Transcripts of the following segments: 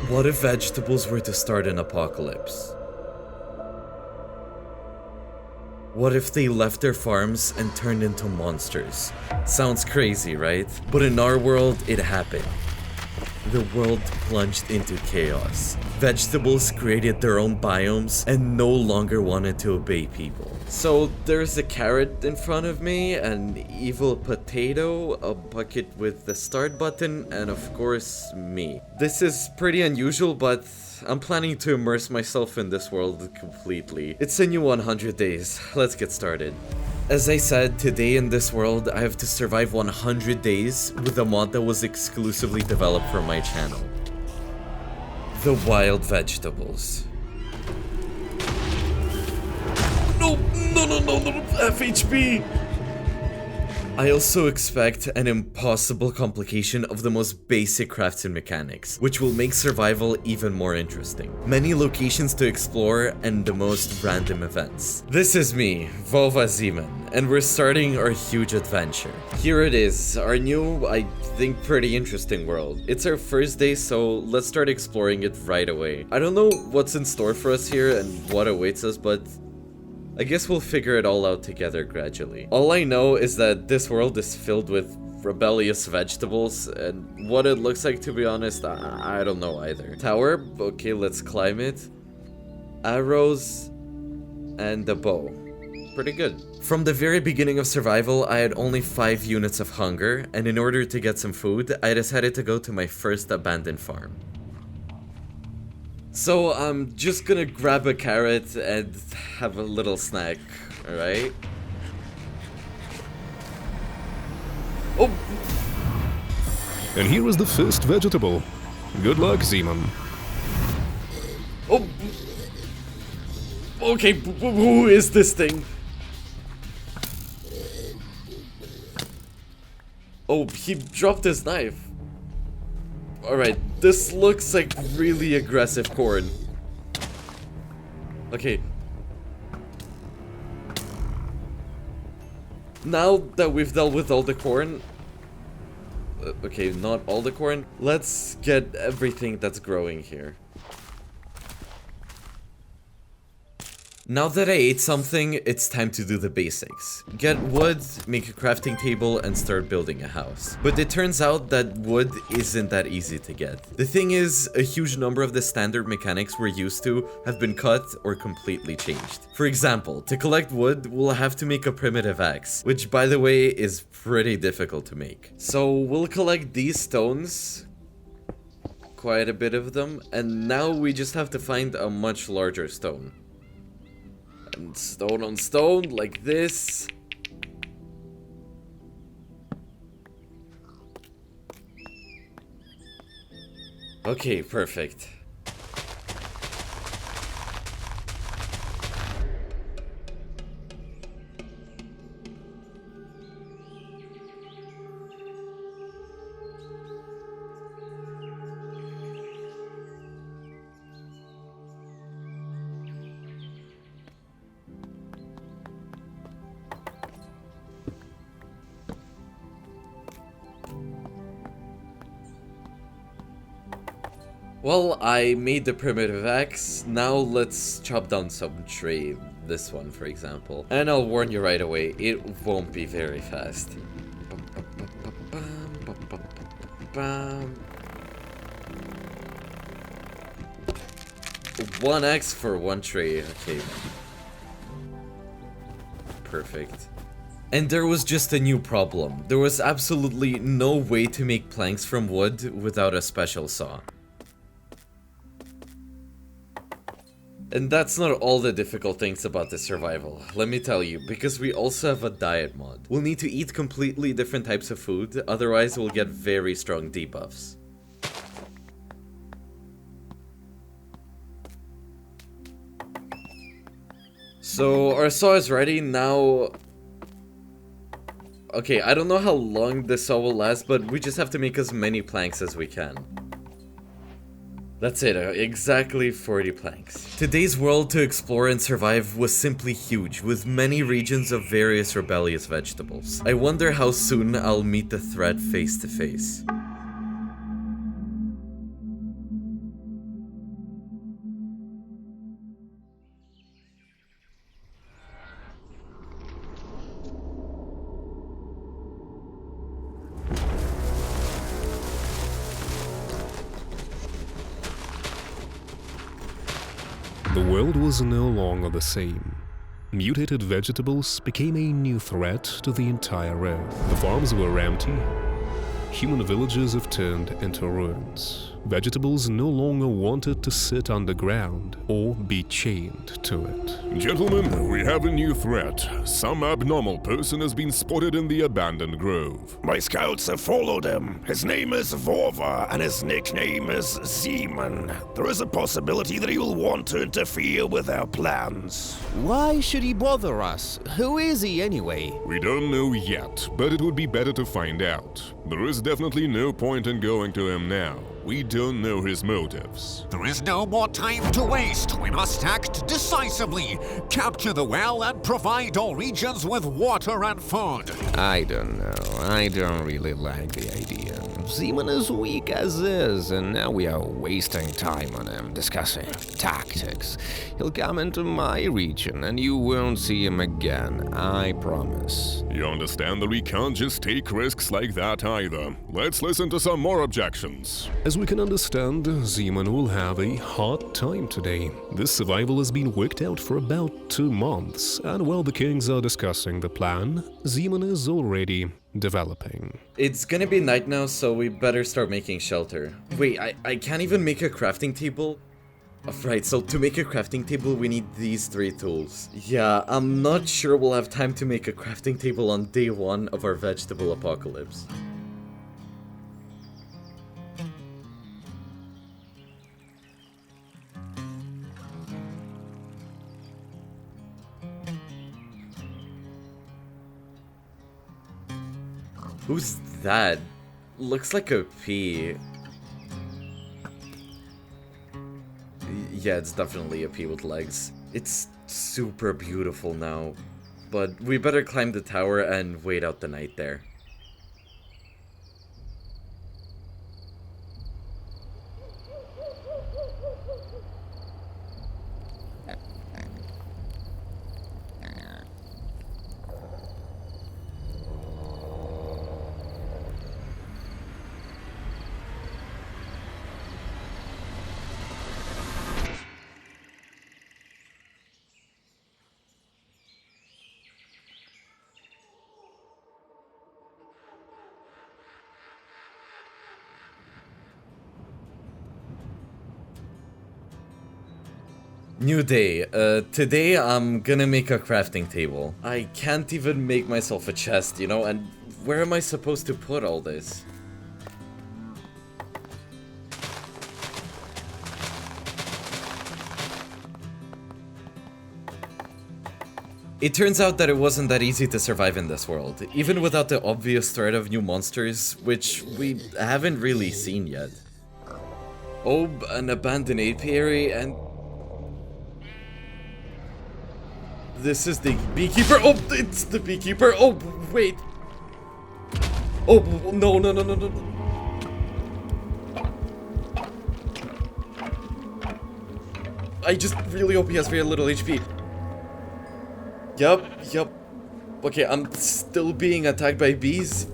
What if vegetables were to start an apocalypse? What if they left their farms and turned into monsters? Sounds crazy, right? But in our world, it happened. The world plunged into chaos. Vegetables created their own biomes and no longer wanted to obey people. So there's a carrot in front of me, an evil potato, a bucket with the start button, and of course, me. This is pretty unusual, but I'm planning to immerse myself in this world completely. It's a new 100 days. Let's get started. As I said, today in this world, I have to survive 100 days with a mod that was exclusively developed for my channel. The wild vegetables. No, FHB! I also expect an impossible complication of the most basic crafting mechanics, which will make survival even more interesting. Many locations to explore and the most random events. This is me, Vova Zeman, and we're starting our huge adventure. Here it is, our new, I think, pretty interesting world. It's our first day, so let's start exploring it right away. I don't know what's in store for us here and what awaits us, but I guess we'll figure it all out together gradually. All I know is that this world is filled with rebellious vegetables, and what it looks like, to be honest, I don't know either. Tower, okay, let's climb it. Arrows, and a bow. Pretty good. From the very beginning of survival, I had only 5 units of hunger, and in order to get some food, I decided to go to my first abandoned farm. So I'm just gonna grab a carrot and have a little snack, alright? Oh! And here is the first vegetable. Good luck, Zeman. Oh! Okay, who is this thing? Oh, he dropped his knife. Alright, this looks like really aggressive corn. Okay. Now that we've dealt with all the corn... okay, not all the corn. Let's get everything that's growing here. Now that I ate something, it's time to do the basics. Get wood, make a crafting table, and start building a house. But it turns out that wood isn't that easy to get. The thing is, a huge number of the standard mechanics we're used to have been cut or completely changed. For example, to collect wood, we'll have to make a primitive axe, which by the way is pretty difficult to make. So we'll collect these stones, quite a bit of them, and now we just have to find a much larger stone. And stone on stone, like this. Okay, perfect. Well, I made the primitive axe. Now let's chop down some tree. This one, for example. And I'll warn you right away, it won't be very fast. One axe for one tree. Okay. Perfect. And there was just a new problem. There was absolutely no way to make planks from wood without a special saw. And that's not all the difficult things about this survival, let me tell you, because we also have a diet mod. We'll need to eat completely different types of food, otherwise we'll get very strong debuffs. So our saw is ready, now... okay, I don't know how long this saw will last, but we just have to make as many planks as we can. That's it, exactly 40 planks. Today's world to explore and survive was simply huge, with many regions of various rebellious vegetables. I wonder how soon I'll meet the threat face to face. The world was no longer the same. Mutated vegetables became a new threat to the entire Earth. The farms were empty. Human villages have turned into ruins. Vegetables no longer wanted to sit underground or be chained to it. Gentlemen, we have a new threat. Some abnormal person has been spotted in the abandoned grove. My scouts have followed him. His name is Vorva, and his nickname is Zeman. There is a possibility that he will want to interfere with our plans. Why should he bother us? Who is he anyway? We don't know yet, but it would be better to find out. There is definitely no point in going to him now. We don't know his motives. There is no more time to waste. We must act decisively. Capture the well and provide all regions with water and food. I don't know. I don't really like the idea. Zeman is weak as is, and now we are wasting time on him discussing tactics. He'll come into my region, and you won't see him again, I promise. You understand that we can't just take risks like that either. Let's listen to some more objections. As we can understand, Zeman will have a hard time today. This survival has been worked out for about 2 months, and while the kings are discussing the plan, Zeman is already developing. It's gonna be night now, so we better start making shelter. Wait, I can't even make a crafting table? Right, so to make a crafting table, we need these 3 tools. Yeah, I'm not sure we'll have time to make a crafting table on day 1 of our vegetable apocalypse. Who's that? Looks like a pea. Yeah, it's definitely a pea with legs. It's super beautiful now, but we better climb the tower and wait out the night there. New day. Today I'm gonna make a crafting table. I can't even make myself a chest, you know, and where am I supposed to put all this? It turns out that it wasn't that easy to survive in this world, even without the obvious threat of new monsters, which we haven't really seen yet. Oh, an abandoned apiary, and this is the beekeeper. Oh, it's the beekeeper. Oh, wait. Oh, no, no, no, no, no. I just really hope he has very little HP. Yup. Okay, I'm still being attacked by bees.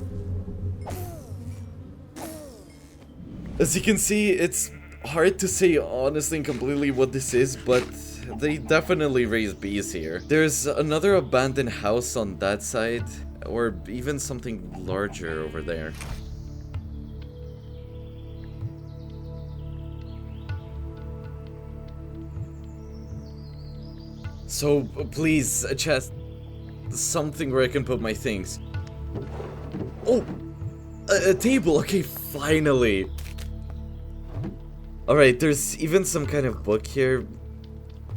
As you can see, it's hard to say honestly and completely what this is, but they definitely raise bees here. There's another abandoned house on that side, or even something larger over there. So, please, a chest. Something where I can put my things. Oh! A table! Okay, finally! Alright, there's even some kind of book here.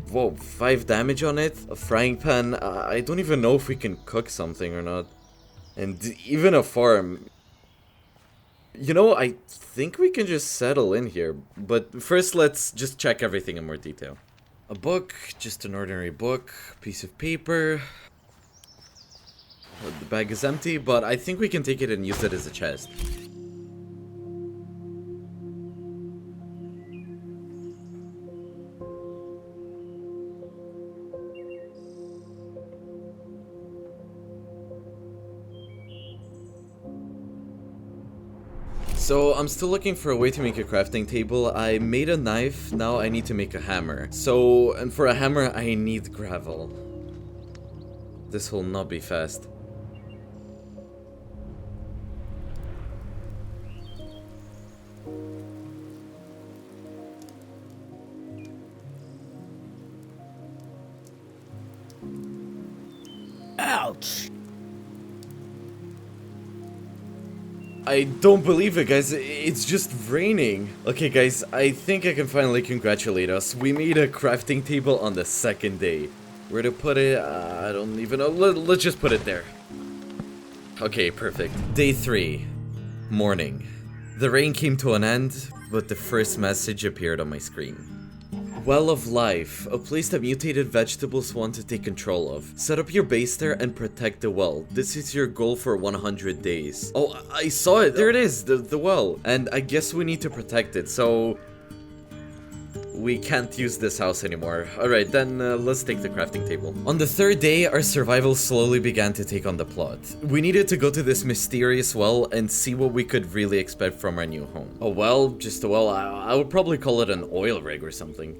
Whoa, 5 damage on it? A frying pan? I don't even know if we can cook something or not. And even a farm. You know, I think we can just settle in here. But first, let's just check everything in more detail. A book, just an ordinary book, piece of paper. The bag is empty, but I think we can take it and use it as a chest. So I'm still looking for a way to make a crafting table. I made a knife, now I need to make a hammer. So, and for a hammer I need gravel. This will not be fast. Ouch! I don't believe it, guys. It's just raining. Okay, guys, I think I can finally congratulate us. We made a crafting table on the second day. Where to put it? I don't even know. Let's just put it there. Okay, perfect. Day 3. Morning. The rain came to an end, but the first message appeared on my screen. Well of Life, a place that mutated vegetables want to take control of. Set up your base there and protect the well. This is your goal for 100 days. Oh, I saw it. There it is, the well. And I guess we need to protect it, so... we can't use this house anymore. Alright, then let's take the crafting table. On the 3rd day, our survival slowly began to take on the plot. We needed to go to this mysterious well and see what we could really expect from our new home. A well? Just a well? I would probably call it an oil rig or something.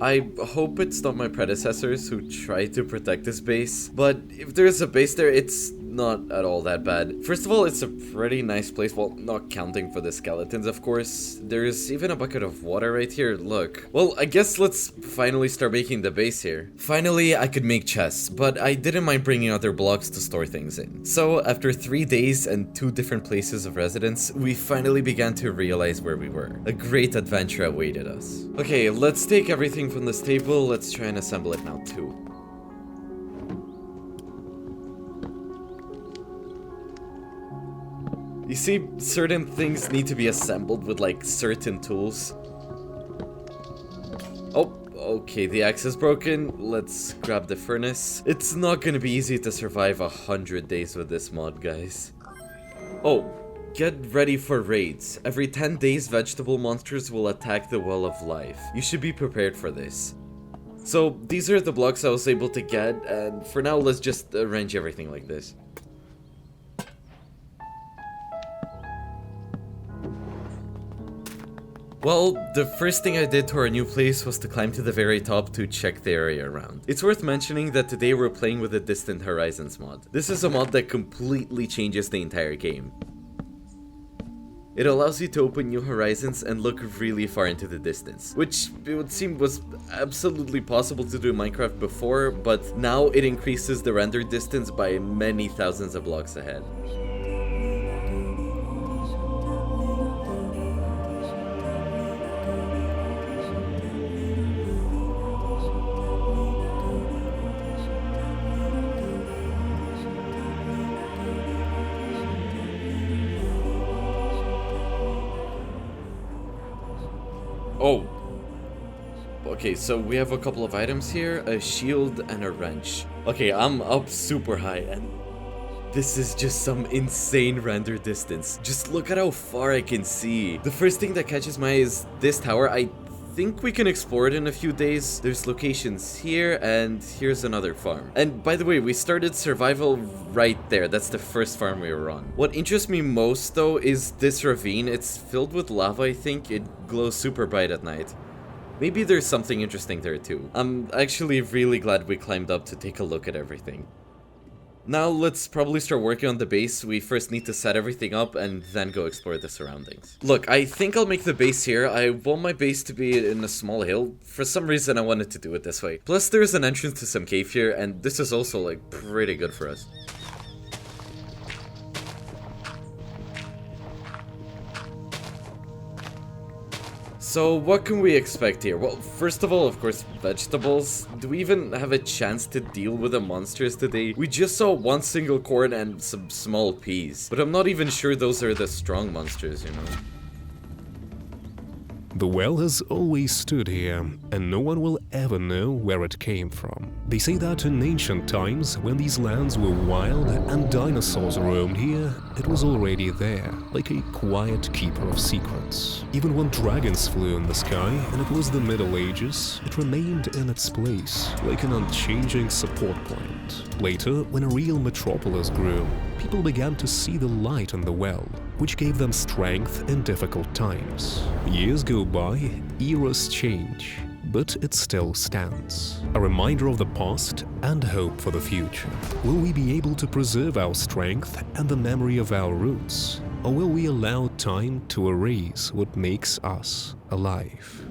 I hope it's not my predecessors who tried to protect this base, but if there's a base there, it's not at all that bad. First of all, it's a pretty nice place, well, not counting for the skeletons, of course. There's even a bucket of water right here, look. Well, I guess let's finally start making the base here. Finally, I could make chests, but I didn't mind bringing other blocks to store things in. So, after 3 days and 2 different places of residence, we finally began to realize where we were. A great adventure awaited us. Okay, let's take everything from this table, let's try and assemble it now too. You see, certain things need to be assembled with like certain tools. Oh, okay, the axe is broken. Let's grab the furnace. It's not gonna be easy to survive 100 days with this mod, guys. Oh, get ready for raids. Every 10 days, vegetable monsters will attack the Well of Life. You should be prepared for this. So, these are the blocks I was able to get, and for now, let's just arrange everything like this. Well, the first thing I did to our new place was to climb to the very top to check the area around. It's worth mentioning that today we're playing with the Distant Horizons mod. This is a mod that completely changes the entire game. It allows you to open new horizons and look really far into the distance, which it would seem was absolutely possible to do in Minecraft before, but now it increases the render distance by many thousands of blocks ahead. Oh. Okay, so we have a couple of items here, a shield and a wrench. Okay, I'm up super high and this is just some insane render distance. Just look at how far I can see. The first thing that catches my eye is this tower. I think we can explore it in a few days. There's locations here and here's another farm. And by the way, we started survival right there. That's the first farm we were on. What interests me most though is this ravine. It's filled with lava, I think. It glows super bright at night. Maybe there's something interesting there too. I'm actually really glad we climbed up to take a look at everything. Now let's probably start working on the base. We first need to set everything up and then go explore the surroundings. Look, I think I'll make the base here. I want my base to be in a small hill. For some reason I wanted to do it this way. Plus there's an entrance to some cave here and this is also like pretty good for us. So what can we expect here? Well, first of all, of course, vegetables. Do we even have a chance to deal with the monsters today? We just saw one single corn and some small peas, but I'm not even sure those are the strong monsters, you know? The well has always stood here, and no one will ever know where it came from. They say that in ancient times, when these lands were wild and dinosaurs roamed here, it was already there, like a quiet keeper of secrets. Even when dragons flew in the sky, and it was the Middle Ages, it remained in its place, like an unchanging support point. Later, when a real metropolis grew, people began to see the light in the well, which gave them strength in difficult times. Years go by, eras change, but it still stands. A reminder of the past and hope for the future. Will we be able to preserve our strength and the memory of our roots? Or will we allow time to erase what makes us alive?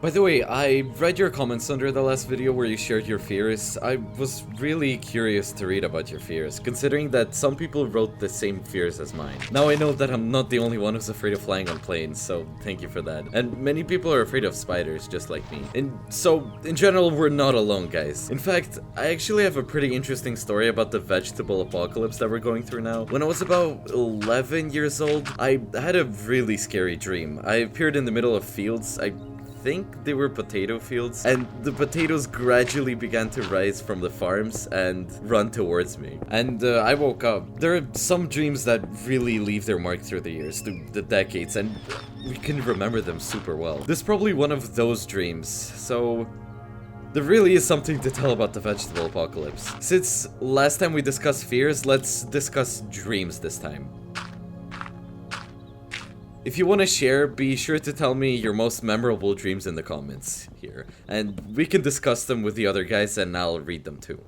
By the way, I read your comments under the last video where you shared your fears. I was really curious to read about your fears, considering that some people wrote the same fears as mine. Now I know that I'm not the only one who's afraid of flying on planes, so thank you for that. And many people are afraid of spiders, just like me. And so, in general, we're not alone, guys. In fact, I actually have a pretty interesting story about the vegetable apocalypse that we're going through now. When I was about 11 years old, I had a really scary dream. I appeared in the middle of fields. I think they were potato fields, and the potatoes gradually began to rise from the farms and run towards me. And I woke up. There are some dreams that really leave their mark through the years, through the decades, and we can remember them super well. This is probably one of those dreams, so there really is something to tell about the vegetable apocalypse. Since last time we discussed fears, let's discuss dreams this time. If you want to share, be sure to tell me your most memorable dreams in the comments here, and we can discuss them with the other guys and I'll read them too.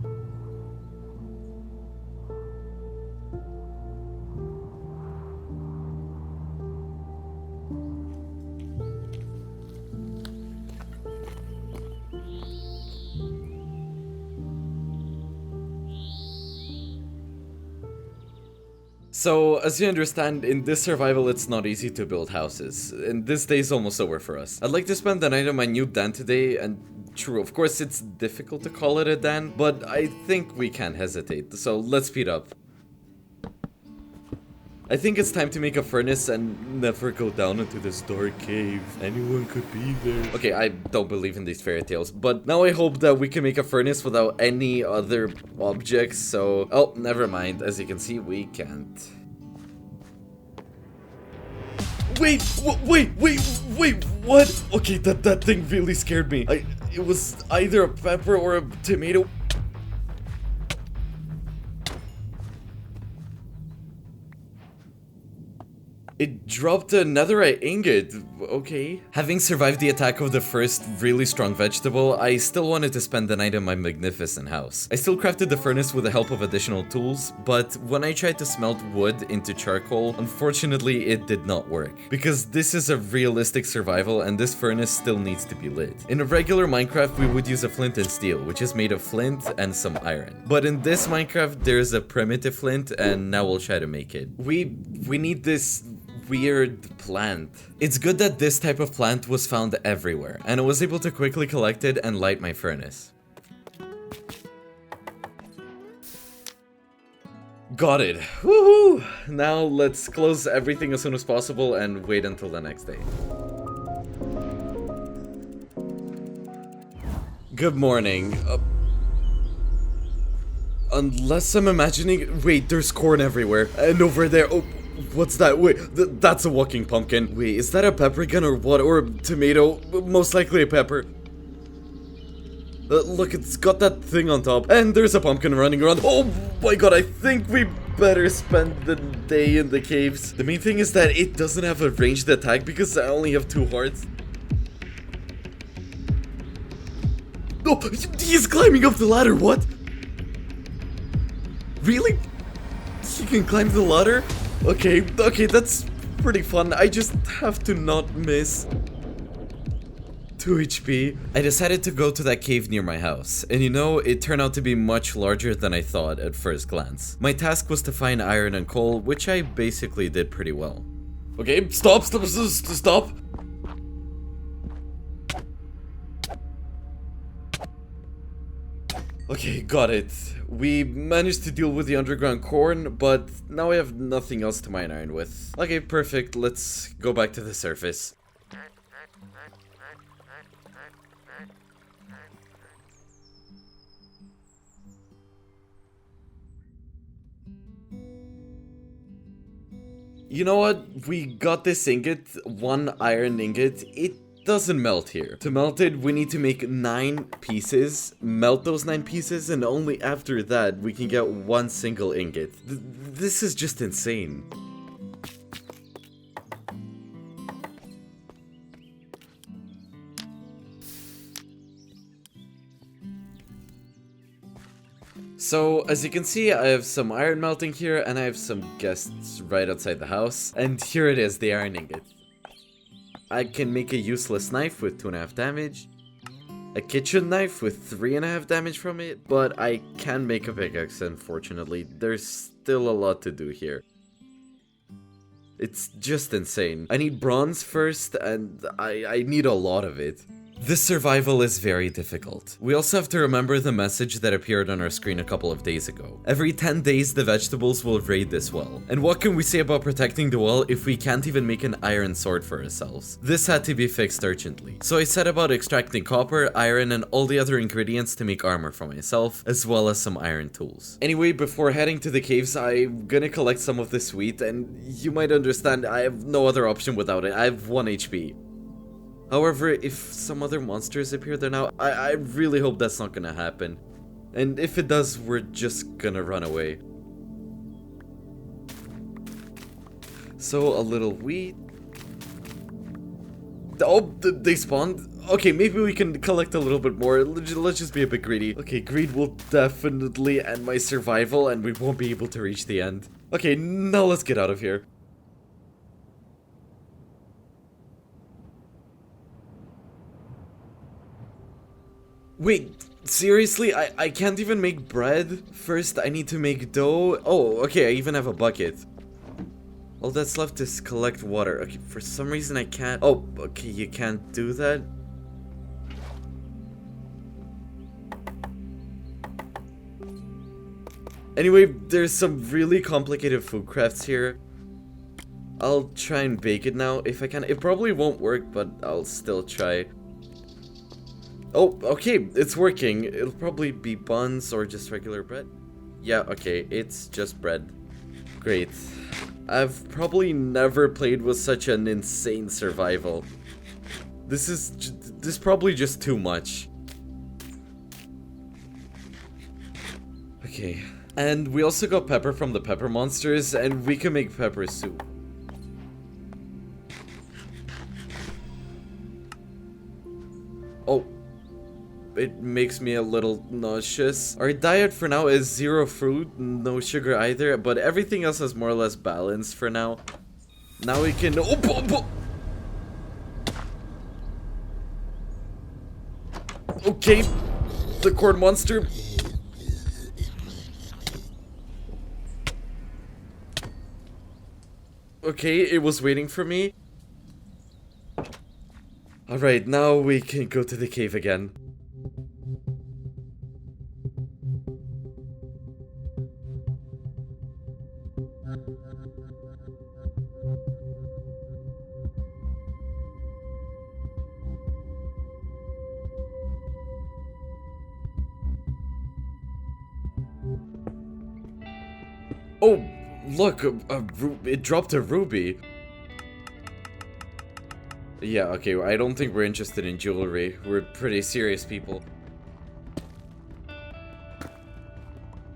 So, as you understand, in this survival it's not easy to build houses, and this day is almost over for us. I'd like to spend the night on my new den today, and true, of course it's difficult to call it a den, but I think we can't hesitate, so let's speed up. I think it's time to make a furnace and never go down into this dark cave. Anyone could be there. Okay, I don't believe in these fairy tales, but now I hope that we can make a furnace without any other objects, so... Oh, never mind. As you can see, we can't. Wait, what? Okay, that thing really scared me. It was either a pepper or a tomato. It dropped a netherite ingot, okay. Having survived the attack of the first really strong vegetable, I still wanted to spend the night in my magnificent house. I still crafted the furnace with the help of additional tools, but when I tried to smelt wood into charcoal, unfortunately it did not work. Because this is a realistic survival and this furnace still needs to be lit. In a regular Minecraft, we would use a flint and steel, which is made of flint and some iron. But in this Minecraft, there's a primitive flint and now we'll try to make it. We need this weird plant. It's good that this type of plant was found everywhere, and I was able to quickly collect it and light my furnace. Got it. Woohoo! Now let's close everything as soon as possible and wait until the next day. Good morning. Unless I'm imagining... Wait, there's corn everywhere. And over there... Oh, what's that? Wait, that's a walking pumpkin. Wait, is that a pepper gun or what? Or a tomato? Most likely a pepper. Look, it's got that thing on top. And there's a pumpkin running around. Oh my god, I think we better spend the day in the caves. The main thing is that it doesn't have a ranged attack because I only have 2 hearts. Oh, he's climbing up the ladder, what? Really? He can climb the ladder? Okay, that's pretty fun. I just have to not miss. 2 HP. I decided to go to that cave near my house, and you know, it turned out to be much larger than I thought at first glance. My task was to find iron and coal, which I basically did pretty well. Okay, stop. Okay, got it. We managed to deal with the underground corn, but now I have nothing else to mine iron with. Okay, perfect. Let's go back to the surface. You know what? We got this ingot, 1 iron ingot. It doesn't melt here. To melt it, we need to make 9 pieces, melt those 9 pieces, and only after that we can get 1 single ingot. This is just insane. So, as you can see, I have some iron melting here, and I have some guests right outside the house. And here it is, the iron ingot. I can make a useless knife with 2.5 damage, a kitchen knife with 3.5 damage from it, but I can make a pickaxe, unfortunately. There's still a lot to do here. It's just insane. I need bronze first, and I need a lot of it. This survival is very difficult. We also have to remember the message that appeared on our screen a couple of days ago. Every 10 days the vegetables will raid this well. And what can we say about protecting the well if we can't even make an iron sword for ourselves? This had to be fixed urgently. So I set about extracting copper, iron, and all the other ingredients to make armor for myself, as well as some iron tools. Anyway, before heading to the caves, I'm gonna collect some of this wheat, and you might understand I have no other option without it. I have 1 HP. However, if some other monsters appear there now, I really hope that's not gonna happen. And if it does, we're just gonna run away. So, a little wheat. Oh, they spawned? Okay, maybe we can collect a little bit more. Let's just be a bit greedy. Okay, greed will definitely end my survival, and we won't be able to reach the end. Okay, now let's get out of here. Wait, seriously? I can't even make bread? First, I need to make dough. Oh, okay, I even have a bucket. All that's left is collect water. Okay, for some reason I can't... Oh, okay, you can't do that? Anyway, there's some really complicated food crafts here. I'll try and bake it now if I can. It probably won't work, but I'll still try. Oh, okay, it's working. It'll probably be buns or just regular bread. Yeah, okay, it's just bread. Great. I've probably never played with such an insane survival. This is probably just too much. Okay. And we also got pepper from the pepper monsters, and we can make pepper soup. Oh. It makes me a little nauseous. Our diet for now is 0 fruit, no sugar either, but everything else is more or less balanced for now. Now we can... Okay, the corn monster. Okay, it was waiting for me. Alright, now we can go to the cave again. Oh, look, it dropped a ruby. Yeah, okay, I don't think we're interested in jewelry. We're pretty serious people.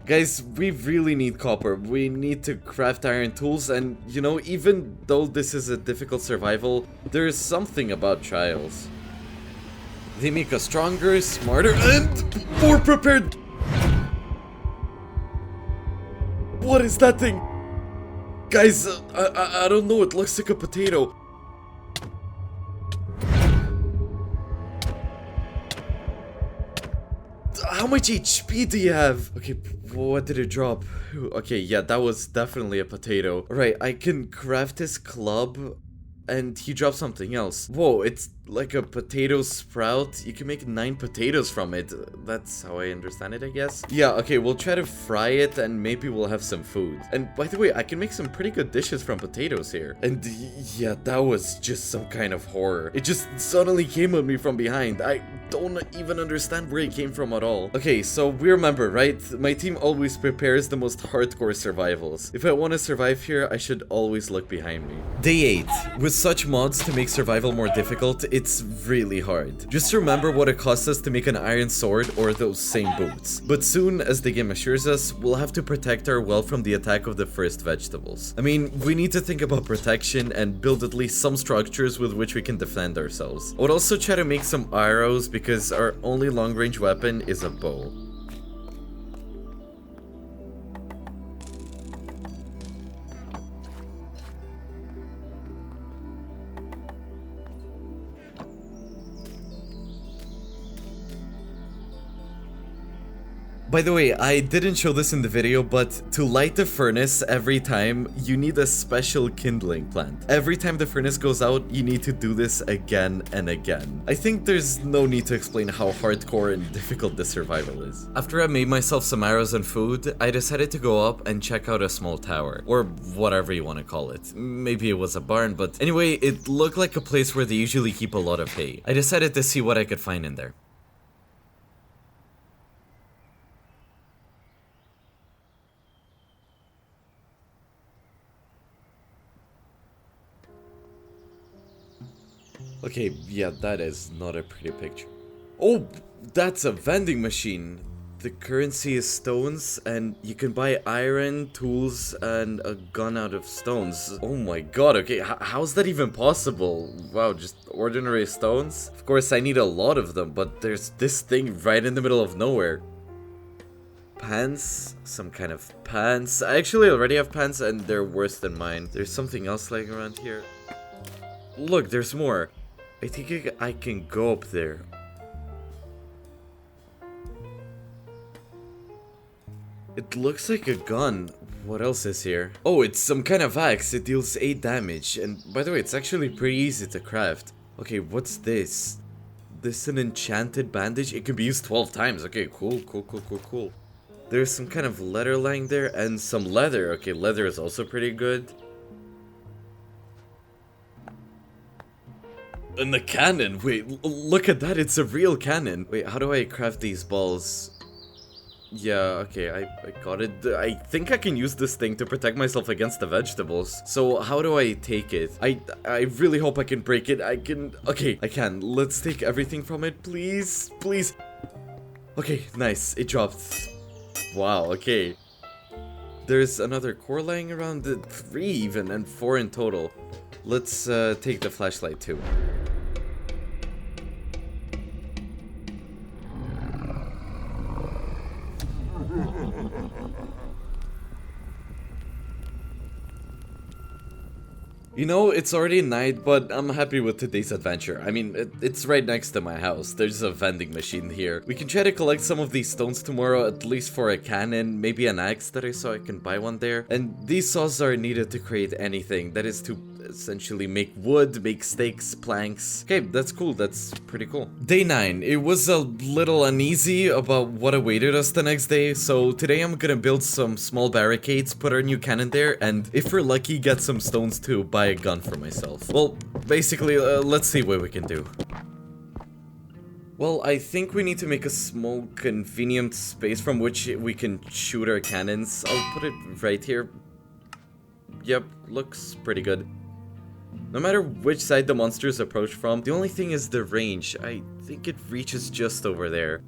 Guys, we really need copper. We need to craft iron tools, and, you know, even though this is a difficult survival, there is something about trials. They make us stronger, smarter, and more prepared! What is that thing? Guys, I don't know, it looks like a potato. How much HP do you have? Okay, what did it drop? Okay, yeah, that was definitely a potato. Alright, I can craft this club, and he dropped something else. Whoa, it's like a potato sprout. You can make 9 potatoes from it. That's how I understand it, I guess. Yeah, okay, we'll try to fry it and maybe we'll have some food. And by the way, I can make some pretty good dishes from potatoes here. And yeah, that was just some kind of horror. It just suddenly came at me from behind. I don't even understand where it came from at all. Okay, so we remember, right? My team always prepares the most hardcore survivals. If I want to survive here, I should always look behind me. Day 8. With such mods to make survival more difficult, it's really hard. Just remember what it costs us to make an iron sword or those same boots. But soon, as the game assures us, we'll have to protect our well from the attack of the first vegetables. I mean, we need to think about protection and build at least some structures with which we can defend ourselves. I would also try to make some arrows because our only long-range weapon is a bow. By the way, I didn't show this in the video, but to light the furnace every time, you need a special kindling plant. Every time the furnace goes out, you need to do this again and again. I think there's no need to explain how hardcore and difficult this survival is. After I made myself some arrows and food, I decided to go up and check out a small tower, or whatever you want to call it. Maybe it was a barn, but anyway, it looked like a place where they usually keep a lot of hay. I decided to see what I could find in there. Okay, yeah, that is not a pretty picture. Oh, that's a vending machine. The currency is stones, and you can buy iron, tools, and a gun out of stones. Oh my god, okay, how's that even possible? Wow, just ordinary stones? Of course, I need a lot of them, but there's this thing right in the middle of nowhere. Pants? Some kind of pants? I actually already have pants, and they're worse than mine. There's something else lying around here. Look, there's more. I think I can go up there. It looks like a gun. What else is here? Oh, it's some kind of axe. It deals 8 damage. And by the way, it's actually pretty easy to craft. Okay, what's this? This is an enchanted bandage? It can be used 12 times. Okay, cool. There's some kind of leather lying there and some leather. Okay, leather is also pretty good. And the cannon! Wait, look at that, it's a real cannon! Wait, how do I craft these balls? Yeah, okay, I got it. I think I can use this thing to protect myself against the vegetables. So, how do I take it? I really hope I can break it. Okay, I can. Let's take everything from it, please. Please. Okay, nice. It dropped. Wow, okay. There's another core lying around, 3 even, and 4 in total. Let's take the flashlight too. You know, it's already night, but I'm happy with today's adventure. I mean, it's right next to my house. There's a vending machine here. We can try to collect some of these stones tomorrow, at least for a cannon, maybe an axe that I saw I can buy one there. And these saws are needed to create anything. That is to essentially make wood, make stakes, planks. Okay, that's cool. That's pretty cool. Day 9. It was a little uneasy about what awaited us the next day, so today I'm gonna build some small barricades, put our new cannon there, and if we're lucky, get some stones to buy a gun for myself. Well, basically, let's see what we can do. Well, I think we need to make a small, convenient space from which we can shoot our cannons. I'll put it right here. Yep, looks pretty good. No matter which side the monsters approach from, the only thing is the range. I think it reaches just over there.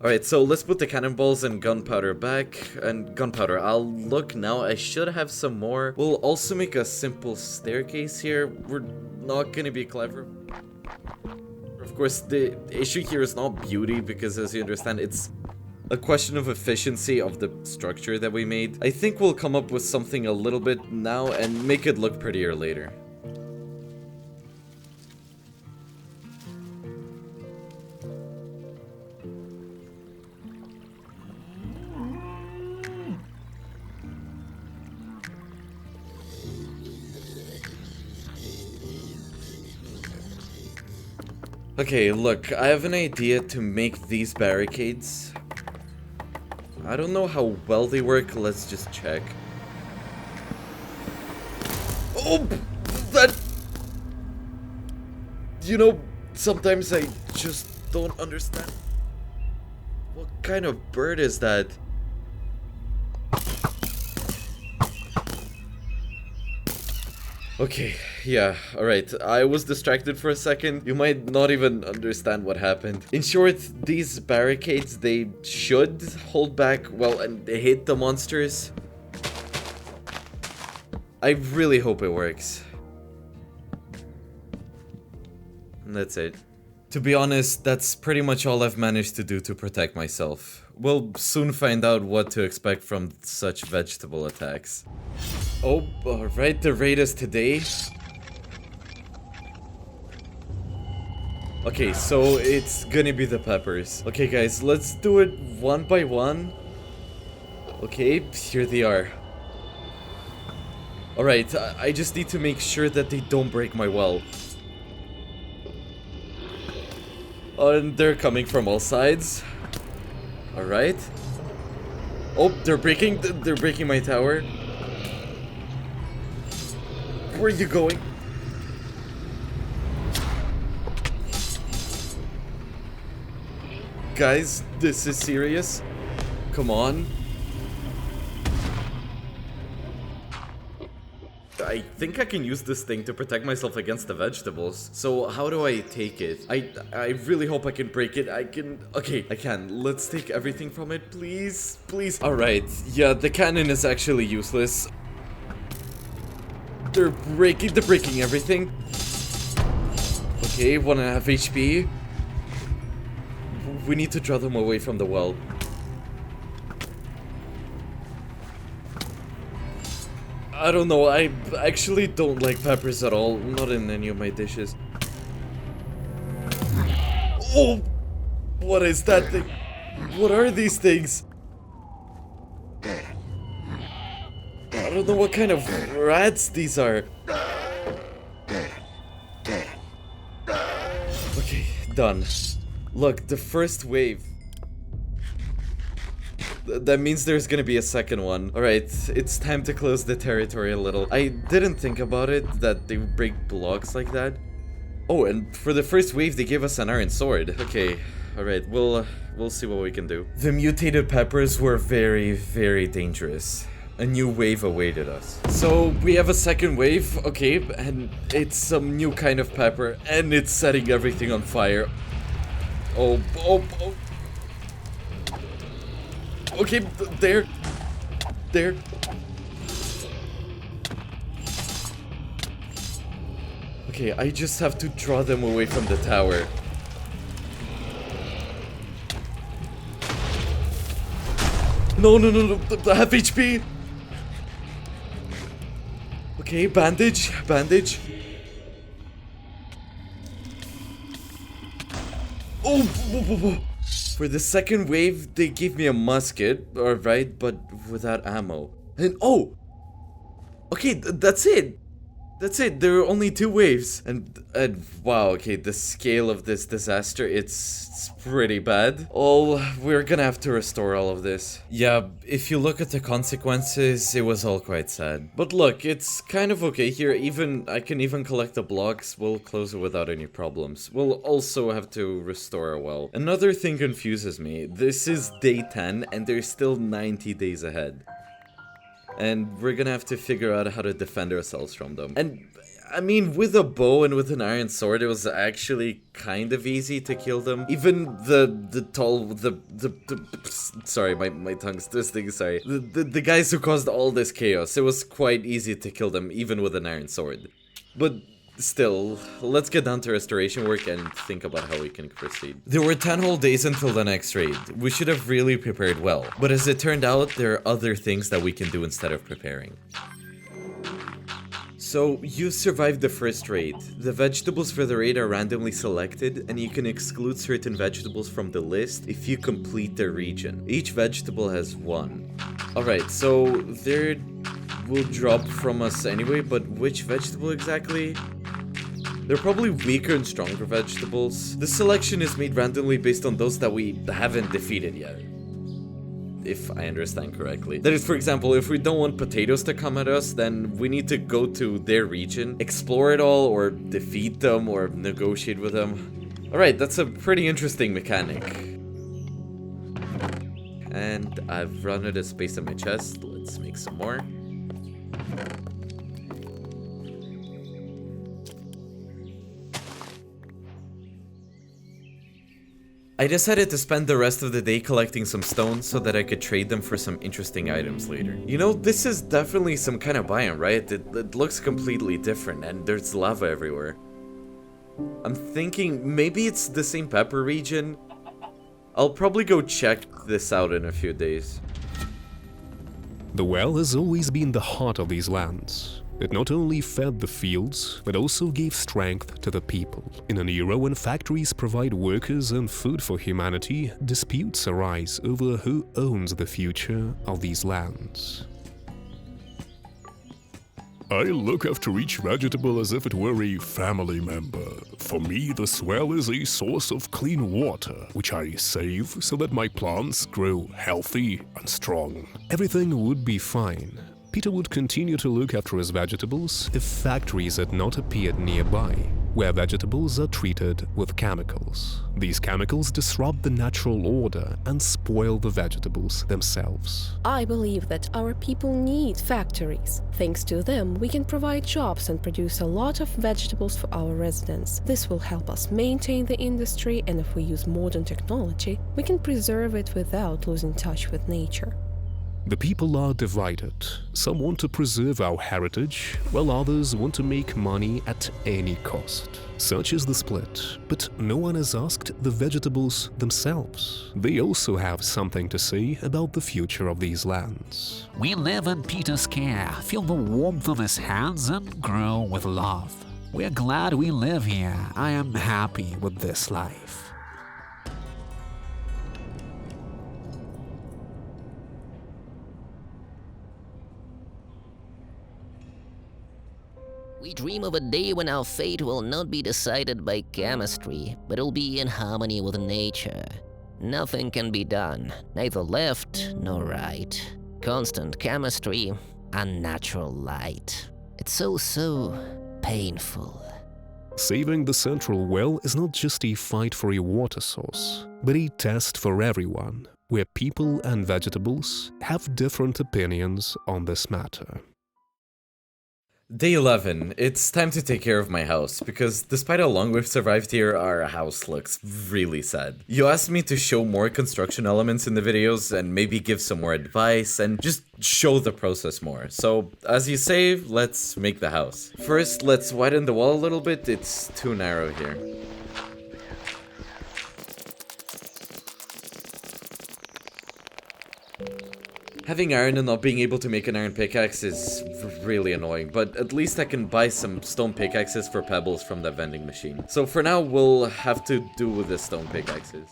Alright, so let's put the cannonballs and gunpowder back. And gunpowder, I'll look now. I should have some more. We'll also make a simple staircase here. We're not gonna be clever. Of course, the issue here is not beauty, because as you understand, it's a question of efficiency of the structure that we made. I think we'll come up with something a little bit now and make it look prettier later. Okay, look, I have an idea to make these barricades. I don't know how well they work, let's just check. Oh, that... You know, sometimes I just don't understand. What kind of bird is that? Okay, yeah, alright. I was distracted for a second. You might not even understand what happened. In short, these barricades, they should hold back, well, and hit the monsters. I really hope it works. And that's it. To be honest, that's pretty much all I've managed to do to protect myself. We'll soon find out what to expect from such vegetable attacks. Oh, alright, the raid is today. Okay, so it's gonna be the peppers. Okay guys, let's do it one by one. Okay, here they are. Alright, I just need to make sure that they don't break my well. And they're coming from all sides. Alright. Oh, they're breaking my tower. Where are you going? Guys, this is serious. Come on. I think I can use this thing to protect myself against the vegetables. So how do I take it? I really hope I can break it. Okay, I can. Let's take everything from it, please. Please. Alright, yeah, the cannon is actually useless. They're breaking everything. Okay, 1.5 HP. We need to draw them away from the well. I don't know, I actually don't like peppers at all, not in any of my dishes. Oh! What is that thing? What are these things? I don't know what kind of rats these are. Okay, done. Look, the first wave. That means there's gonna be a second one. Alright, it's time to close the territory a little. I didn't think about it, that they would break blocks like that. Oh, and for the first wave, they gave us an iron sword. Okay, alright, we'll see what we can do. The mutated peppers were very, very dangerous. A new wave awaited us. So, we have a second wave, okay, and it's some new kind of pepper, and it's setting everything on fire. Oh. Okay, there. Okay, I just have to draw them away from the tower. No, the half HP. Okay, bandage. Oh, whoa. For the second wave, they gave me a musket, alright, but without ammo. And oh! Okay, that's it! That's it, there are only 2 waves. And wow, okay, the scale of this disaster, it's pretty bad. We're gonna have to restore all of this. Yeah, if you look at the consequences, it was all quite sad. But look, it's kind of okay here, I can even collect the blocks, we'll close it without any problems. We'll also have to restore a well. Another thing confuses me, this is day 10 and there's still 90 days ahead. And we're gonna have to figure out how to defend ourselves from them. And I mean, with a bow and with an iron sword, it was actually kind of easy to kill them. Even sorry, my tongue's twisting, sorry. The guys who caused all this chaos, it was quite easy to kill them, even with an iron sword. But still, let's get down to restoration work and think about how we can proceed. There were 10 whole days until the next raid. We should have really prepared well. But as it turned out, there are other things that we can do instead of preparing. So, you survived the first raid. The vegetables for the raid are randomly selected, and you can exclude certain vegetables from the list if you complete the region. Each vegetable has 1. Alright, so there will drop from us anyway, but which vegetable exactly? They're probably weaker and stronger vegetables. This selection is made randomly based on those that we haven't defeated yet. If I understand correctly. That is, for example, if we don't want potatoes to come at us, then we need to go to their region, explore it all, or defeat them, or negotiate with them. Alright, that's a pretty interesting mechanic. And I've run out of space in my chest. Let's make some more. I decided to spend the rest of the day collecting some stones so that I could trade them for some interesting items later. You know, this is definitely some kind of biome, right? It looks completely different and there's lava everywhere. I'm thinking maybe it's the same pepper region. I'll probably go check this out in a few days. The well has always been the heart of these lands. It not only fed the fields, but also gave strength to the people. In an era when factories provide workers and food for humanity, disputes arise over who owns the future of these lands. I look after each vegetable as if it were a family member. For me, this well is a source of clean water, which I save so that my plants grow healthy and strong. Everything would be fine. Peter would continue to look after his vegetables if factories had not appeared nearby, where vegetables are treated with chemicals. These chemicals disrupt the natural order and spoil the vegetables themselves. I believe that our people need factories. Thanks to them, we can provide jobs and produce a lot of vegetables for our residents. This will help us maintain the industry, and if we use modern technology, we can preserve it without losing touch with nature. The people are divided. Some want to preserve our heritage, while others want to make money at any cost. Such is the split, but no one has asked the vegetables themselves. They also have something to say about the future of these lands. We live in Peter's care, feel the warmth of his hands, and grow with love. We're glad we live here. I am happy with this life. We dream of a day when our fate will not be decided by chemistry, but will be in harmony with nature. Nothing can be done, neither left nor right. Constant chemistry, unnatural light. It's so painful. Saving the central well is not just a fight for a water source, but a test for everyone, where people and vegetables have different opinions on this matter. Day 11. It's time to take care of my house, because despite how long we've survived here, our house looks really sad. You asked me to show more construction elements in the videos and maybe give some more advice and just show the process more. So, as you say, let's make the house. First, let's widen the wall a little bit. It's too narrow here. Having iron and not being able to make an iron pickaxe is really annoying, but at least I can buy some stone pickaxes for pebbles from the vending machine. So for now, we'll have to do with the stone pickaxes.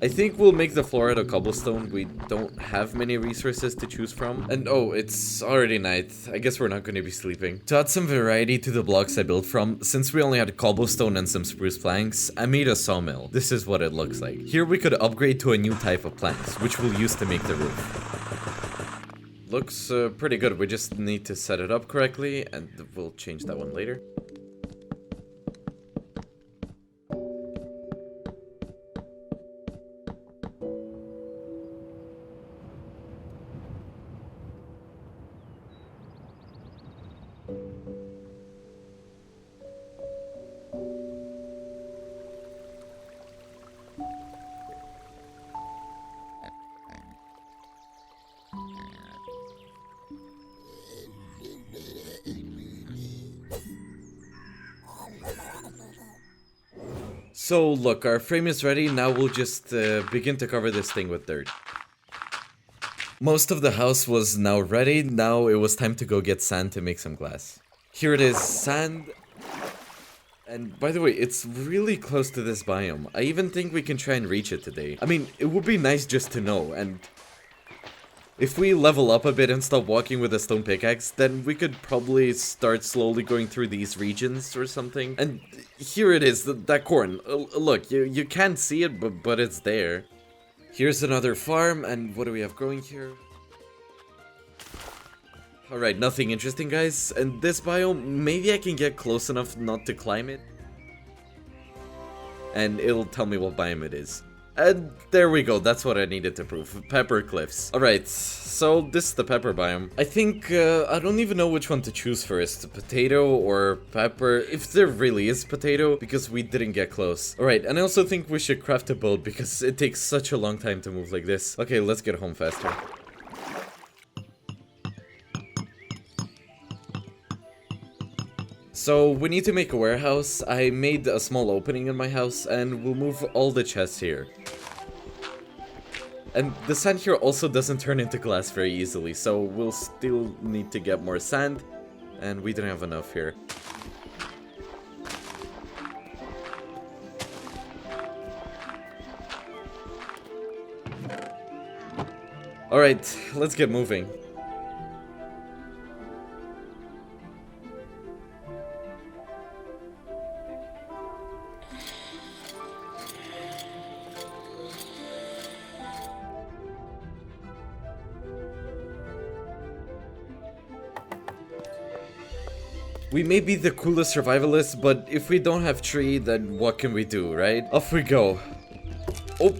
I think we'll make the floor out of cobblestone. We don't have many resources to choose from. And oh, it's already night. I guess we're not going to be sleeping. To add some variety to the blocks I built from, since we only had cobblestone and some spruce planks, I made a sawmill. This is what it looks like. Here we could upgrade to a new type of planks, which we'll use to make the roof. Looks pretty good. We just need to set it up correctly, and we'll change that one later. So look, our frame is ready. Now we'll just begin to cover this thing with dirt. Most of the house was now ready. Now it was time to go get sand to make some glass. Here it is, sand. And by the way, it's really close to this biome. I even think we can try and reach it today. I mean, it would be nice just to know, and If we level up a bit and stop walking with a stone pickaxe, then we could probably start slowly going through these regions or something. And here it is, that corn. Look, you can't see it, but it's there. Here's another farm, and what do we have growing here? Alright, nothing interesting, guys. And this biome, maybe I can get close enough not to climb it. And it'll tell me what biome it is. And there we go, that's what I needed to prove. Pepper cliffs. Alright, so this is the pepper biome. I think, I don't even know which one to choose first. Potato or pepper, if there really is potato, because we didn't get close. Alright, and I also think we should craft a boat, because it takes such a long time to move like this. Okay, let's get home faster. So, we need to make a warehouse. I made a small opening in my house, and we'll move all the chests here. And the sand here also doesn't turn into glass very easily, so we'll still need to get more sand, and we don't have enough here. Alright, let's get moving. We may be the coolest survivalists, but if we don't have tree, then what can we do, right? Off we go. Oh!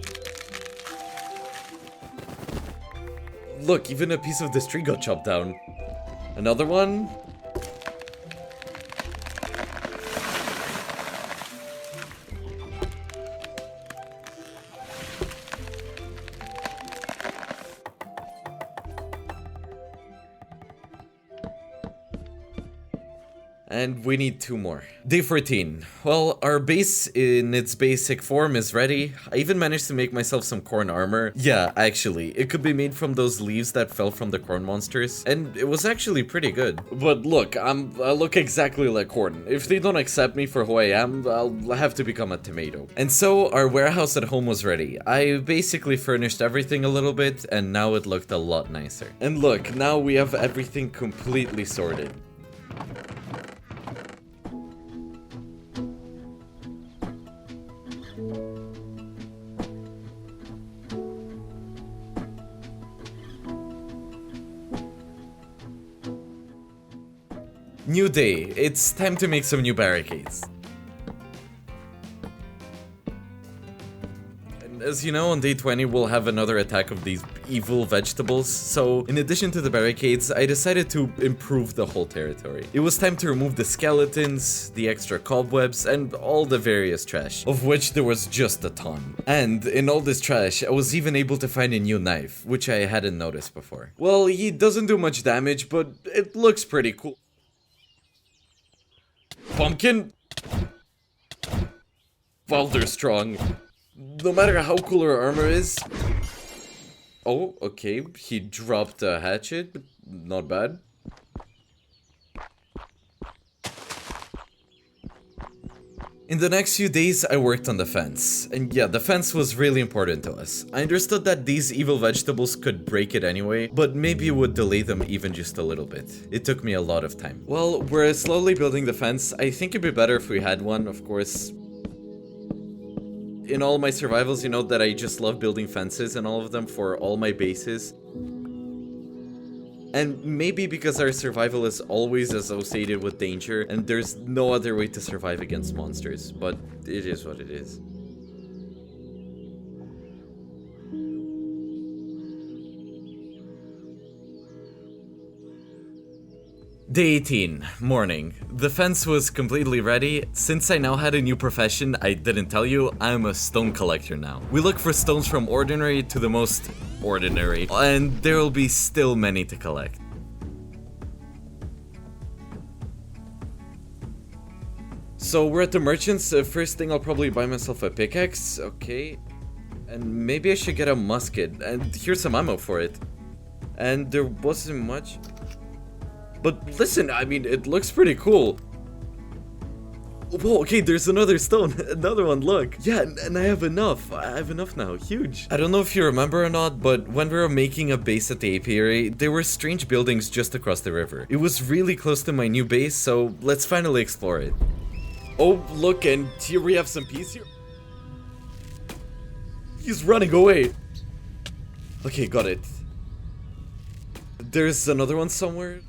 Look, even a piece of this tree got chopped down. Another one? And we need 2 more. Day 14. Well, our base in its basic form is ready. I even managed to make myself some corn armor. Yeah, actually, it could be made from those leaves that fell from the corn monsters. And it was actually pretty good. But look, I look exactly like corn. If they don't accept me for who I am, I'll have to become a tomato. And so, our warehouse at home was ready. I basically furnished everything a little bit, and now it looked a lot nicer. And look, now we have everything completely sorted. New day. It's time to make some new barricades. And as you know, on day 20 we'll have another attack of these evil vegetables, so in addition to the barricades, I decided to improve the whole territory. It was time to remove the skeletons, the extra cobwebs, and all the various trash, of which there was just a ton. And in all this trash, I was even able to find a new knife, which I hadn't noticed before. Well, he doesn't do much damage, but it looks pretty cool. Pumpkin? Well, they're strong. No matter how cool our armor is... Oh, okay, he dropped a hatchet, but not bad. In the next few days, I worked on the fence. And yeah, the fence was really important to us. I understood that these evil vegetables could break it anyway, but maybe it would delay them even just a little bit. It took me a lot of time. Well, we're slowly building the fence. I think it'd be better if we had one, of course. In all my survivals, you know that I just love building fences and all of them for all my bases. And maybe because our survival is always associated with danger and there's no other way to survive against monsters, but it is what it is. Day 18, morning. The fence was completely ready. Since I now had a new profession, I didn't tell you, I'm a stone collector now. We look for stones from ordinary to the most ordinary, and there will be still many to collect. So we're at the merchants. First thing, I'll probably buy myself a pickaxe, okay. And maybe I should get a musket, and here's some ammo for it. And there wasn't much. But listen, I mean, it looks pretty cool. Whoa, okay, there's another stone. Another one, look. Yeah, and I have enough. I have enough now. Huge. I don't know if you remember or not, but when we were making a base at the apiary, there were strange buildings just across the river. It was really close to my new base, so let's finally explore it. Oh, look, and here we have some peace here. He's running away. Okay, got it. There's another one somewhere.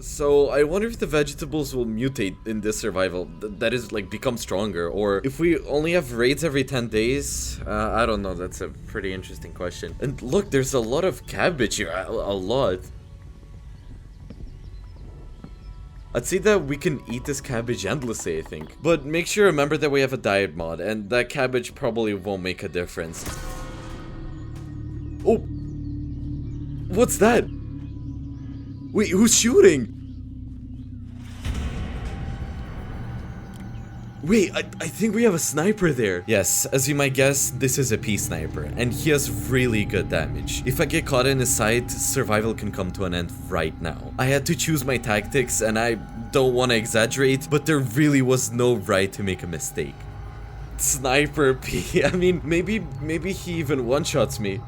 So, I wonder if the vegetables will mutate in this survival, that is, like, become stronger, or if we only have raids every 10 days, I don't know, that's a pretty interesting question. And look, there's a lot of cabbage here, a lot. I'd say that we can eat this cabbage endlessly, I think. But make sure to remember that we have a diet mod, and that cabbage probably won't make a difference. Oh! What's that? Wait, who's shooting? Wait, I think we have a sniper there. Yes, as you might guess, this is a peace sniper, and he has really good damage. If I get caught in his sight, survival can come to an end right now. I had to choose my tactics, and I don't want to exaggerate, but there really was no right to make a mistake. Sniper P, I mean, maybe he even one-shots me.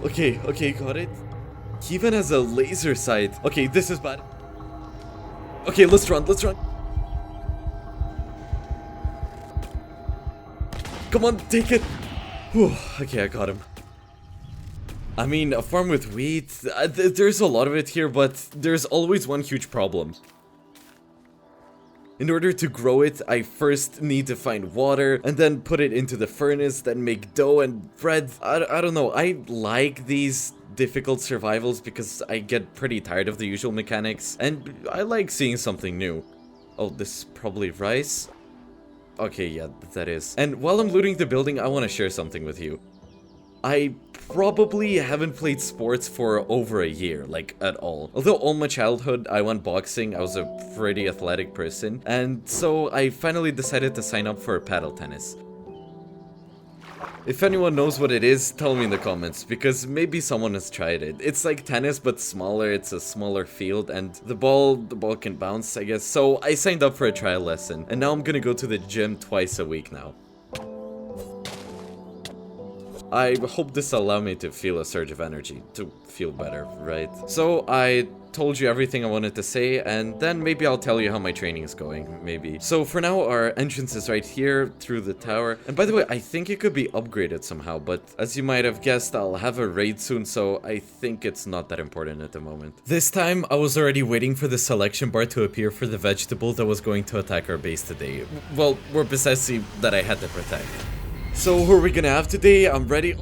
Okay, got it. He even has a laser sight. Okay, this is bad. Okay, let's run. Come on, take it! Whew, okay, I got him. I mean, a farm with wheat, there's a lot of it here, but there's always one huge problem. In order to grow it, I first need to find water, and then put it into the furnace, then make dough and bread. I don't know, I like these difficult survivals because I get pretty tired of the usual mechanics, and I like seeing something new. Oh, this is probably rice? Okay, yeah, that is. And while I'm looting the building, I want to share something with you. I probably haven't played sports for over a year, like, at all. Although all my childhood, I went boxing, I was a pretty athletic person, and so I finally decided to sign up for paddle tennis. If anyone knows what it is, tell me in the comments, because maybe someone has tried it. It's like tennis, but smaller, it's a smaller field, and the ball can bounce, I guess. So I signed up for a trial lesson, and now I'm gonna go to the gym twice a week now. I hope this will allow me to feel a surge of energy, to feel better, right? So I told you everything I wanted to say, and then maybe I'll tell you how my training is going, maybe. So for now, our entrance is right here, through the tower. And by the way, I think it could be upgraded somehow, but as you might have guessed, I'll have a raid soon, so I think it's not that important at the moment. This time, I was already waiting for the selection bar to appear for the vegetable that was going to attack our base today. Well, or precisely that I had to protect. So who are we gonna have today? I'm ready.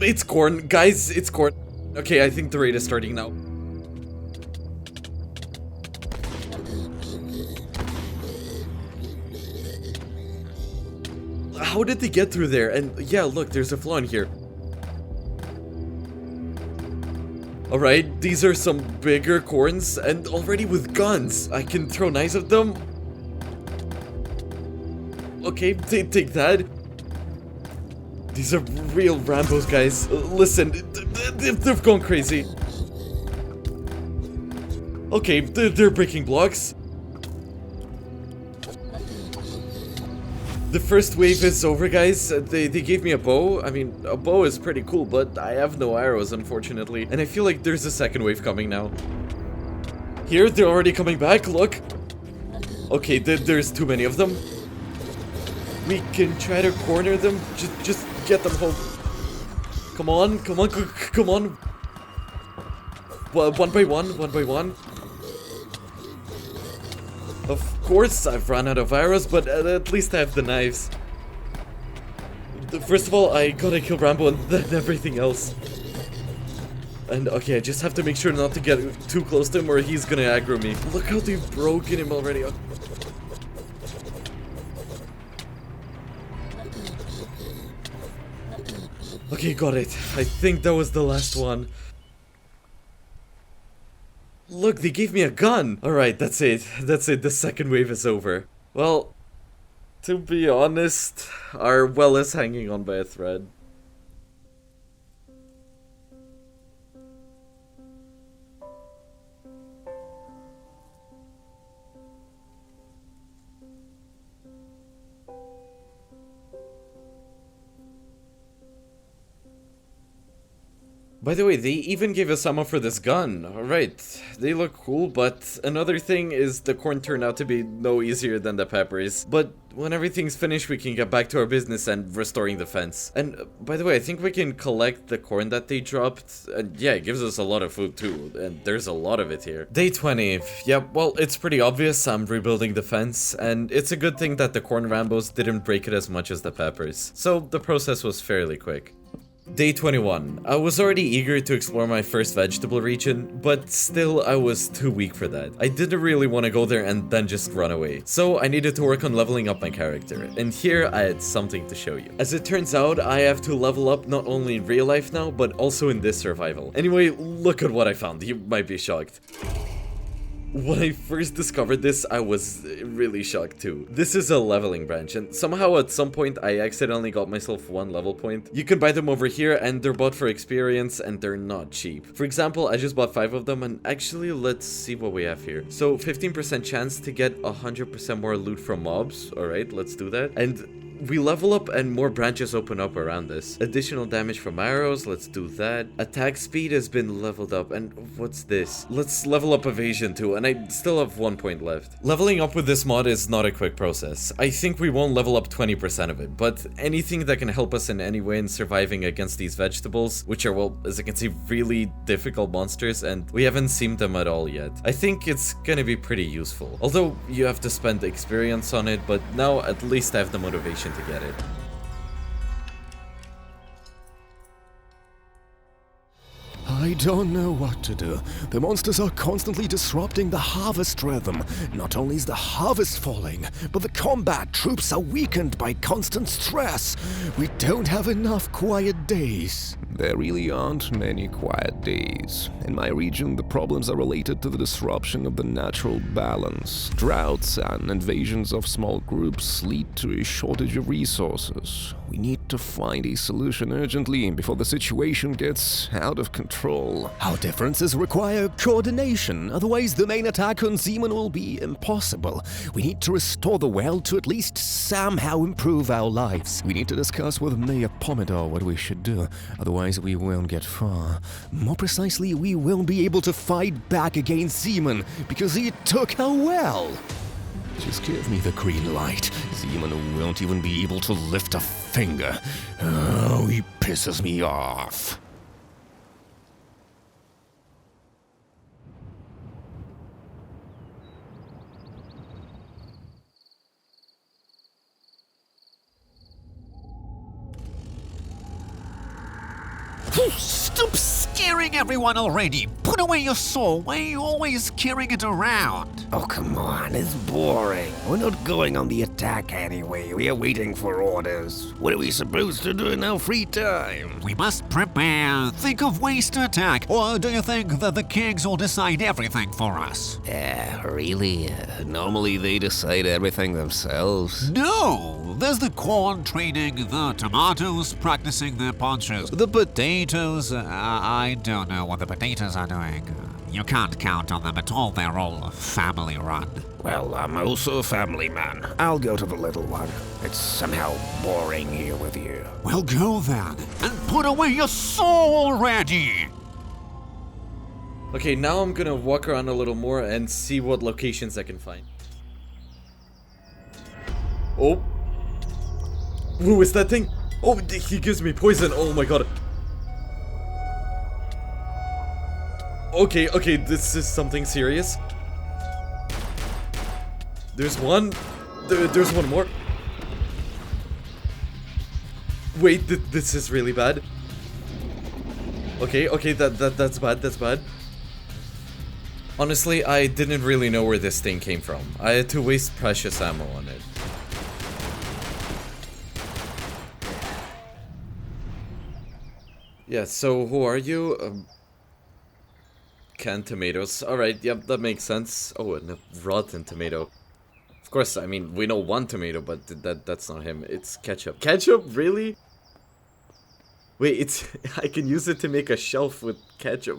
It's corn, guys, it's corn. Okay, I think the raid is starting now. How did they get through there? And yeah, look, there's a flaw in here. Alright, these are some bigger corns, and already with guns. I can throw knives at them. Okay, take that. These are real Rambos, guys. Listen, they've gone crazy. Okay, they're breaking blocks. The first wave is over, guys. They gave me a bow. I mean, a bow is pretty cool, but I have no arrows, unfortunately. And I feel like there's a second wave coming now. Here, they're already coming back, look. Okay, there's too many of them. We can try to corner them. Just get them home. Come on. Well, one by one. Of course, I've run out of arrows, but at least I have the knives. First of all, I gotta kill Rambo and then everything else. And okay, I just have to make sure not to get too close to him or he's gonna aggro me. Look how they've broken him already. Okay, got it. I think that was the last one. Look, they gave me a gun! Alright, that's it. The second wave is over. Well, to be honest, our well is hanging on by a thread. By the way, they even gave us ammo for this gun. Alright, they look cool, but another thing is the corn turned out to be no easier than the peppers. But when everything's finished, we can get back to our business and restoring the fence. And by the way, I think we can collect the corn that they dropped. And yeah, it gives us a lot of food too, and there's a lot of it here. Day 20. Yeah, well, it's pretty obvious I'm rebuilding the fence, and it's a good thing that the corn Rambos didn't break it as much as the peppers. So the process was fairly quick. Day 21. I was already eager to explore my first vegetable region, but still I was too weak for that. I didn't really want to go there and then just run away. So I needed to work on leveling up my character, and here I had something to show you. As it turns out, I have to level up not only in real life now, but also in this survival. Anyway, look at what I found. You might be shocked. When I first discovered this, I was really shocked too. This is a leveling branch, and somehow at some point I accidentally got myself 1 level point. You can buy them over here, and they're bought for experience, and they're not cheap. For example, I just bought 5 of them, and actually, let's see what we have here. So 15% chance to get 100% more loot from mobs. Alright, let's do that. And we level up and more branches open up around this. Additional damage from arrows, let's do that. Attack speed has been leveled up, and what's this? Let's level up evasion too, and I still have 1 point left. Leveling up with this mod is not a quick process. I think we won't level up 20% of it, but anything that can help us in any way in surviving against these vegetables, which are, well, as you can see, really difficult monsters, and we haven't seen them at all yet. I think it's gonna be pretty useful. Although, you have to spend experience on it, but now at least I have the motivation to get it. I don't know what to do. The monsters are constantly disrupting the harvest rhythm. Not only is the harvest falling, but the combat troops are weakened by constant stress. We don't have enough quiet days. There really aren't many quiet days. In my region, the problems are related to the disruption of the natural balance. Droughts and invasions of small groups lead to a shortage of resources. We need to find a solution urgently before the situation gets out of control. Our differences require coordination, otherwise the main attack on Zeman will be impossible. We need to restore the well to at least somehow improve our lives. We need to discuss with Mayor Pomidor what we should do, otherwise we won't get far. More precisely, we won't be able to fight back against Zeman, because he took our well. Just give me the green light. Zeman won't even be able to lift a finger. Oh, he pisses me off. Stop scaring everyone already! Put away your sword! Why are you always carrying it around? Oh, come on, it's boring. We're not going on the attack anyway. We are waiting for orders. What are we supposed to do in our free time? We must prepare. Think of ways to attack. Or do you think that the kings will decide everything for us? Really? Normally they decide everything themselves. No! There's the corn trading, the tomatoes practicing their punches, the potatoes. I don't know what the potatoes are doing. You can't count on them at all. They're all family run. Well, I'm also a family man. I'll go to the little one. It's somehow boring here with you. Well, go then, and put away your sword already! Okay, now I'm gonna walk around a little more and see what locations I can find. Oh. Who is that thing? Oh, he gives me poison. Oh my god. Okay, this is something serious. There's one. There's one more. Wait, this is really bad. Okay, that's bad. Honestly, I didn't really know where this thing came from. I had to waste precious ammo on it. Yeah, so who are you? Canned tomatoes. Alright, yep, that makes sense. Oh, and a rotten tomato. Of course, I mean, we know one tomato, but that's not him. It's ketchup. Ketchup? Really? Wait, it's I can use it to make a shelf with ketchup.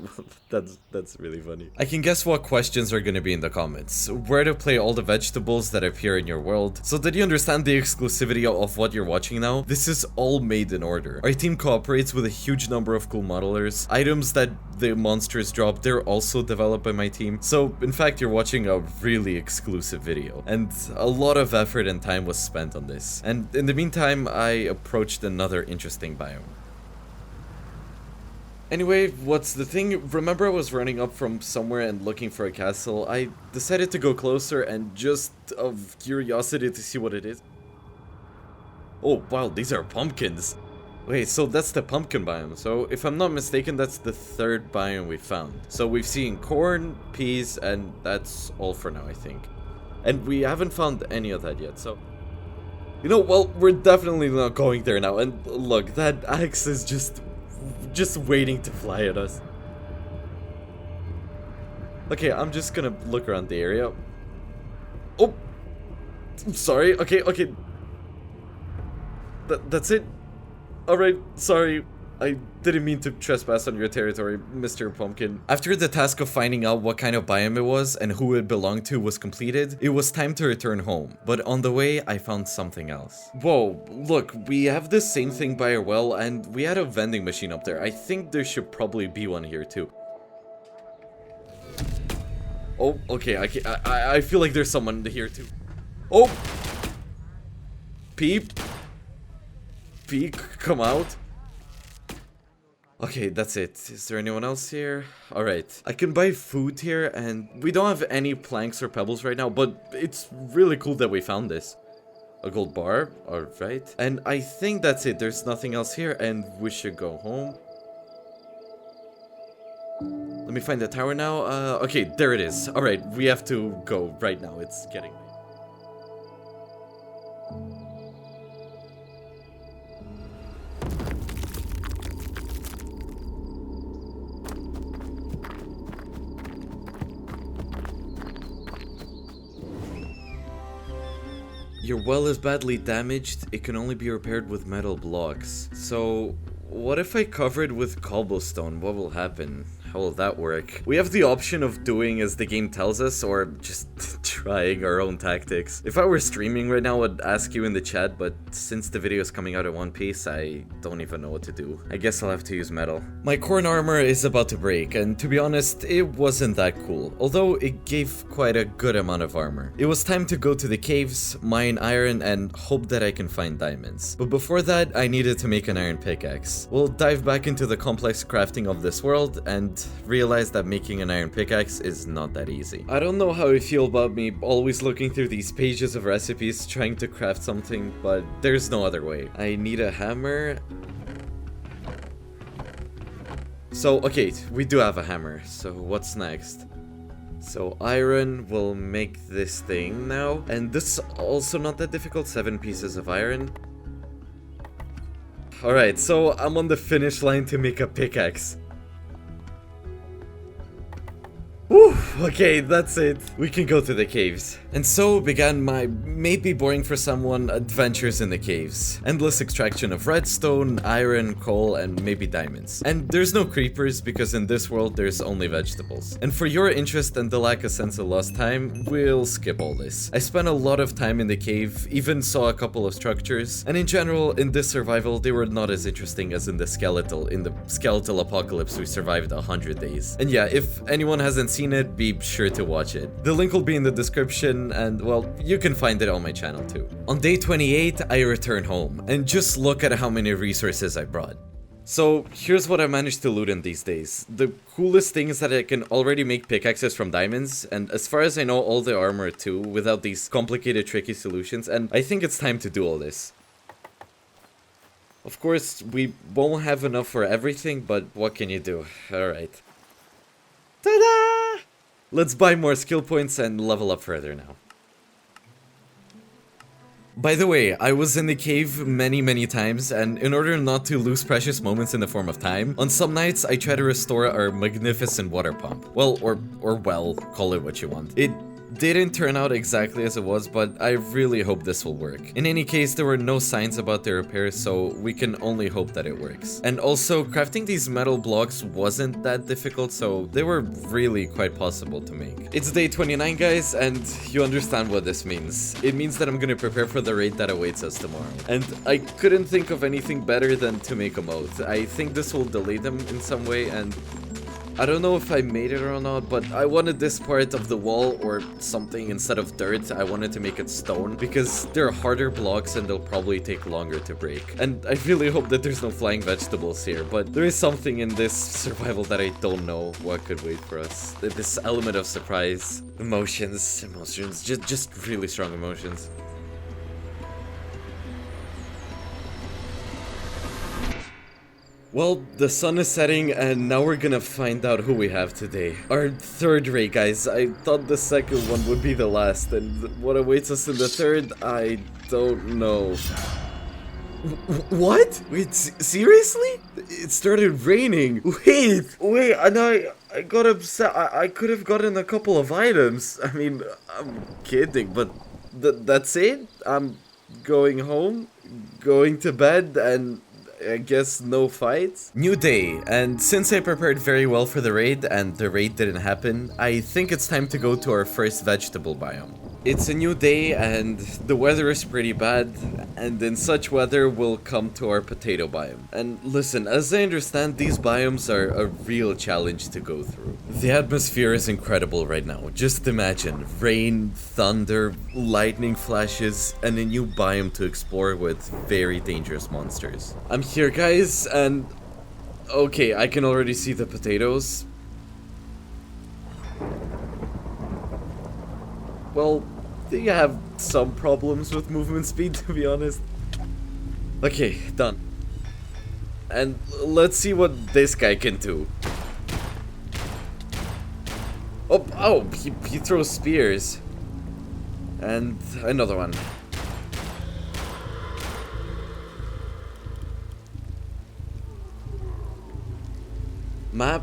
That's really funny. I can guess what questions are gonna be in the comments. Where to play all the vegetables that appear in your world. So did you understand the exclusivity of what you're watching now? This is all made in order. Our team cooperates with a huge number of cool modelers. Items that the monsters drop, they're also developed by my team. So in fact, you're watching a really exclusive video. And a lot of effort and time was spent on this. And in the meantime, I approached another interesting biome. Anyway, what's the thing? Remember I was running up from somewhere and looking for a castle? I decided to go closer and just of curiosity to see what it is. Oh wow, these are pumpkins. Wait, so that's the pumpkin biome. So if I'm not mistaken, that's the third biome we found. So we've seen corn, peas, and that's all for now, I think. And we haven't found any of that yet, so... You know, well, we're definitely not going there now. And look, that axe is just waiting to fly at us. Okay, I'm just gonna look around the area. Oh! I'm sorry, okay. That's it? Alright, sorry. I didn't mean to trespass on your territory, Mr. Pumpkin. After the task of finding out what kind of biome it was and who it belonged to was completed, it was time to return home. But on the way, I found something else. Whoa, look, we have the same thing by our well, and we had a vending machine up there. I think there should probably be one here too. Oh, okay, I feel like there's someone here too. Oh! Peep, come out. Okay, that's it. Is there anyone else here? Alright. I can buy food here, and we don't have any planks or pebbles right now, but it's really cool that we found this. A gold bar, alright. And I think that's it. There's nothing else here, and we should go home. Let me find the tower now. Okay, there it is. Alright, we have to go right now. It's getting late. Your well is badly damaged, it can only be repaired with metal blocks. So, what if I cover it with cobblestone? What will happen? How will that work? We have the option of doing as the game tells us, or just trying our own tactics. If I were streaming right now, I'd ask you in the chat, but since the video is coming out in one piece, I don't even know what to do. I guess I'll have to use metal. My corn armor is about to break, and to be honest, it wasn't that cool, although it gave quite a good amount of armor. It was time to go to the caves, mine iron, and hope that I can find diamonds. But before that, I needed to make an iron pickaxe. We'll dive back into the complex crafting of this world, and realize that making an iron pickaxe is not that easy. I don't know how you feel about me always looking through these pages of recipes trying to craft something, but there's no other way. I need a hammer. So, okay, we do have a hammer, so what's next? So iron will make this thing now, and this is also not that difficult, 7 pieces of iron. Alright, so I'm on the finish line to make a pickaxe. Whew, okay, that's it. We can go to the caves. And so began my, maybe boring for someone, adventures in the caves. Endless extraction of redstone, iron, coal, and maybe diamonds. And there's no creepers because in this world there's only vegetables. And for your interest and the lack of sense of lost time, we'll skip all this. I spent a lot of time in the cave, even saw a couple of structures, and in general, in this survival, they were not as interesting as in the skeletal apocalypse we survived 100 days. And yeah, if anyone hasn't seen it, be sure to watch it. The link will be in the description, and well, you can find it on my channel too. On day 28, I return home, and just look at how many resources I brought. So here's what I managed to loot in these days. The coolest thing is that I can already make pickaxes from diamonds, and as far as I know, all the armor too, without these complicated tricky solutions, and I think it's time to do all this. Of course, we won't have enough for everything, but what can you do? Alright. Ta-da! Let's buy more skill points and level up further now. By the way, I was in the cave many times, and in order not to lose precious moments in the form of time, on some nights I try to restore our magnificent water pump. Well, or well, call it what you want. It didn't turn out exactly as it was, but I really hope this will work. In any case, there were no signs about the repair, so we can only hope that it works. And also, crafting these metal blocks wasn't that difficult, so they were really quite possible to make. It's day 29, guys, and you understand what this means. It means that I'm gonna prepare for the raid that awaits us tomorrow. And I couldn't think of anything better than to make a moat. I think this will delay them in some way, and I don't know if I made it or not, but I wanted this part of the wall or something instead of dirt. I wanted to make it stone because they're harder blocks and they'll probably take longer to break. And I really hope that there's no flying vegetables here, but there is something in this survival that I don't know what could wait for us. This element of surprise, emotions, just really strong emotions. Well, the sun is setting and now we're gonna find out who we have today. Our third raid, guys. I thought the second one would be the last, and what awaits us in the third, I don't know. What? Wait, seriously? It started raining. Wait, and I got upset. I could have gotten a couple of items. I mean, I'm kidding, but that's it? I'm going home, going to bed, and I guess no fights? New day, and since I prepared very well for the raid and the raid didn't happen, I think it's time to go to our first vegetable biome. It's a new day and the weather is pretty bad, and in such weather we'll come to our potato biome. And listen, as I understand, these biomes are a real challenge to go through. The atmosphere is incredible right now. Just imagine rain, thunder, lightning flashes, and a new biome to explore with very dangerous monsters. I'm here, guys, and okay, I can already see the potatoes. Well, they have some problems with movement speed, to be honest. Okay, done. And let's see what this guy can do. Oh, he throws spears. And another one. Map.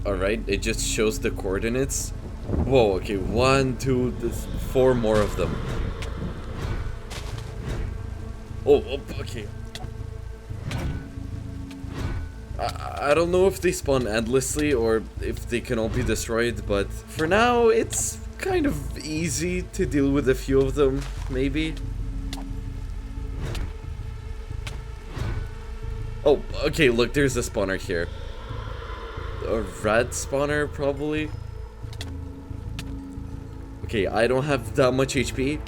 Alright, it just shows the coordinates. Whoa, okay, 1, 2, 4 more of them. Oh, okay. I don't know if they spawn endlessly or if they can all be destroyed, but for now, it's kind of easy to deal with a few of them, maybe. Oh, okay, look, there's a spawner here. A rat spawner, probably. Okay, I don't have that much HP.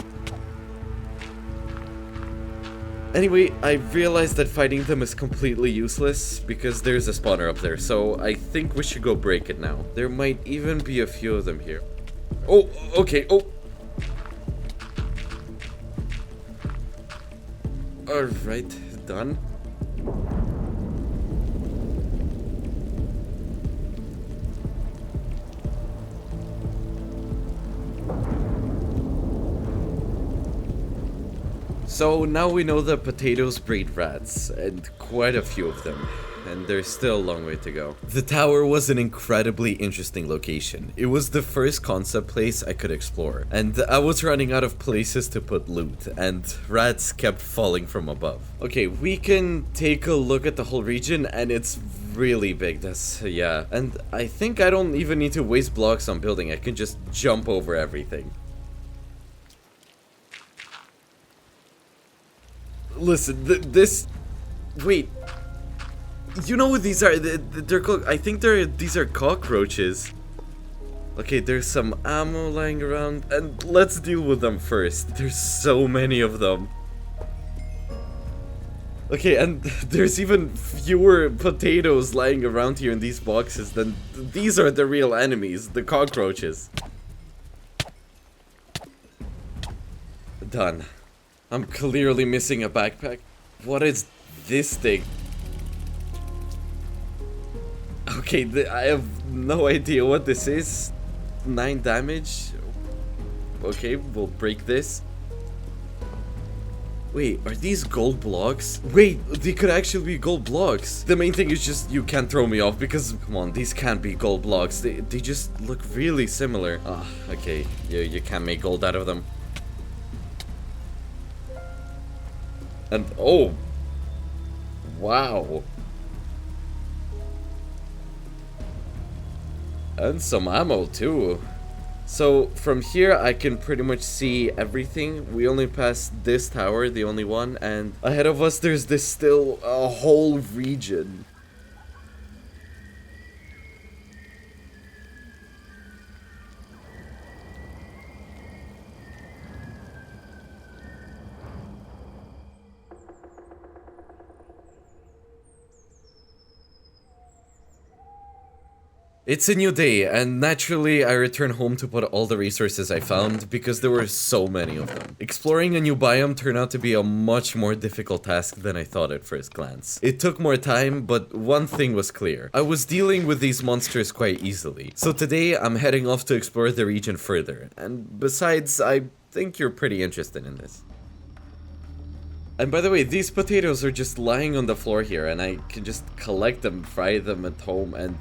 Anyway, I realized that fighting them is completely useless because there's a spawner up there, so I think we should go break it now. There might even be a few of them here. Oh, okay, oh. Alright, done. So now we know that potatoes breed rats, and quite a few of them, and there's still a long way to go. The tower was an incredibly interesting location. It was the first concept place I could explore, and I was running out of places to put loot, and rats kept falling from above. Okay, we can take a look at the whole region, and it's really big. Yeah, and I think I don't even need to waste blocks on building. I can just jump over everything. Listen, this... Wait. You know what these are? They're called... I think these are cockroaches. Okay, there's some ammo lying around, and let's deal with them first. There's so many of them. Okay, and there's even fewer potatoes lying around here in these boxes than... These are the real enemies, the cockroaches. Done. I'm clearly missing a backpack. What is this thing? Okay, I have no idea what this is. 9 damage. Okay, we'll break this. Wait, are these gold blocks? Wait, they could actually be gold blocks. The main thing is just you can't throw me off because, come on, these can't be gold blocks. They just look really similar. Ah, okay, you can't make gold out of them. And, oh. Wow. And some ammo too. So from here I can pretty much see everything. We only passed this tower, the only one, and ahead of us there's this still a whole region. It's a new day, and naturally I return home to put all the resources I found, because there were so many of them. Exploring a new biome turned out to be a much more difficult task than I thought at first glance. It took more time, but one thing was clear. I was dealing with these monsters quite easily. So today I'm heading off to explore the region further, and besides, I think you're pretty interested in this. And by the way, these potatoes are just lying on the floor here, and I can just collect them, fry them at home, and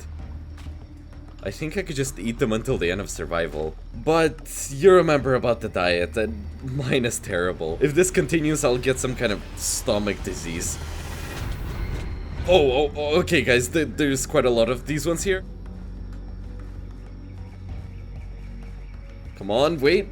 I think I could just eat them until the end of survival. But you remember about the diet, and mine is terrible. If this continues, I'll get some kind of stomach disease. Oh, okay guys, there's quite a lot of these ones here. Come on, wait.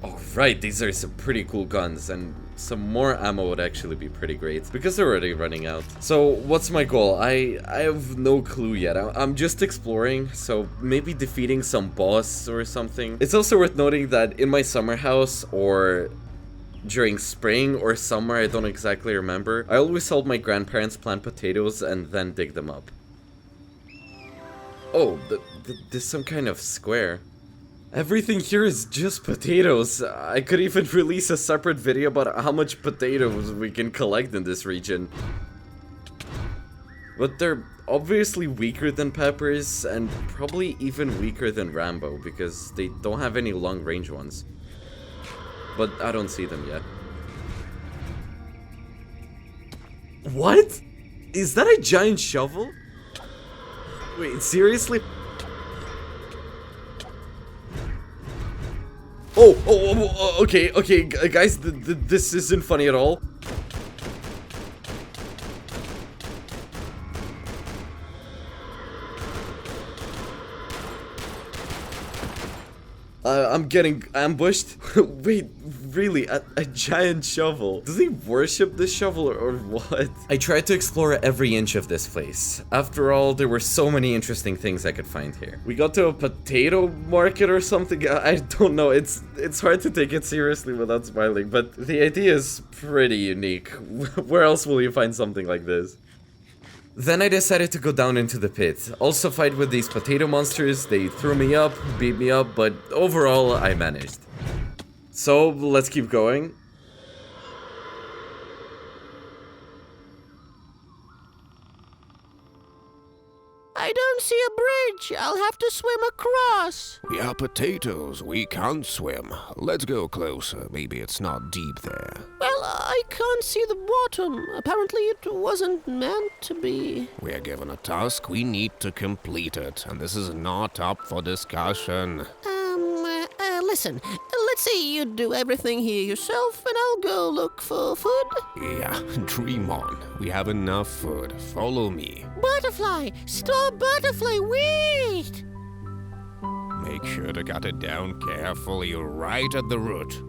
Alright, these are some pretty cool guns, and some more ammo would actually be pretty great, because they're already running out. So, what's my goal? I have no clue yet. I'm just exploring, so maybe defeating some boss or something. It's also worth noting that in my summer house, or during spring or summer, I don't exactly remember, I always help my grandparents plant potatoes and then dig them up. Oh, there's some kind of square. Everything here is just potatoes. I could even release a separate video about how much potatoes we can collect in this region. But they're obviously weaker than peppers, and probably even weaker than Rambo, because they don't have any long-range ones. But I don't see them yet. What? Is that a giant shovel? Wait, seriously? Okay, guys, this isn't funny at all. I'm getting ambushed. Wait, really? A giant shovel? Do they worship this shovel or what? I tried to explore every inch of this place. After all, there were so many interesting things I could find here. We got to a potato market or something. I don't know. It's hard to take it seriously without smiling, but the idea is pretty unique. Where else will you find something like this? Then I decided to go down into the pit, also fight with these potato monsters. They threw me up, beat me up, but overall I managed. So let's keep going. I don't see a bridge. I'll have to swim across. We are potatoes. We can't swim. Let's go closer. Maybe it's not deep there. Well, I can't see the bottom. apparently it wasn't meant to be. We are given a task, we need to complete it, and this is not up for discussion. Listen, let's say you do everything here yourself, and I'll go look for food. Yeah, dream on. We have enough food. Follow me. Butterfly! Stop, butterfly, wait! Make sure to cut it down carefully right at the root.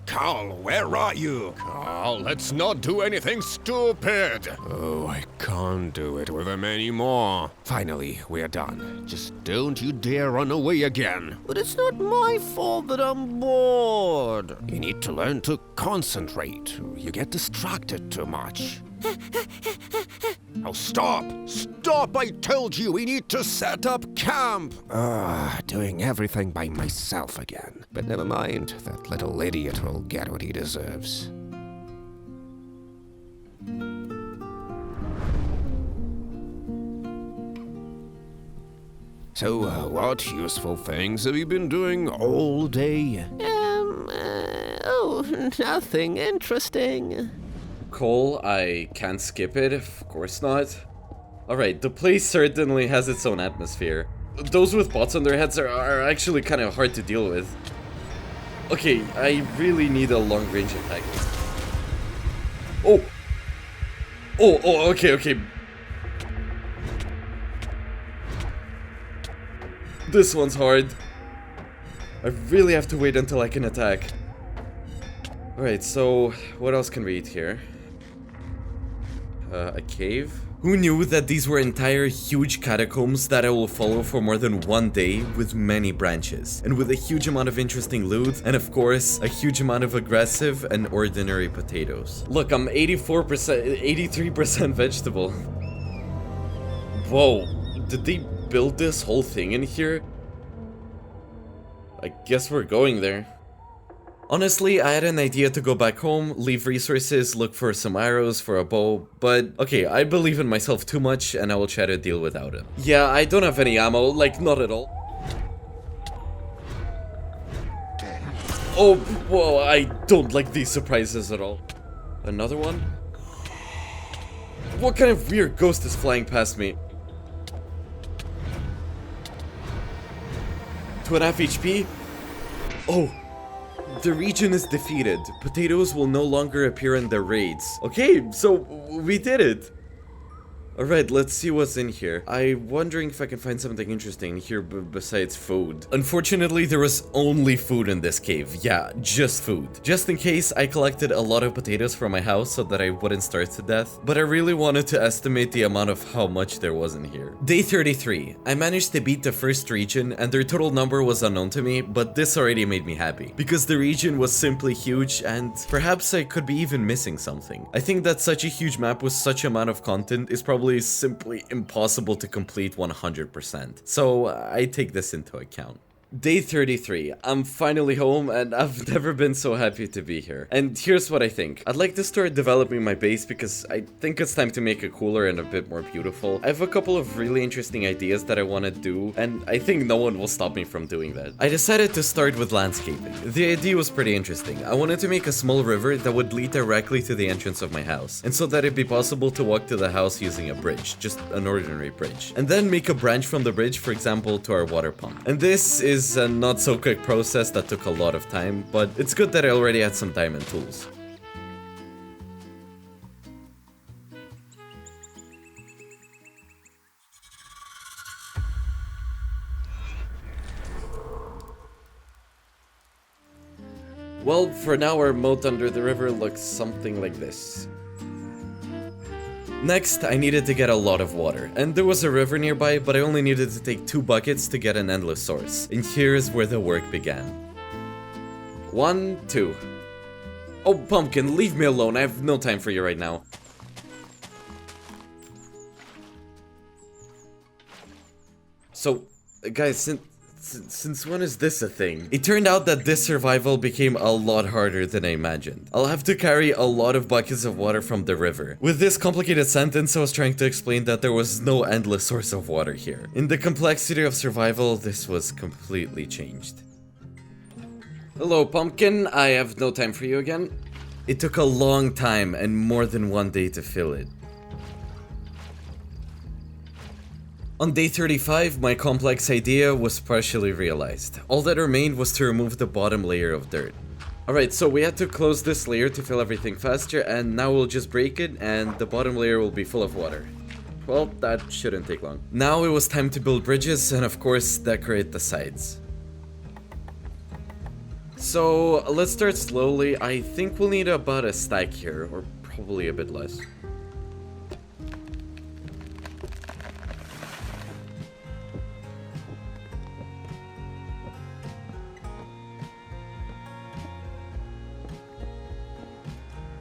Carl, where are you? Carl, let's not do anything stupid! Oh, I can't do it with him anymore. Finally, we're done. Just don't you dare run away again. But it's not my fault that I'm bored. You need to learn to concentrate. You get distracted too much. Oh, stop! Stop, I told you! We need to set up camp! Doing everything by myself again. But never mind, that little idiot will get what he deserves. So, what useful things have you been doing all day? Nothing interesting. Coal, I can't skip it, of course not. Alright, the place certainly has its own atmosphere. Those with pots on their heads are actually kind of hard to deal with. Okay, I really need a long-range attack. Oh! Okay. This one's hard. I really have to wait until I can attack. Alright, so what else can we eat here? A cave? Who knew that these were entire huge catacombs that I will follow for more than one day with many branches, and with a huge amount of interesting loot, and of course, a huge amount of aggressive and ordinary potatoes. Look, I'm 83% vegetable. Whoa, did they build this whole thing in here? I guess we're going there. Honestly, I had an idea to go back home, leave resources, look for some arrows for a bow, but okay, I believe in myself too much and I will try to deal without it. Yeah, I don't have any ammo, like not at all. Oh, whoa, I don't like these surprises at all. Another one? What kind of weird ghost is flying past me? 2.5 HP? Oh. The region is defeated. Potatoes will no longer appear in their raids. Okay, so we did it. Alright, let's see what's in here. I'm wondering if I can find something interesting here besides food. Unfortunately, there was only food in this cave. Yeah, just food. Just in case, I collected a lot of potatoes from my house so that I wouldn't starve to death. But I really wanted to estimate the amount of how much there was in here. Day 33. I managed to beat the first region, and their total number was unknown to me, but this already made me happy. Because the region was simply huge, and perhaps I could be even missing something. I think that such a huge map with such amount of content is probably simply impossible to complete 100%. So I take this into account. Day 33. I'm finally home and I've never been so happy to be here. And here's what I think. I'd like to start developing my base because I think it's time to make it cooler and a bit more beautiful. I have a couple of really interesting ideas that I want to do, and I think no one will stop me from doing that. I decided to start with landscaping. The idea was pretty interesting. I wanted to make a small river that would lead directly to the entrance of my house, and so that it'd be possible to walk to the house using a bridge, just an ordinary bridge. And then make a branch from the bridge, for example, to our water pump. And this is a not so quick process that took a lot of time, but it's good that I already had some time and tools. Well, for now our moat under the river looks something like this. Next, I needed to get a lot of water, and there was a river nearby, but I only needed to take 2 buckets to get an endless source, and here's where the work began. 1, 2. Oh, Pumpkin, leave me alone, I have no time for you right now. So, guys, since when is this a thing? It turned out that this survival became a lot harder than I imagined. I'll have to carry a lot of buckets of water from the river. With this complicated sentence, I was trying to explain that there was no endless source of water here. In the complexity of survival, this was completely changed. Hello, Pumpkin. I have no time for you again. It took a long time and more than one day to fill it. On day 35, my complex idea was partially realized. All that remained was to remove the bottom layer of dirt. Alright, so we had to close this layer to fill everything faster, and now we'll just break it, and the bottom layer will be full of water. Well, that shouldn't take long. Now it was time to build bridges, and of course, decorate the sides. So, let's start slowly. I think we'll need about a stack here, or probably a bit less.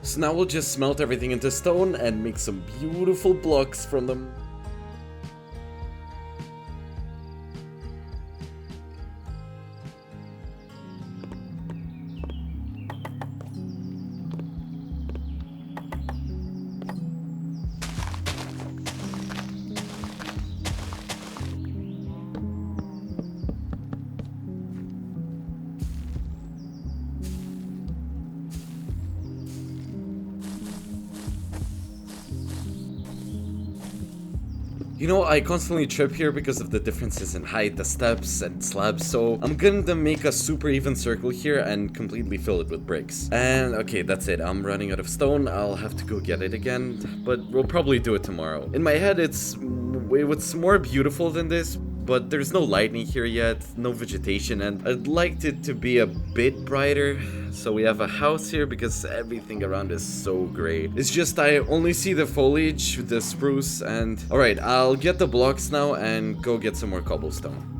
So now we'll just smelt everything into stone and make some beautiful blocks from them. You know, I constantly trip here because of the differences in height, the steps and slabs, so I'm gonna make a super even circle here and completely fill it with bricks. And okay, that's it. I'm running out of stone. I'll have to go get it again, but we'll probably do it tomorrow. In my head, it's more beautiful than this, but there's no lightning here yet, no vegetation, and I'd like it to be a bit brighter. So we have a house here because everything around is so great. It's just I only see the foliage, the spruce, and... Alright, I'll get the blocks now and go get some more cobblestone.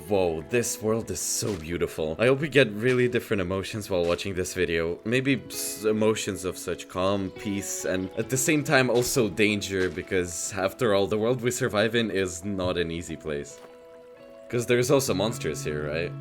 Whoa, this world is so beautiful. I hope we get really different emotions while watching this video. Maybe emotions of such calm, peace, and at the same time also danger, because after all, the world we survive in is not an easy place. Because there's also monsters here, right?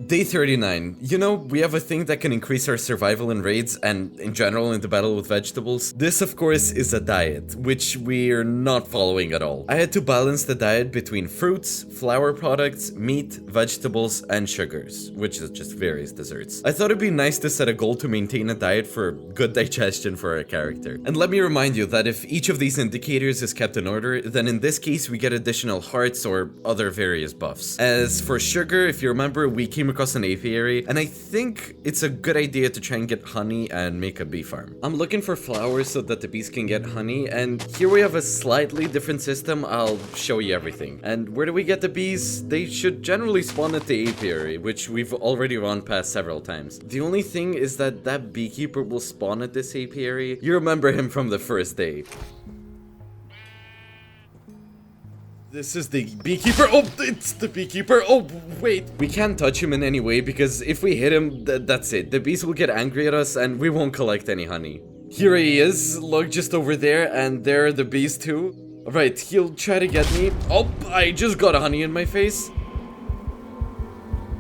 Day 39. You know, we have a thing that can increase our survival in raids and in general in the battle with vegetables. This, of course, is a diet, which we're not following at all. I had to balance the diet between fruits, flour products, meat, vegetables, and sugars, which is just various desserts. I thought it'd be nice to set a goal to maintain a diet for good digestion for our character. And let me remind you that if each of these indicators is kept in order, then in this case we get additional hearts or other various buffs. As for sugar, if you remember, we came across an apiary, and I think it's a good idea to try and get honey and make a bee farm. I'm looking for flowers so that the bees can get honey, and here we have a slightly different system. I'll show you everything. And where do we get the bees? They should generally spawn at the apiary, which we've already run past several times. The only thing is that that beekeeper will spawn at this apiary. You remember him from the first day. This is the beekeeper. Oh, it's the beekeeper. Oh, wait. We can't touch him in any way because if we hit him, that's it. The bees will get angry at us and we won't collect any honey. Here he is. Look, just over there. And there are the bees too. All right, he'll try to get me. Oh, I just got honey in my face.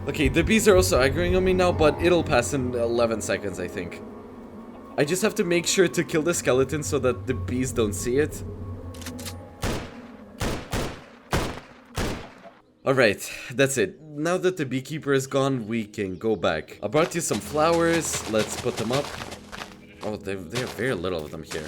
Okay, the bees are also aggroing on me now, but it'll pass in 11 seconds, I think. I just have to make sure to kill the skeleton so that the bees don't see it. Alright, that's it. Now that the beekeeper is gone, we can go back. I brought you some flowers. Let's put them up. Oh, there are very little of them here.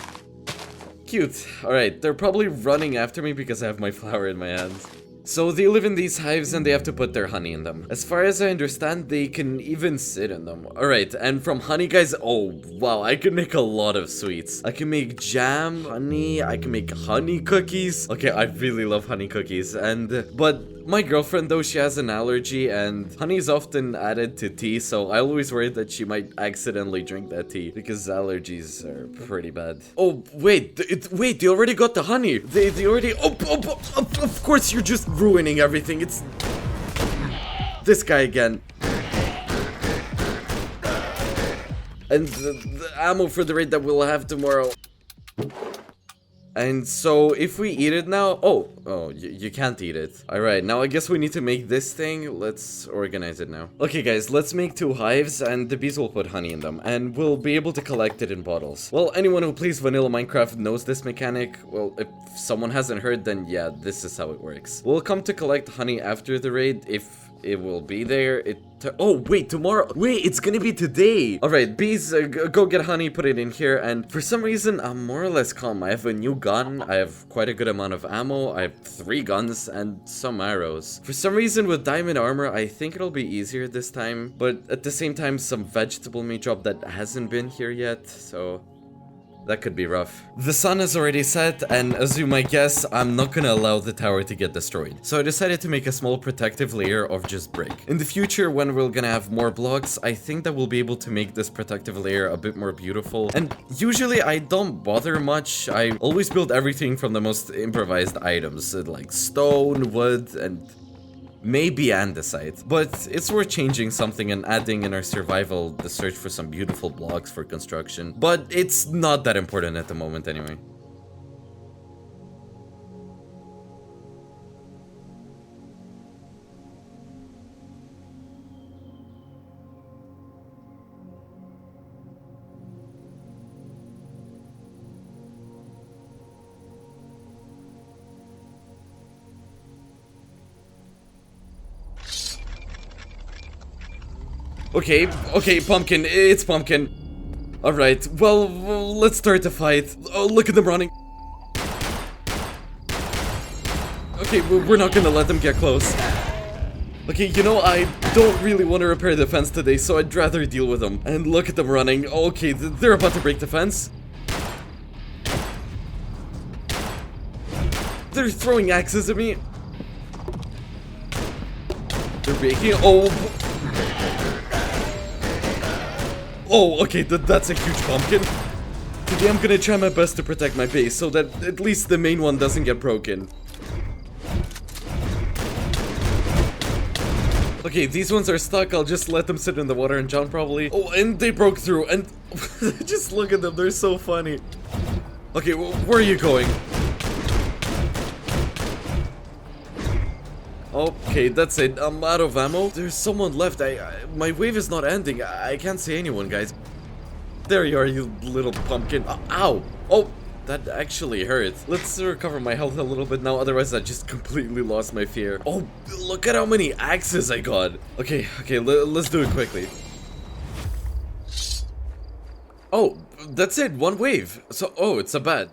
Cute. Alright, they're probably running after me because I have my flower in my hands. So they live in these hives and they have to put their honey in them. As far as I understand, they can even sit in them. Alright, and from honey, guys, oh wow, I can make a lot of sweets. I can make jam, honey, I can make honey cookies. Okay, I really love honey cookies, but my girlfriend, though, she has an allergy, and honey is often added to tea, so I always worry that she might accidentally drink that tea, because allergies are pretty bad. Oh, wait, they already got the honey. They already, of course you're just ruining everything. It's this guy again. And the ammo for the raid that we'll have tomorrow. And so, if we eat it now... Oh, you can't eat it. Alright, now I guess we need to make this thing. Let's organize it now. Okay, guys, let's make 2 hives, and the bees will put honey in them. And we'll be able to collect it in bottles. Well, anyone who plays vanilla Minecraft knows this mechanic. Well, if someone hasn't heard, then yeah, this is how it works. We'll come to collect honey after the raid if it will be there. Oh, wait, tomorrow. Wait, it's gonna be today. All right, bees, go get honey, put it in here. And for some reason, I'm more or less calm. I have a new gun. I have quite a good amount of ammo. I have 3 guns and some arrows. For some reason, with diamond armor, I think it'll be easier this time. But at the same time, some vegetable may drop that hasn't been here yet. So that could be rough. The sun has already set, and as you might guess, I'm not gonna allow the tower to get destroyed. So I decided to make a small protective layer of just brick. In the future, when we're gonna have more blocks, I think that we'll be able to make this protective layer a bit more beautiful. And usually I don't bother much. I always build everything from the most improvised items, like stone, wood, and maybe andesite. But it's worth changing something and adding in our survival the search for some beautiful blocks for construction. But it's not that important at the moment anyway. Okay, Pumpkin, it's Pumpkin. Alright, well, let's start the fight. Oh, look at them running. Okay, we're not gonna let them get close. Okay, you know, I don't really want to repair the fence today, so I'd rather deal with them. And look at them running. Okay, they're about to break the fence. They're throwing axes at me. They're breaking. Oh, okay, that's a huge pumpkin. Today I'm gonna try my best to protect my base so that at least the main one doesn't get broken. Okay, these ones are stuck. I'll just let them sit in the water and jump probably. Oh, and they broke through, and just look at them, they're so funny. Okay, where are you going? Okay, that's it. I'm out of ammo. There's someone left. My wave is not ending. I can't see anyone, guys. There you are, you little pumpkin. Ow! Oh, that actually hurt. Let's recover my health a little bit now, otherwise I just completely lost my fear. Oh, look at how many axes I got. Okay, let's do it quickly. Oh, that's it. 1 wave. So, oh, it's a bat.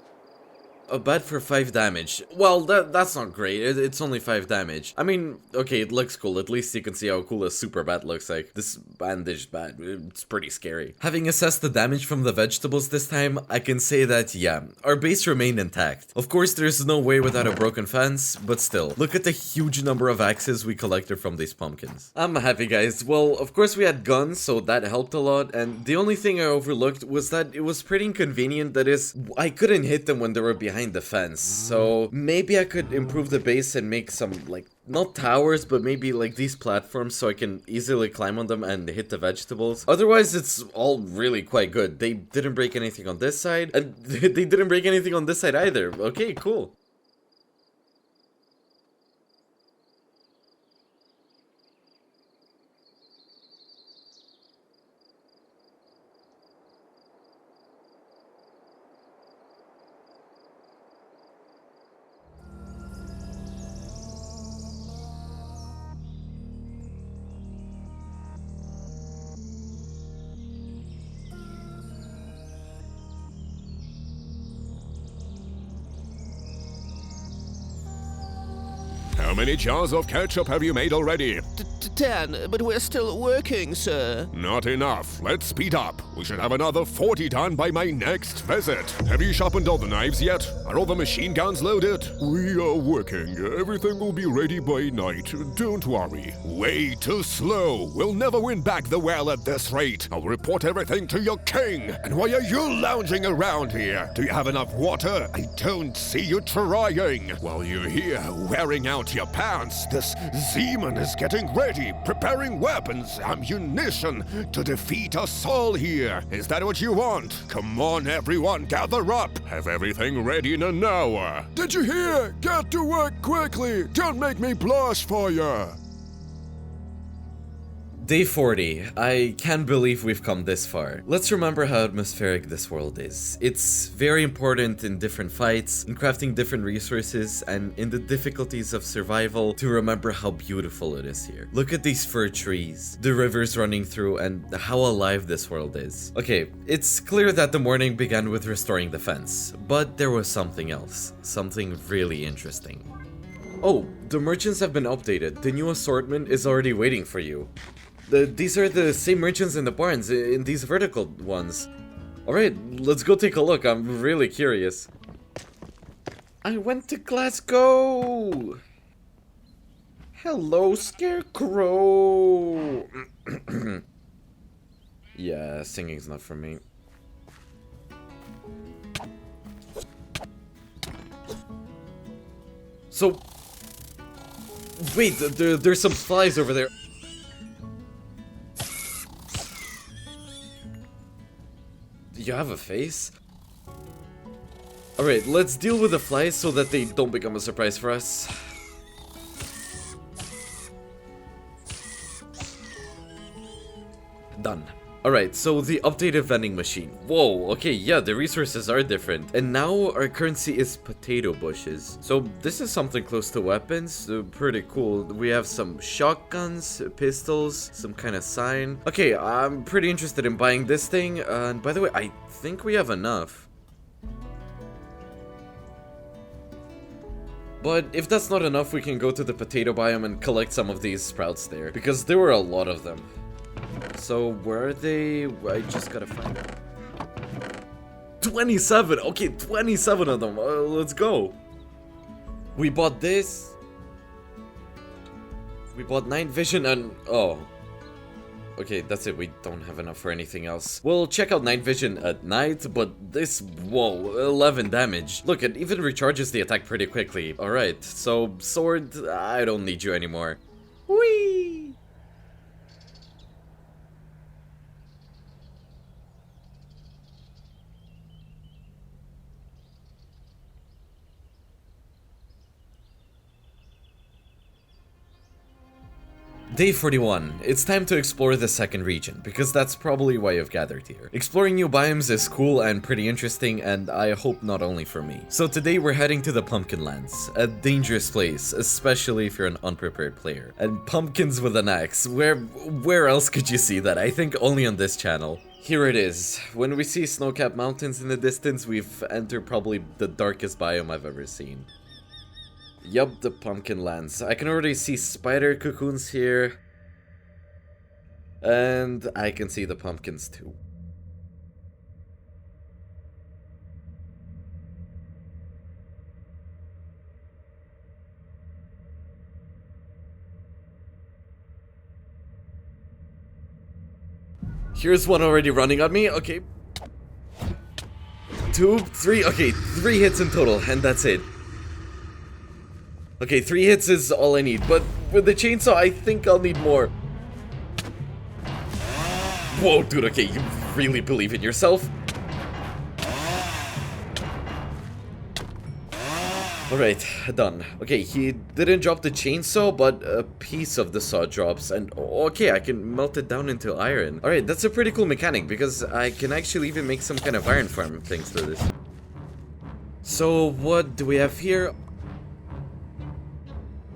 A bat for 5 damage. Well, that's not great. It's only 5 damage. I mean, okay, it looks cool. At least you can see how cool a super bat looks like. This bandaged bat, it's pretty scary. Having assessed the damage from the vegetables this time, I can say that, yeah, our base remained intact. Of course, there's no way without a broken fence, but still, look at the huge number of axes we collected from these pumpkins. I'm happy, guys. Well, of course we had guns, so that helped a lot, and the only thing I overlooked was that it was pretty inconvenient. That is, I couldn't hit them when they were behind the fence, so maybe I could improve the base and make some, like, not towers, but maybe like these platforms so I can easily climb on them and hit the vegetables. Otherwise, it's all really quite good. They didn't break anything on this side, and they didn't break anything on this side either. Okay, cool. How many jars of ketchup have you made already? 10, but we're still working, sir. Not enough. Let's speed up. We should have another 40 done by my next visit. Have you sharpened all the knives yet? Are all the machine guns loaded? We are working. Everything will be ready by night. Don't worry. Way too slow. We'll never win back the well at this rate. I'll report everything to your king. And why are you lounging around here? Do you have enough water? I don't see you trying. While you're here wearing out your pants, this Zeman is getting ready, preparing weapons, ammunition to defeat us all here. Is that what you want? Come on, everyone, gather up. Have everything ready in an hour. Did you hear? Get to work quickly. Don't make me blush for you. Day 40. I can't believe we've come this far. Let's remember how atmospheric this world is. It's very important in different fights, in crafting different resources, and in the difficulties of survival to remember how beautiful it is here. Look at these fir trees, the rivers running through, and how alive this world is. Okay, it's clear that the morning began with restoring the fence, but there was something else. Something really interesting. Oh, the merchants have been updated. The new assortment is already waiting for you. These are the same merchants in the barns, in these vertical ones. Alright, let's go take a look. I'm really curious. I went to Glasgow! Hello, Scarecrow! Yeah, singing's not for me. So... Wait, there's some flies over there. You have a face? Alright, let's deal with the flies so that they don't become a surprise for us. Done. Alright, so the updated vending machine. Whoa, okay, yeah, the resources are different. And now our currency is potato bushes. So this is something close to weapons. Pretty cool. We have some shotguns, pistols, some kind of sign. Okay, I'm pretty interested in buying this thing. And by the way, I think we have enough. But if that's not enough, we can go to the potato biome and collect some of these sprouts there. Because there were a lot of them. So, where are they? I just gotta find them. 27! Okay, 27 of them. Let's go. We bought this. We bought night vision and... Oh. Okay, that's it. We don't have enough for anything else. We'll check out night vision at night, but this... Whoa, 11 damage. Look, it even recharges the attack pretty quickly. Alright, so sword, I don't need you anymore. Whee! Day 41. It's time to explore the second region, because that's probably why you've gathered here. Exploring new biomes is cool and pretty interesting, and I hope not only for me. So today we're heading to the Pumpkin Lands, a dangerous place, especially if you're an unprepared player. And pumpkins with an axe, where else could you see that? I think only on this channel. Here it is. When we see snow-capped mountains in the distance, we've entered probably the darkest biome I've ever seen. Yup, the Pumpkin Lands. I can already see spider cocoons here. And I can see the pumpkins too. Here's one already running at me. Okay. 2, 3. Okay, 3 hits in total, and that's it. Okay, 3 hits is all I need, but with the chainsaw, I think I'll need more. Whoa, dude, okay, you really believe in yourself? Alright, done. Okay, he didn't drop the chainsaw, but a piece of the saw drops, and okay, I can melt it down into iron. Alright, that's a pretty cool mechanic, because I can actually even make some kind of iron farm thanks to this. So, what do we have here?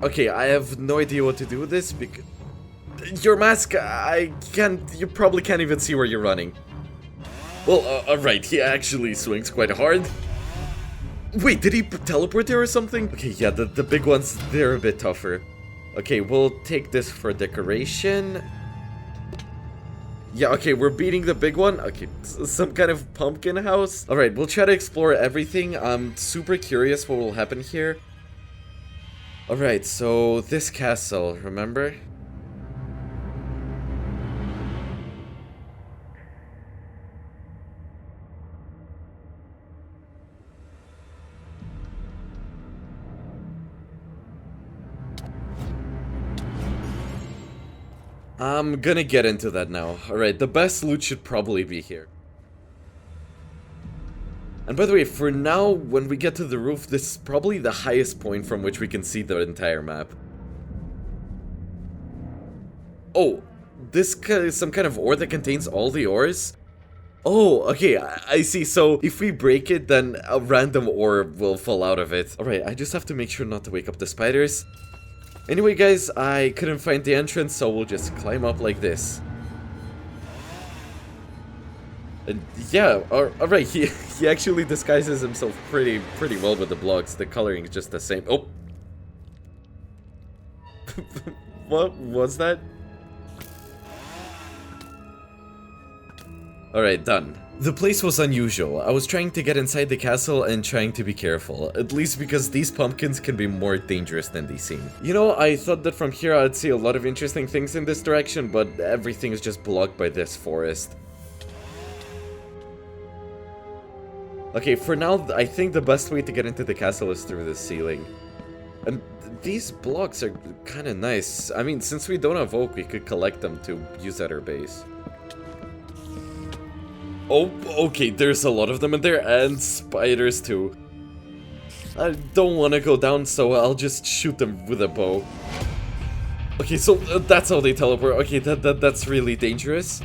Okay, I have no idea what to do with this because... Your mask, you probably can't even see where you're running. Well, alright, he actually swings quite hard. Wait, did he teleport there or something? Okay, yeah, the big ones, they're a bit tougher. Okay, we'll take this for decoration. Yeah, okay, we're beating the big one. Okay, some kind of pumpkin house. Alright, we'll try to explore everything. I'm super curious what will happen here. Alright, so this castle, remember? I'm gonna get into that now. Alright, the best loot should probably be here. And by the way, for now, when we get to the roof, this is probably the highest point from which we can see the entire map. Oh, this is some kind of ore that contains all the ores? Oh, okay, I see. So if we break it, then a random ore will fall out of it. Alright, I just have to make sure not to wake up the spiders. Anyway, guys, I couldn't find the entrance, so we'll just climb up like this. And yeah, alright, he actually disguises himself pretty well with the blocks. The coloring is just the same. Oh! What was that? Alright, done. The place was unusual. I was trying to get inside the castle and trying to be careful, at least because these pumpkins can be more dangerous than they seem. You know, I thought that from here I'd see a lot of interesting things in this direction, but everything is just blocked by this forest. Okay, for now, I think the best way to get into the castle is through the ceiling. And these blocks are kind of nice. I mean, since we don't have oak, we could collect them to use at our base. Oh, okay, there's a lot of them in there, and spiders too. I don't want to go down, so I'll just shoot them with a bow. Okay, so that's how they teleport. Okay, that's really dangerous.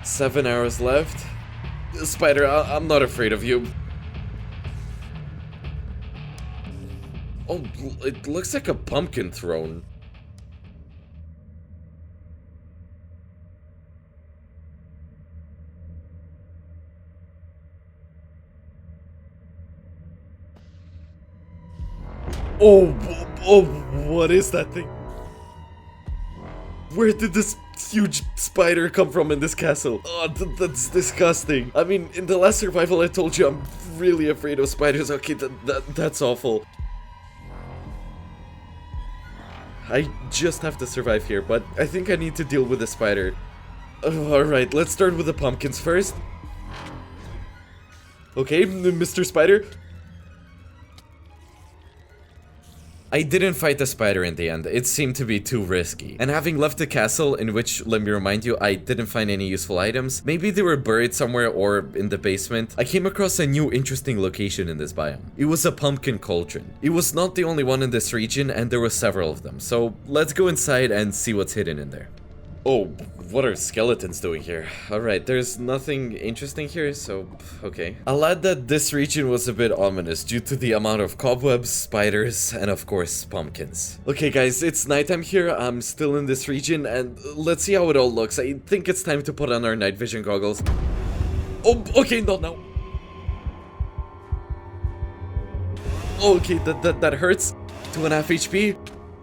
7 hours left. Spider, I'm not afraid of you. Oh, it looks like a pumpkin throne. Oh, what is that thing? Where did this huge spider come from in this castle? Oh, that's disgusting. I mean, in the last survival I told you I'm really afraid of spiders. Okay, that's awful. I just have to survive here, but I think I need to deal with the spider. Alright, let's start with the pumpkins first. Okay, Mr. Spider. I didn't fight the spider in the end, it seemed to be too risky. And having left the castle, in which, let me remind you, I didn't find any useful items, maybe they were buried somewhere or in the basement, I came across a new interesting location in this biome. It was a pumpkin cauldron. It was not the only one in this region, and there were several of them, so let's go inside and see what's hidden in there. Oh, what are skeletons doing here? Alright, there's nothing interesting here, so okay. I'll add that this region was a bit ominous due to the amount of cobwebs, spiders, and of course, pumpkins. Okay guys, it's nighttime here, I'm still in this region, and let's see how it all looks. I think it's time to put on our night vision goggles. Oh, okay, not now. Okay, that hurts. 2.5 HP.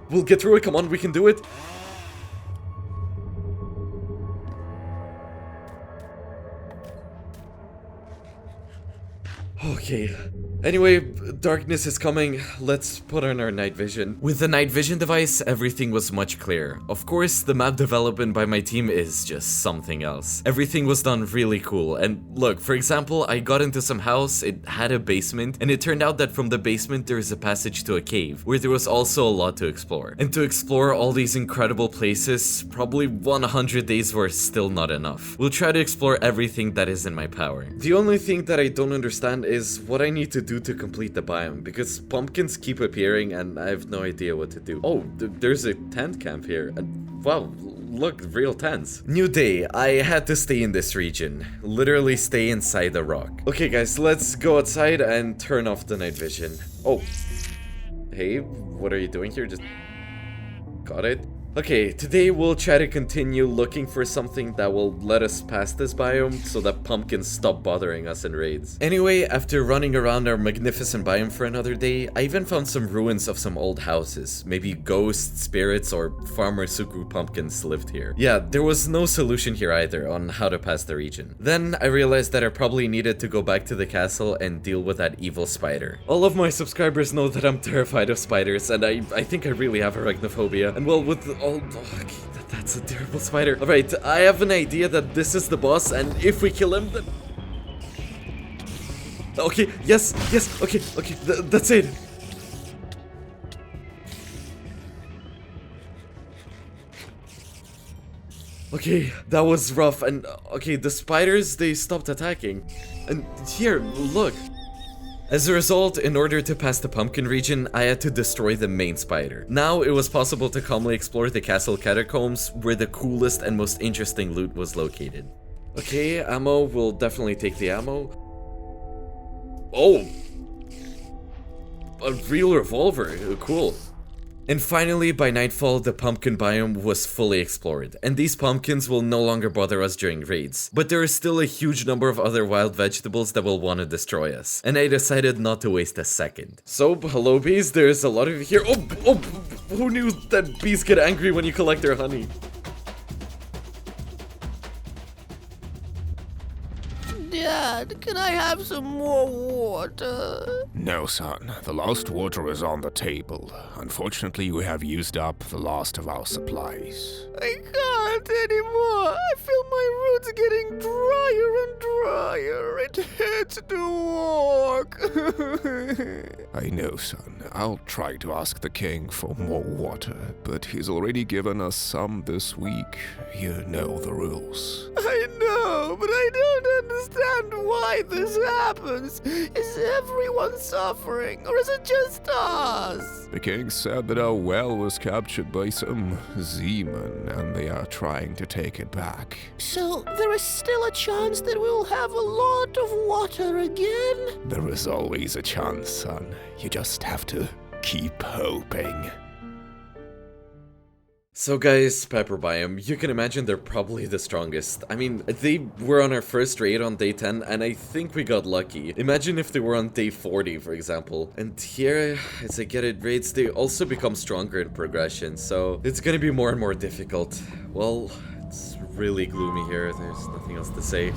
We'll get through it, come on, we can do it. Okay. Anyway, darkness is coming. Let's put on our night vision. With the night vision device, everything was much clearer. Of course, the map development by my team is just something else. Everything was done really cool. And look, for example, I got into some house, it had a basement, and it turned out that from the basement there is a passage to a cave, where there was also a lot to explore. And to explore all these incredible places, probably 100 days were still not enough. We'll try to explore everything that is in my power. The only thing that I don't understand is what I need to do to complete the biome, because pumpkins keep appearing and I have no idea what to do. Oh, there's a tent camp here. And wow, look, real tents. New day, I had to stay in this region. Literally stay inside the rock. Okay guys, let's go outside and turn off the night vision. Oh. Hey, what are you doing here? Just got it? Okay, today we'll try to continue looking for something that will let us pass this biome so that pumpkins stop bothering us in raids. Anyway, after running around our magnificent biome for another day, I even found some ruins of some old houses. Maybe ghosts, spirits, or Farmer Suku pumpkins lived here. Yeah, there was no solution here either on how to pass the region. Then I realized that I probably needed to go back to the castle and deal with that evil spider. All of my subscribers know that I'm terrified of spiders, and I think I really have arachnophobia. And well, with oh, okay, that's a terrible spider. Alright, I have an idea that this is the boss, and if we kill him, then... Okay, yes, okay, that's it. Okay, that was rough, and okay, the spiders, they stopped attacking. And here, look. As a result, in order to pass the pumpkin region, I had to destroy the main spider. Now it was possible to calmly explore the castle catacombs, where the coolest and most interesting loot was located. Okay, ammo, we'll definitely take the ammo. Oh! A real revolver, cool. And finally, by nightfall, the pumpkin biome was fully explored, and these pumpkins will no longer bother us during raids. But there is still a huge number of other wild vegetables that will want to destroy us, and I decided not to waste a second. So, hello bees, there's a lot of you here. Oh, who knew that bees get angry when you collect their honey? Dad, can I have some more water? No, son. The lost water is on the table. Unfortunately, we have used up the last of our supplies. I can't anymore. I feel my roots getting drier and drier. It hurts to walk. I know, son. I'll try to ask the king for more water, but he's already given us some this week. You know the rules. I know, but I don't understand why this happens. Is everyone suffering, or is it just us? The king said that our well was captured by some Zeman, and they are trying to take it back. So there is still a chance that we'll have a lot of water again? There is always a chance, son. You just have to keep hoping. So guys, pepper biome, you can imagine they're probably the strongest. I mean, they were on our first raid on day 10, and I think we got lucky. Imagine if they were on day 40, for example. And here, as I get it raids, they also become stronger in progression, so it's gonna be more and more difficult. Well, it's really gloomy here, there's nothing else to say.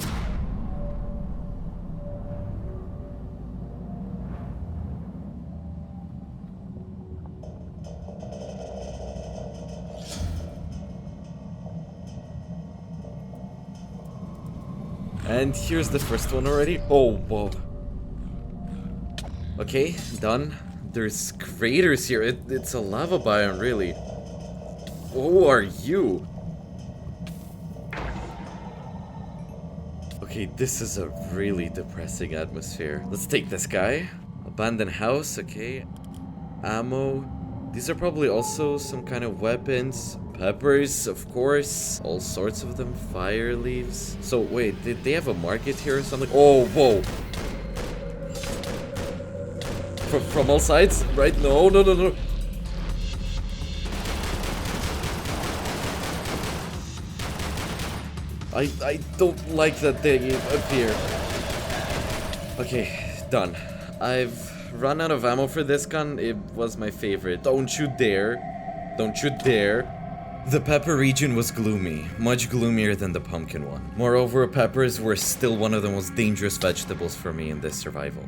And here's the first one already. Oh, whoa. Okay, done. There's craters here. It's a lava biome, really. Who are you? Okay, this is a really depressing atmosphere. Let's take this guy. Abandoned house, okay. Ammo. These are probably also some kind of weapons. Peppers, of course. All sorts of them. Fire leaves. So, wait, did they have a market here or something? Oh, whoa. From all sides? Right? No. I don't like that they appear. Okay, done. I've run out of ammo for this gun. It was my favorite. Don't you dare. Don't you dare. The pepper region was gloomy, much gloomier than the pumpkin one. Moreover, peppers were still one of the most dangerous vegetables for me in this survival.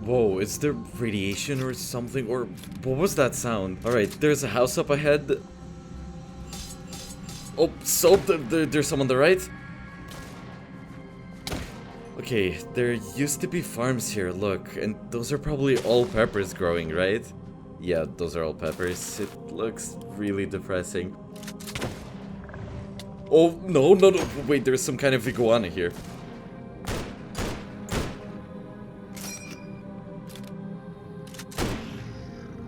Whoa, is there radiation or something? Or what was that sound? Alright, there's a house up ahead. Oh, so there's some on the right. Okay, there used to be farms here, look. And those are probably all peppers growing, right? Yeah, those are all peppers. It looks really depressing. Oh, no. Wait, there's some kind of iguana here.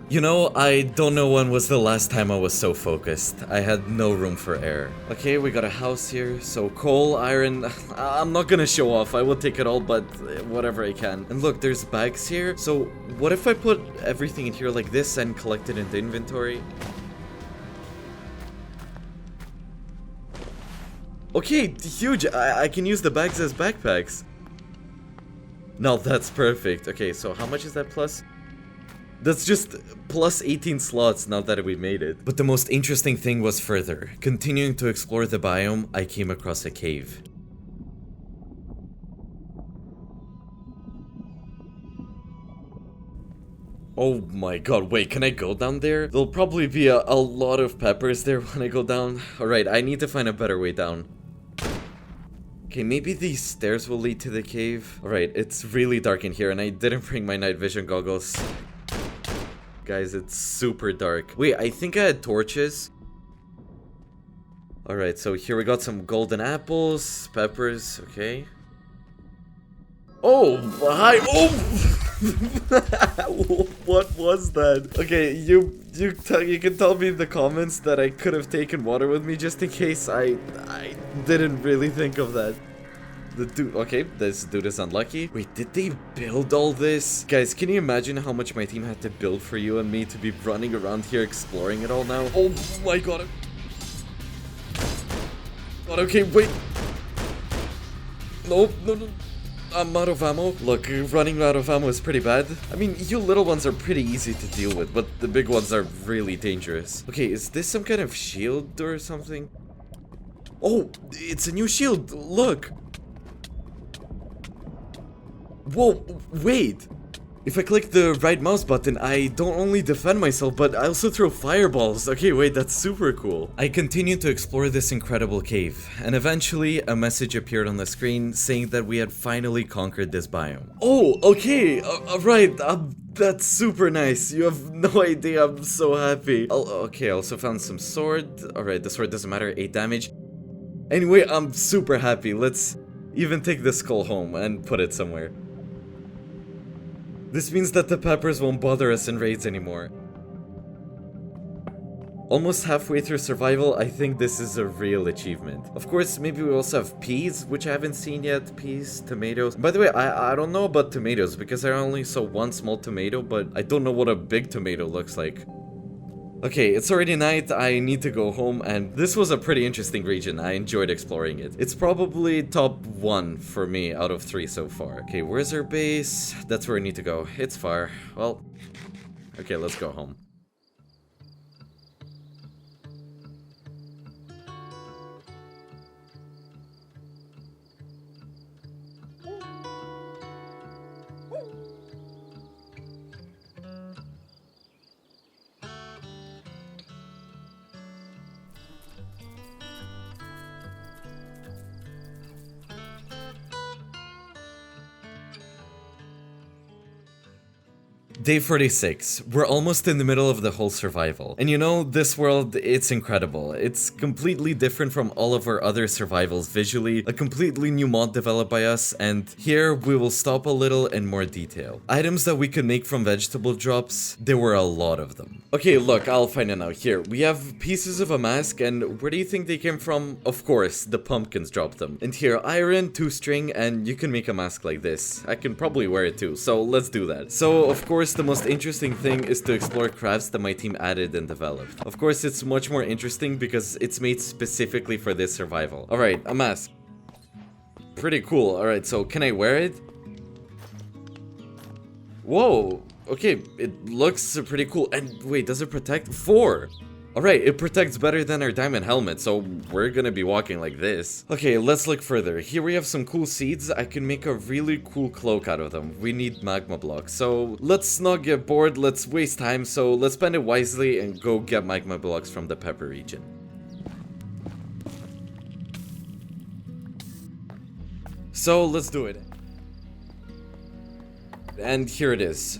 You know, I don't know when was the last time I was so focused. I had no room for error. Okay, we got a house here. So coal, iron, I'm not gonna show off. I will take it all, but whatever I can. And look, there's bags here. So what if I put everything in here like this and collect it into inventory? Okay, huge. I can use the bags as backpacks. No, that's perfect. Okay, so how much is that plus? That's just plus 18 slots now that we made it. But the most interesting thing was further. Continuing to explore the biome, I came across a cave. Oh my god, wait, can I go down there? There'll probably be a lot of peppers there when I go down. Alright, I need to find a better way down. Okay, maybe these stairs will lead to the cave. Alright, it's really dark in here and I didn't bring my night vision goggles. Guys, it's super dark. Wait, I think I had torches. Alright, so here we got some golden apples, peppers, okay. Oh, hi. Oh! What was that? Okay, you can tell me in the comments that I could have taken water with me just in case. I didn't really think of that. The dude, okay, this dude is unlucky. Wait, did they build all this? Guys, can you imagine how much my team had to build for you and me to be running around here exploring it all now? Oh my god. God, okay, wait. No. I'm out of ammo. Look, running out of ammo is pretty bad. I mean, you little ones are pretty easy to deal with, but the big ones are really dangerous. Okay, is this some kind of shield or something? Oh, it's a new shield. Look. Whoa, wait. If I click the right mouse button, I don't only defend myself, but I also throw fireballs. Okay, wait, that's super cool. I continued to explore this incredible cave, and eventually a message appeared on the screen saying that we had finally conquered this biome. Oh, okay, right, that's super nice. You have no idea, I'm so happy. Okay, I also found some sword. Alright, the sword doesn't matter, 8 damage. Anyway, I'm super happy. Let's even take this skull home and put it somewhere. This means that the peppers won't bother us in raids anymore. Almost halfway through survival, I think this is a real achievement. Of course, maybe we also have peas, which I haven't seen yet. Peas, tomatoes. By the way, I don't know about tomatoes because I only saw one small tomato, but I don't know what a big tomato looks like. Okay, it's already night, I need to go home, and this was a pretty interesting region. I enjoyed exploring it. It's probably top 1 for me out of 3 so far. Okay, where's our base? That's where I need to go. It's far. Well, okay, let's go home. Day 46. We're almost in the middle of the whole survival. And you know, this world, it's incredible. It's completely different from all of our other survivals visually, a completely new mod developed by us, and here we will stop a little in more detail. Items that we could make from vegetable drops, there were a lot of them. Okay, look, I'll find it now. Here, we have pieces of a mask, and where do you think they came from? Of course, the pumpkins dropped them. And here, iron, 2 string, and you can make a mask like this. I can probably wear it too, so let's do that. So, of course, the most interesting thing is to explore crafts that my team added and developed. Of course, it's much more interesting because it's made specifically for this survival. Alright, a mask. Pretty cool. Alright, so can I wear it? Whoa, okay, it looks pretty cool. And wait, does it protect? 4! Alright, it protects better than our diamond helmet, so we're gonna be walking like this. Okay, let's look further. Here we have some cool seeds. I can make a really cool cloak out of them. We need magma blocks, so let's not get bored, let's waste time, so let's spend it wisely and go get magma blocks from the pepper region. So, let's do it. And here it is.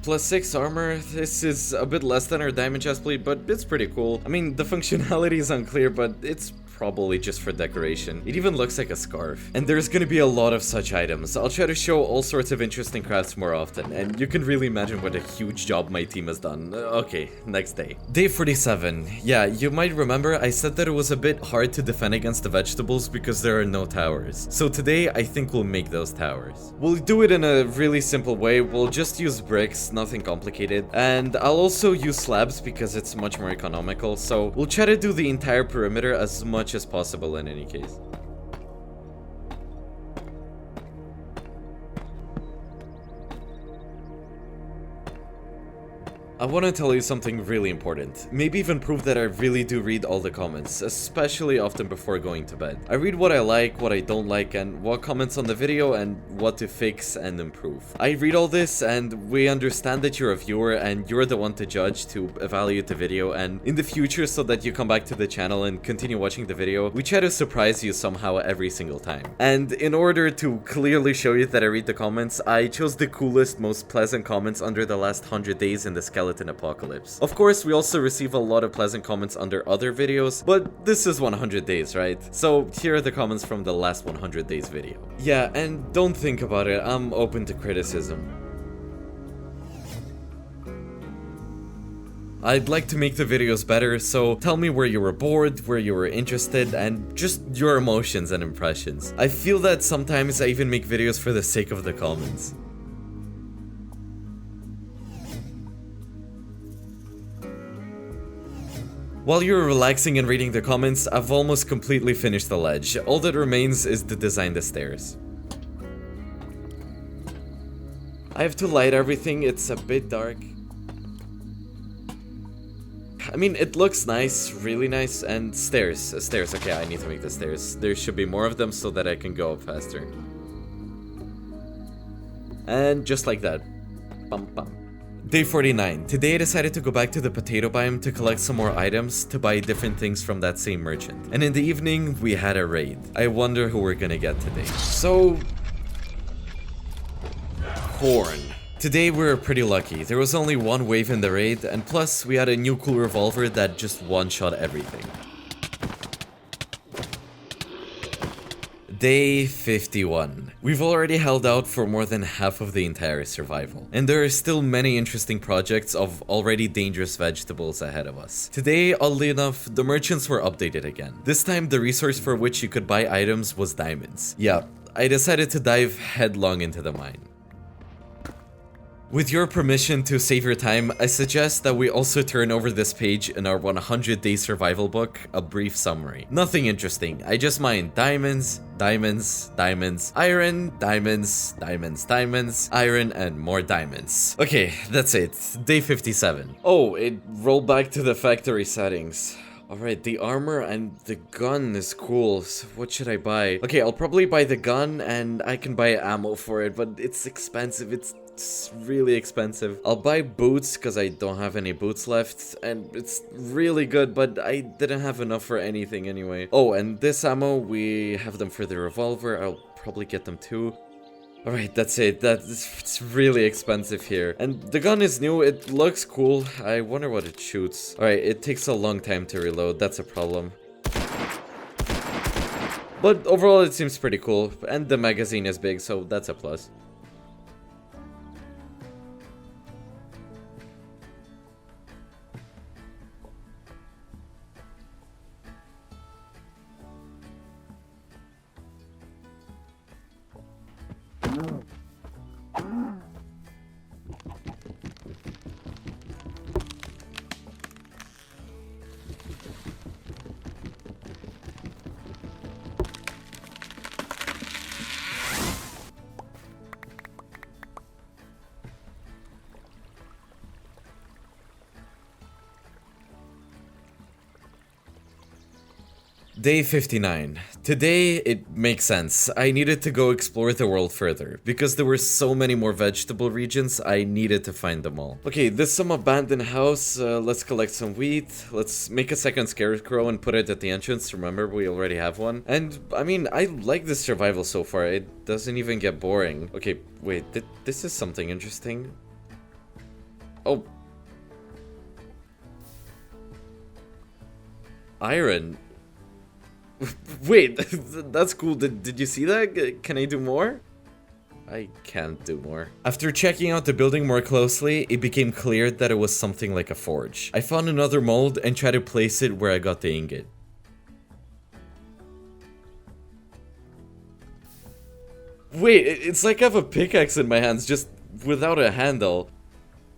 +6 armor, this is a bit less than our diamond chestplate, but it's pretty cool. I mean, the functionality is unclear, but it's probably just for decoration. It even looks like a scarf. And there's gonna be a lot of such items. I'll try to show all sorts of interesting crafts more often, and you can really imagine what a huge job my team has done. Okay, next day. Day 47. Yeah, you might remember I said that it was a bit hard to defend against the vegetables because there are no towers. So today, I think we'll make those towers. We'll do it in a really simple way. We'll just use bricks, nothing complicated. And I'll also use slabs because it's much more economical. So we'll try to do the entire perimeter as much as possible in any case. I want to tell you something really important. Maybe even prove that I really do read all the comments, especially often before going to bed. I read what I like, what I don't like, and what comments on the video, and what to fix and improve. I read all this, and we understand that you're a viewer, and you're the one to judge, to evaluate the video, and in the future, so that you come back to the channel and continue watching the video, we try to surprise you somehow every single time. And in order to clearly show you that I read the comments, I chose the coolest, most pleasant comments under the last 100 days in the skeleton skeleton apocalypse. Of course, we also receive a lot of pleasant comments under other videos, but this is 100 days, right? So here are the comments from the last 100 days video. Yeah, and don't think about it, I'm open to criticism. I'd like to make the videos better, so tell me where you were bored, where you were interested, and just your emotions and impressions. I feel that sometimes I even make videos for the sake of the comments. While you're relaxing and reading the comments, I've almost completely finished the ledge. All that remains is to design the stairs. I have to light everything, it's a bit dark. I mean, it looks nice, really nice, and stairs, okay, I need to make the stairs. There should be more of them so that I can go up faster. And just like that. Bum bum. Day 49. Today I decided to go back to the potato biome to collect some more items to buy different things from that same merchant. And in the evening, we had a raid. I wonder who we're gonna get today. So... corn. Today we were pretty lucky. There was only one wave in the raid, and plus we had a new cool revolver that just one-shot everything. Day 51. We've already held out for more than half of the entire survival, and there are still many interesting projects of already dangerous vegetables ahead of us. Today, oddly enough, the merchants were updated again. This time the resource for which you could buy items was diamonds. Yeah, I decided to dive headlong into the mine. With your permission to save your time, I suggest that we also turn over this page in our 100-day survival book, a brief summary. Nothing interesting, I just mined diamonds, diamonds, diamonds, iron, diamonds, diamonds, diamonds, iron, and more diamonds. Okay, that's it. Day 57. Oh, it rolled back to the factory settings. Alright, the armor and the gun is cool, so what should I buy? Okay, I'll probably buy the gun and I can buy ammo for it, but it's expensive, it's really expensive. I'll buy boots because I don't have any boots left, and it's really good, but I didn't have enough for anything anyway. Oh, and this ammo, we have them for the revolver, I'll probably get them too. Alright, that's it. It's really expensive here. And the gun is new, it looks cool. I wonder what it shoots. Alright, it takes a long time to reload, that's a problem. But overall it seems pretty cool, and the magazine is big, so that's a plus. Day 59. Today, it makes sense. I needed to go explore the world further, because there were so many more vegetable regions, I needed to find them all. Okay, this is some abandoned house, let's collect some wheat, let's make a second scarecrow and put it at the entrance, remember we already have one. And, I mean, I like this survival so far, it doesn't even get boring. Okay, wait, this is something interesting. Oh. Iron. Wait, that's cool. Did you see that? Can I do more? I can't do more. After checking out the building more closely, it became clear that it was something like a forge. I found another mold and tried to place it where I got the ingot. Wait, it's like I have a pickaxe in my hands, just without a handle.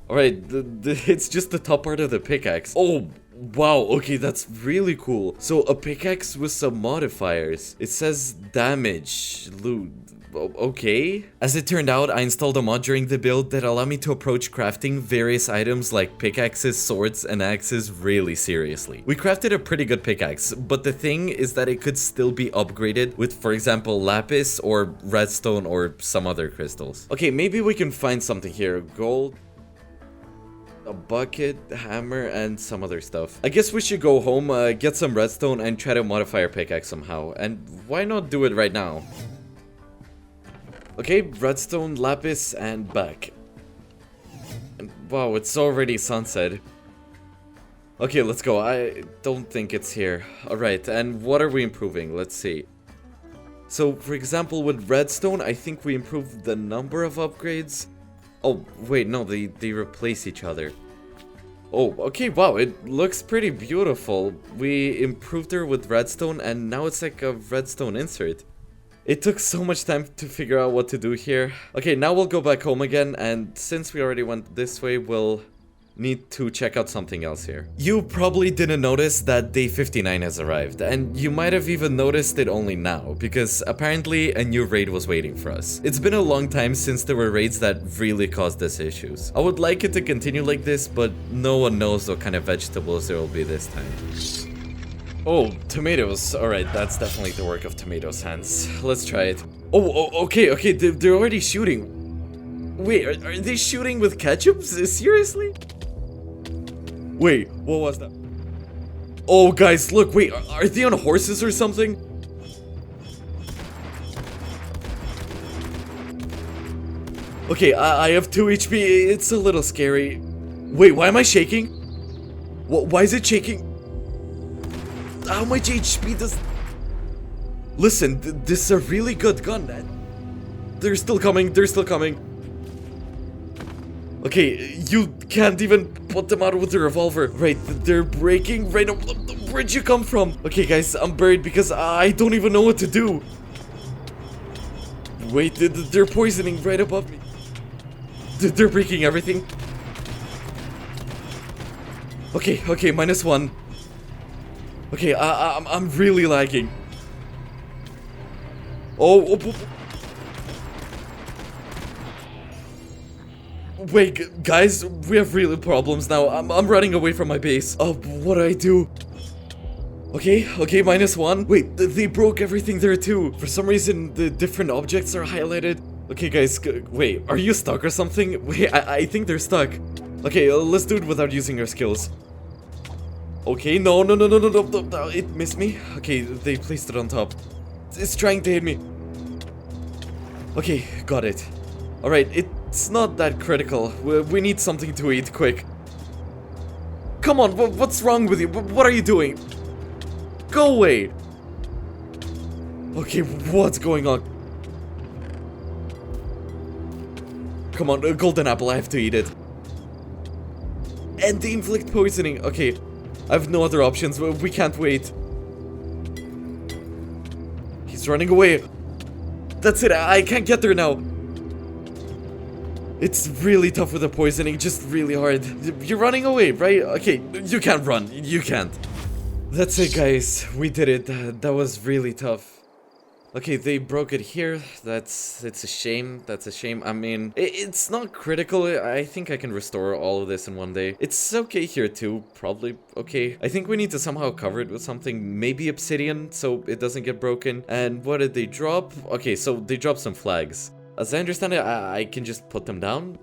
Alright, it's just the top part of the pickaxe. Oh, wow, okay, that's really cool. So, a pickaxe with some modifiers. It says damage, loot, okay. As it turned out, I installed a mod during the build that allowed me to approach crafting various items like pickaxes, swords, and axes really seriously. We crafted a pretty good pickaxe, but the thing is that it could still be upgraded with, for example, lapis or redstone or some other crystals. Okay, maybe we can find something here. Gold, a bucket, hammer, and some other stuff. I guess we should go home, get some redstone, and try to modify our pickaxe somehow. And why not do it right now? Okay, redstone, lapis, and back. And wow, it's already sunset. Okay, let's go. I don't think it's here. Alright, and what are we improving? Let's see. So, for example, with redstone, I think we improved the number of upgrades. Oh, wait, no, they replace each other. Oh, okay, wow, it looks pretty beautiful. We improved her with redstone, and now it's like a redstone insert. It took so much time to figure out what to do here. Okay, now we'll go back home again, and since we already went this way, we'll need to check out something else here. You probably didn't notice that day 59 has arrived, and you might have even noticed it only now, because apparently a new raid was waiting for us. It's been a long time since there were raids that really caused us issues. I would like it to continue like this, but no one knows what kind of vegetables there will be this time. Oh, tomatoes. Alright, that's definitely the work of tomatoes' hands. Let's try it. Oh, okay, they're already shooting. Wait, are they shooting with ketchup? Seriously? Wait, what was that? Oh, guys, look, wait, are they on horses or something? Okay, I have 2 HP, it's a little scary. Wait, why am I shaking? Why is it shaking? How much HP does... Listen, this is a really good gun. They're still coming, Okay, you can't even put them out with the revolver. Right, they're breaking right up. Where'd you come from? Okay, guys, I'm buried because I don't even know what to do. Wait, they're poisoning right above me. They're breaking everything. Okay, -1. Okay, I'm really lagging. Oh. Wait, guys, we have real problems now. I'm running away from my base. Oh, what do I do? Okay, -1. Wait, they broke everything there too. For some reason, the different objects are highlighted. Okay, guys, wait, are you stuck or something? Wait, I think they're stuck. Okay, let's do it without using our skills. Okay, no, it missed me. Okay, they placed it on top. It's trying to hit me. Okay, got it. Alright, it's not that critical. We need something to eat, quick. Come on, what's wrong with you? What are you doing? Go away! Okay, what's going on? Come on, a golden apple, I have to eat it. And they inflict poisoning. Okay, I have no other options. We can't wait. He's running away. That's it, I can't get there now. It's really tough with the poisoning, just really hard. You're running away, right? Okay, you can't run. You can't. That's it, guys. We did it. That was really tough. Okay, they broke it here. It's a shame. That's a shame. I mean, it's not critical. I think I can restore all of this in one day. It's okay here too. Probably okay. I think we need to somehow cover it with something. Maybe obsidian so it doesn't get broken. And what did they drop? Okay, so they dropped some flags. As I understand it, I can just put them down.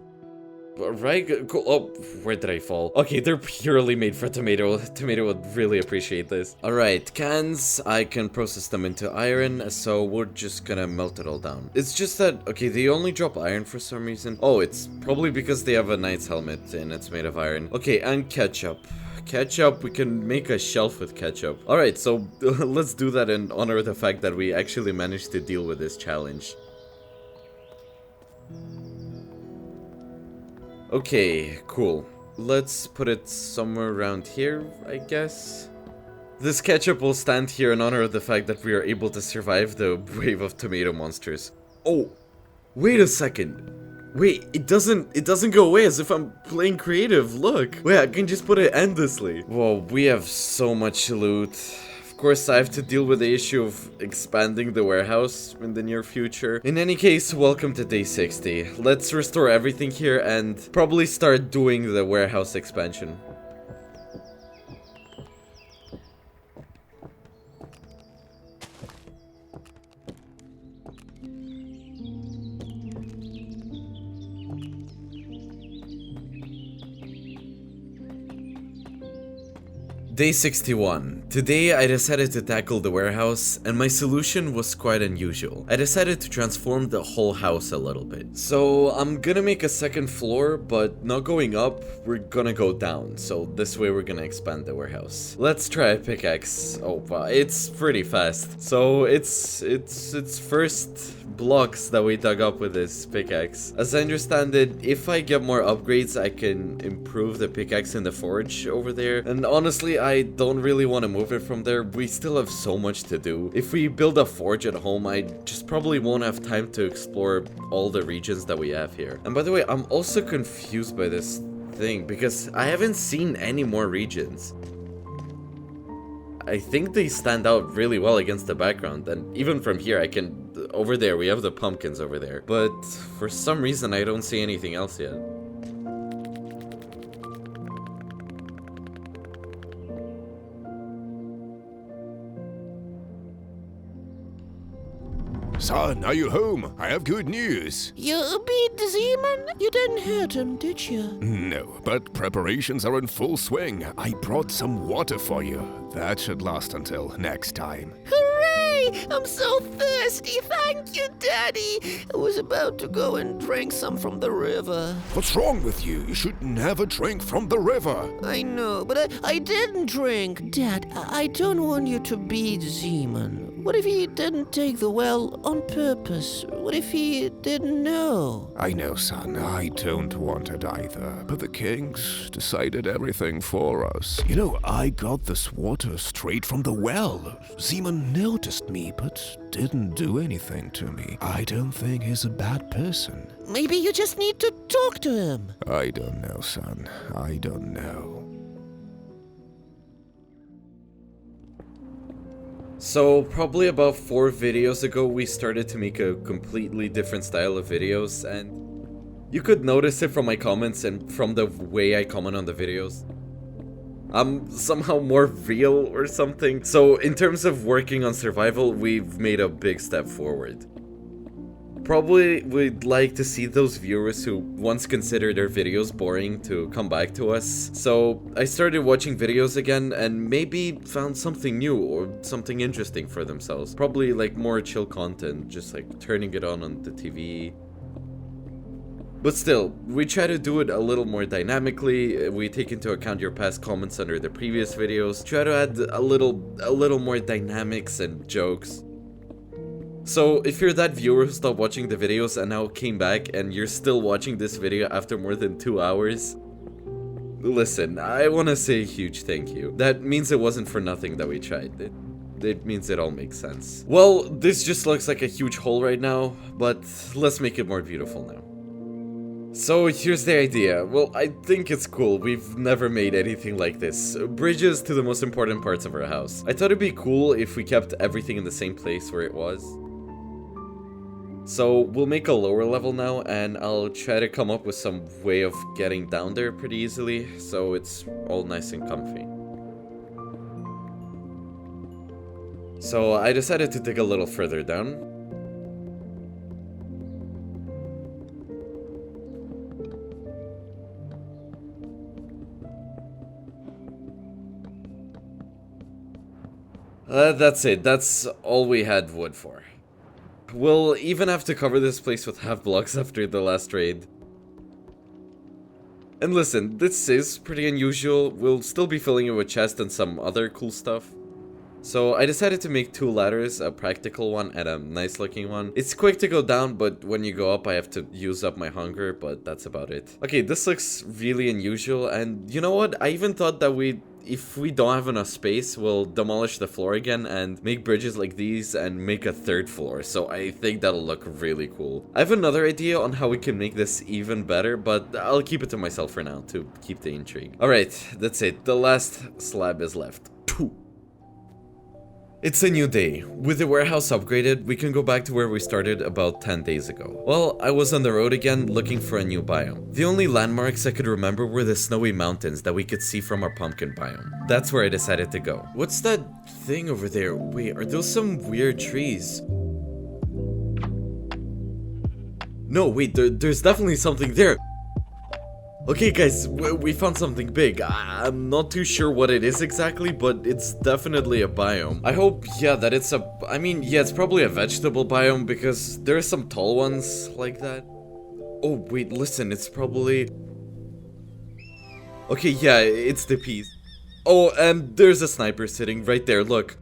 Right? Cool. Oh, where did I fall? Okay, they're purely made for tomato. Tomato would really appreciate this. Alright, cans. I can process them into iron, so we're just gonna melt it all down. It's just that, okay, they only drop iron for some reason. Oh, it's probably because they have a knight's helmet and it's made of iron. Okay, and ketchup. Ketchup, we can make a shelf with ketchup. Alright, so let's do that and honor the fact that we actually managed to deal with this challenge. Okay, cool. Let's put it somewhere around here, I guess. This ketchup will stand here in honor of the fact that we are able to survive the wave of tomato monsters. Oh, wait a second. Wait, it doesn't go away as if I'm playing creative, look. Wait, I can just put it endlessly. Whoa, we have so much loot. Of course, I have to deal with the issue of expanding the warehouse in the near future. In any case, welcome to day 60. Let's restore everything here and probably start doing the warehouse expansion. Day 61. Today I decided to tackle the warehouse, and my solution was quite unusual. I decided to transform the whole house a little bit. So I'm gonna make a second floor, but not going up, we're gonna go down. So this way we're gonna expand the warehouse. Let's try a pickaxe. Oh wow, it's pretty fast. So it's first blocks that we dug up with this pickaxe. As I understand it, if I get more upgrades, I can improve the pickaxe in the forge over there. And honestly, I don't really want to move it from there. We still have so much to do. If we build a forge at home, I just probably won't have time to explore all the regions that we have here. And by the way, I'm also confused by this thing because I haven't seen any more regions. I think they stand out really well against the background, and even from here I can... Over there, we have the pumpkins over there. But for some reason, I don't see anything else yet. Son, are you home? I have good news. You beat Zeman? You didn't hurt him, did you? No, but preparations are in full swing. I brought some water for you. That should last until next time. Hooray! I'm so thirsty. Thank you, Daddy. I was about to go and drink some from the river. What's wrong with you? You should never drink from the river. I know, but I didn't drink. Dad, I don't want you to beat Zeman. What if he didn't take the well on purpose? What if he didn't know? I know, son. I don't want it either. But the kings decided everything for us. You know, I got this water straight from the well. Zeman noticed me, but didn't do anything to me. I don't think he's a bad person. Maybe you just need to talk to him. I don't know, son. I don't know. So probably about 4 videos ago, we started to make a completely different style of videos, and you could notice it from my comments and from the way I comment on the videos. I'm somehow more real or something. So in terms of working on survival, we've made a big step forward. Probably we'd like to see those viewers who once considered our videos boring to come back to us. So I started watching videos again and maybe found something new or something interesting for themselves. Probably like more chill content, just like turning it on the TV. But still, we try to do it a little more dynamically. We take into account your past comments under the previous videos. Try to add a little more dynamics and jokes. So if you're that viewer who stopped watching the videos and now came back and you're still watching this video after more than 2 hours, listen, I want to say a huge thank you. That means it wasn't for nothing that we tried. It means it all makes sense. Well, this just looks like a huge hole right now, but let's make it more beautiful now. So here's the idea. Well, I think it's cool. We've never made anything like this. Bridges to the most important parts of our house. I thought it'd be cool if we kept everything in the same place where it was. So we'll make a lower level now, and I'll try to come up with some way of getting down there pretty easily, so it's all nice and comfy. So I decided to dig a little further down. That's it. That's all we had wood for. We'll even have to cover this place with half blocks after the last raid. And listen, this is pretty unusual. We'll still be filling it with chests and some other cool stuff. So I decided to make 2 ladders, a practical one and a nice looking one. It's quick to go down, but when you go up I have to use up my hunger, but that's about it. Okay, this looks really unusual, and you know what? I even thought that if we don't have enough space, we'll demolish the floor again and make bridges like these and make a 3rd floor. So I think that'll look really cool. I have another idea on how we can make this even better, but I'll keep it to myself for now to keep the intrigue. Alright, that's it. The last slab is left. It's a new day. With the warehouse upgraded, we can go back to where we started about 10 days ago. Well, I was on the road again looking for a new biome. The only landmarks I could remember were the snowy mountains that we could see from our pumpkin biome. That's where I decided to go. What's that thing over there? Wait, are those some weird trees? No, wait, there's definitely something there. Okay guys, we found something big. I'm not too sure what it is exactly, but it's definitely a biome. I hope, yeah, that it's I mean, yeah, it's probably a vegetable biome because there are some tall ones like that. Oh, wait, listen, it's probably... Okay, yeah, it's the peas. Oh, and there's a sniper sitting right there, look.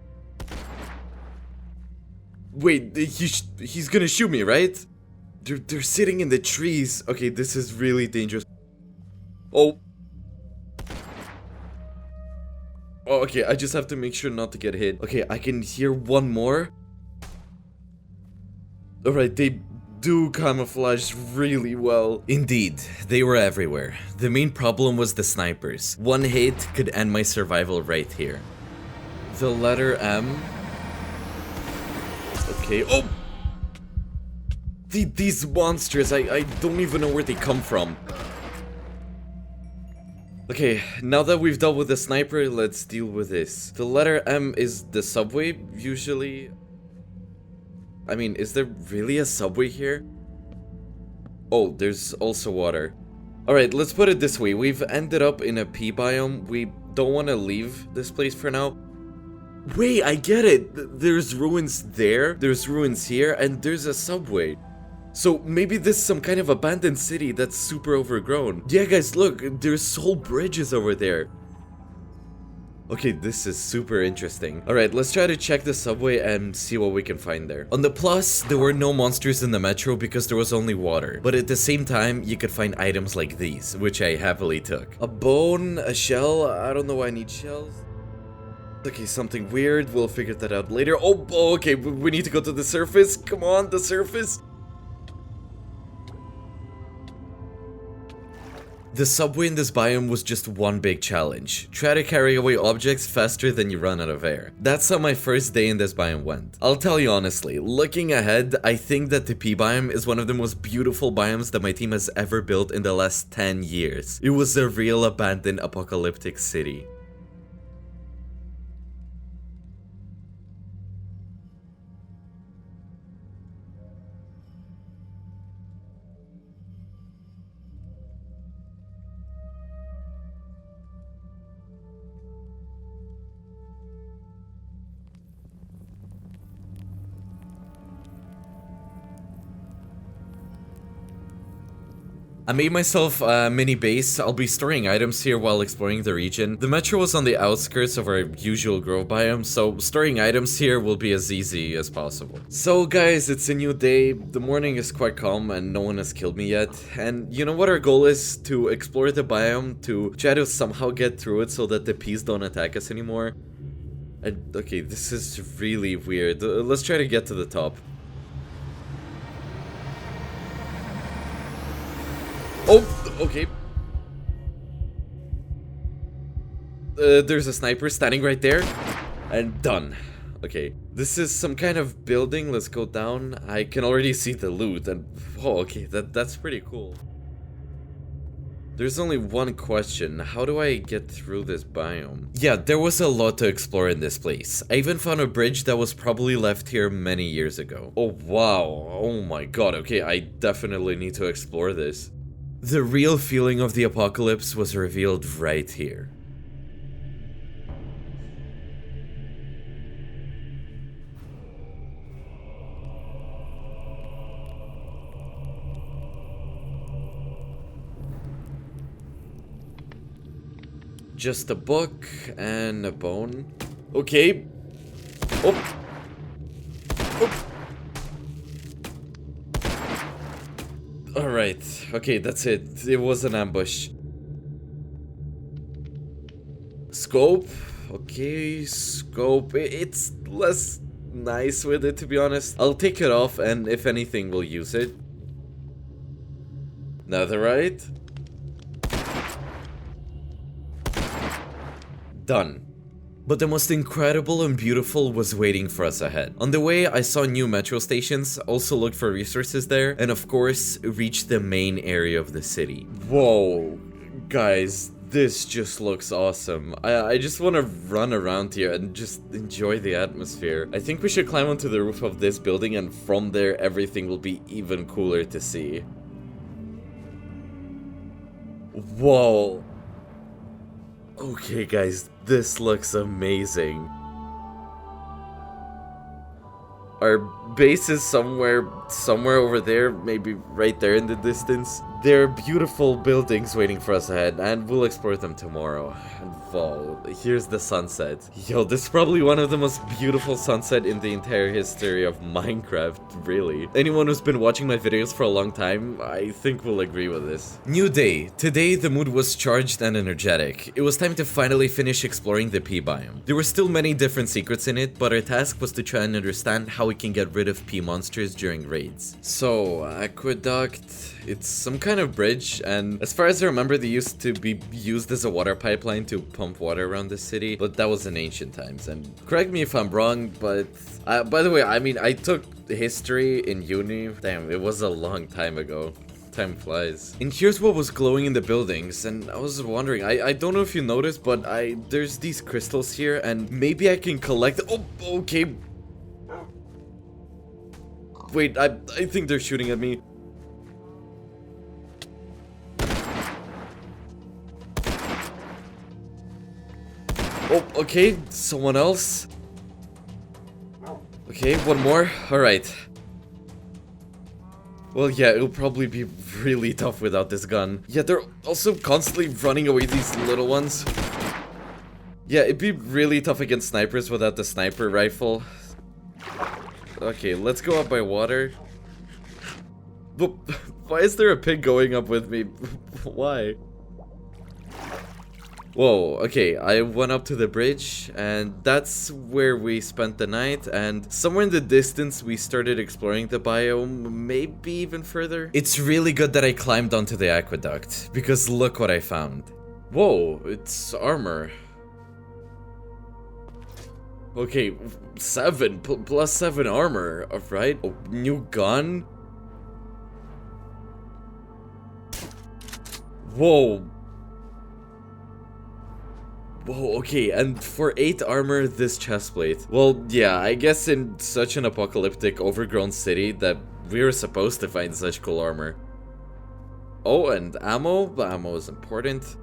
Wait, he's gonna shoot me, right? They're sitting in the trees. Okay, this is really dangerous. Oh. Oh, okay, I just have to make sure not to get hit. Okay, I can hear one more. Alright, they do camouflage really well. Indeed, they were everywhere. The main problem was the snipers. One hit could end my survival right here. The letter M. Okay, oh! These monsters, I don't even know where they come from. Okay, now that we've dealt with the sniper, let's deal with this. The letter M is the subway, usually. I mean, is there really a subway here? Oh, there's also water. Alright, let's put it this way. We've ended up in a pea biome. We don't want to leave this place for now. Wait, I get it. There's ruins there, there's ruins here, and there's a subway. So maybe this is some kind of abandoned city that's super overgrown. Yeah guys, look, there's whole bridges over there. Okay, this is super interesting. Alright, let's try to check the subway and see what we can find there. On the plus, there were no monsters in the metro because there was only water. But at the same time, you could find items like these, which I happily took. A bone, a shell, I don't know why I need shells. Okay, something weird, we'll figure that out later. Oh, okay, we need to go to the surface. Come on, the surface. The subway in this biome was just one big challenge. Try to carry away objects faster than you run out of air. That's how my first day in this biome went. I'll tell you honestly, looking ahead, I think that the P biome is one of the most beautiful biomes that my team has ever built in the last 10 years. It was a real abandoned apocalyptic city. I made myself a mini base. I'll be storing items here while exploring the region. The metro was on the outskirts of our usual grove biome, so storing items here will be as easy as possible. So guys, it's a new day. The morning is quite calm and no one has killed me yet. And you know what our goal is? To explore the biome, to try to somehow get through it so that the peas don't attack us anymore. Okay, this is really weird. Let's try to get to the top. Oh, okay. There's a sniper standing right there. And done. Okay. This is some kind of building. Let's go down. I can already see the loot. And oh, okay. That's pretty cool. There's only one question. How do I get through this biome? Yeah, there was a lot to explore in this place. I even found a bridge that was probably left here many years ago. Oh, wow. Oh my god. Okay, I definitely need to explore this. The real feeling of the apocalypse was revealed right here. Just a book and a bone. Okay. Oh. Oh. Alright, okay, that's it. It was an ambush. Scope? Okay, scope. It's less nice with it, to be honest. I'll take it off, and if anything, we'll use it. Netherite. Done. But the most incredible and beautiful was waiting for us ahead. On the way, I saw new metro stations, also looked for resources there, and of course, reached the main area of the city. Whoa, guys, this just looks awesome. I just want to run around here and just enjoy the atmosphere. I think we should climb onto the roof of this building, and from there, everything will be even cooler to see. Whoa. Okay, guys, this looks amazing. Our base is somewhere over there, maybe right there in the distance. There are beautiful buildings waiting for us ahead, and we'll explore them tomorrow. And wow, here's the sunset. Yo, this is probably one of the most beautiful sunsets in the entire history of Minecraft, really. Anyone who's been watching my videos for a long time, I think will agree with this. New day. Today, the mood was charged and energetic. It was time to finally finish exploring the P biome. There were still many different secrets in it, but our task was to try and understand how we can get rid of P monsters during raids. So, aqueduct, it's some kind of bridge, and as far as I remember, they used to be used as a water pipeline to pump water around the city, but that was in ancient times, and correct me if I'm wrong, but by the way, I mean, I took history in uni. Damn, it was a long time ago. Time flies. And here's what was glowing in the buildings, and I was wondering, I don't know if you noticed, but there's these crystals here, and maybe I can collect. Oh, okay. Wait, I think they're shooting at me. Oh, okay, someone else. Okay, one more. Alright. Well, yeah, it'll probably be really tough without this gun. Yeah, they're also constantly running away, these little ones. Yeah, it'd be really tough against snipers without the sniper rifle. Okay, let's go up by water. But why is there a pig going up with me? Why? Whoa, okay, I went up to the bridge, and that's where we spent the night, and somewhere in the distance we started exploring the biome, maybe even further. It's really good that I climbed onto the aqueduct, because look what I found. Whoa, it's armor. Okay, 7 plus 7 armor, right? Oh, new gun? Whoa. Whoa, okay, and for 8 armor, this chestplate. Well, yeah, I guess in such an apocalyptic, overgrown city that we were supposed to find such cool armor. Oh, and ammo? The ammo is important.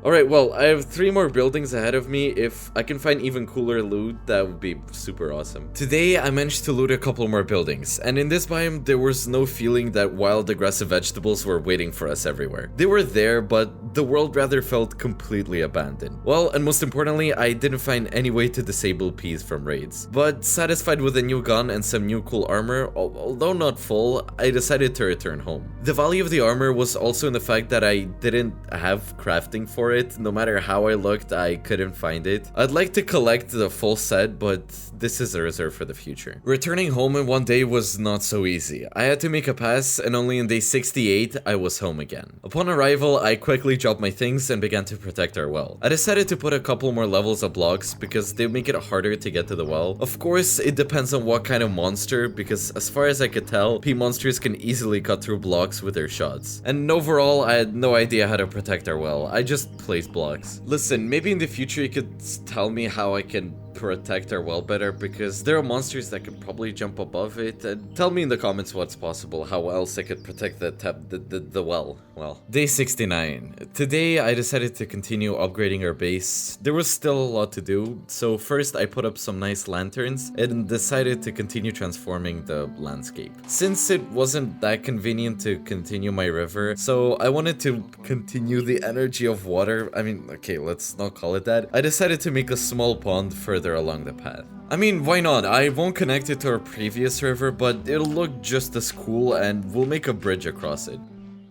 Alright, well, I have 3 more buildings ahead of me. If I can find even cooler loot, that would be super awesome. Today, I managed to loot a couple more buildings, and in this biome, there was no feeling that wild aggressive vegetables were waiting for us everywhere. They were there, but the world rather felt completely abandoned. Well, and most importantly, I didn't find any way to disable peas from raids. But satisfied with a new gun and some new cool armor, although not full, I decided to return home. The value of the armor was also in the fact that I didn't have crafting for it. No matter how I looked, I couldn't find it. I'd like to collect the full set, but this is a reserve for the future. Returning home in one day was not so easy. I had to make a pass, and only in day 68, I was home again. Upon arrival, I quickly dropped my things and began to protect our well. I decided to put a couple more levels of blocks because they make it harder to get to the well. Of course, it depends on what kind of monster, because as far as I could tell, P monsters can easily cut through blocks with their shots. And overall, I had no idea how to protect our well. I just place blocks. Listen, maybe in the future you could tell me how I can protect our well better, because there are monsters that could probably jump above it, and tell me in the comments what's possible, how else I could protect the well. Well, day 69. Today I decided to continue upgrading our base. There was still a lot to do, so first I put up some nice lanterns and decided to continue transforming the landscape. Since it wasn't that convenient to continue my river, so I wanted to continue the energy of water. I mean, okay, let's not call it that. I decided to make a small pond further along the path. I mean, why not? I won't connect it to our previous river, but it'll look just as cool, and we'll make a bridge across it.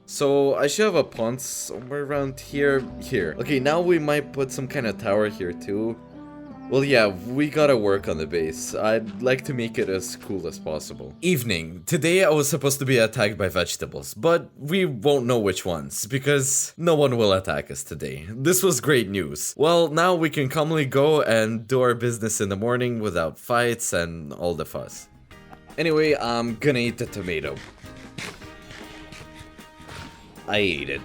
So I should have a pond somewhere around here. Okay, now we might put some kind of tower here too. Well, yeah, we gotta work on the base. I'd like to make it as cool as possible. Evening. Today I was supposed to be attacked by vegetables, but we won't know which ones, because no one will attack us today. This was great news. Well, now we can calmly go and do our business in the morning without fights and all the fuss. Anyway, I'm gonna eat the tomato. I ate it.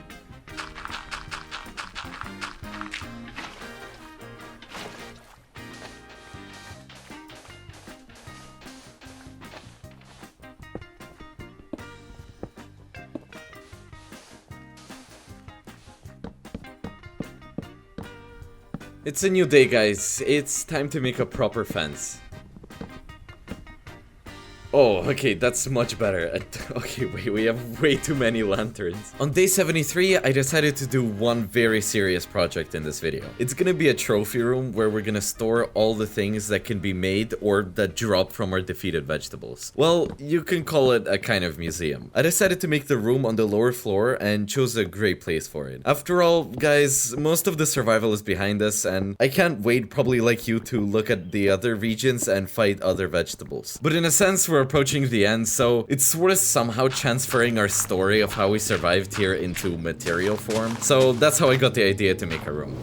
It's a new day, guys. It's time to make a proper fence. Oh, okay, that's much better. Okay, wait, we have way too many lanterns. On day 73, I decided to do one very serious project in this video. It's gonna be a trophy room where we're gonna store all the things that can be made or that drop from our defeated vegetables. Well, you can call it a kind of museum. I decided to make the room on the lower floor and chose a great place for it. After all, guys, most of the survival is behind us, and I can't wait, probably like you, to look at the other regions and fight other vegetables. But in a sense, we're approaching the end, so it's worth somehow transferring our story of how we survived here into material form. So that's how I got the idea to make a room.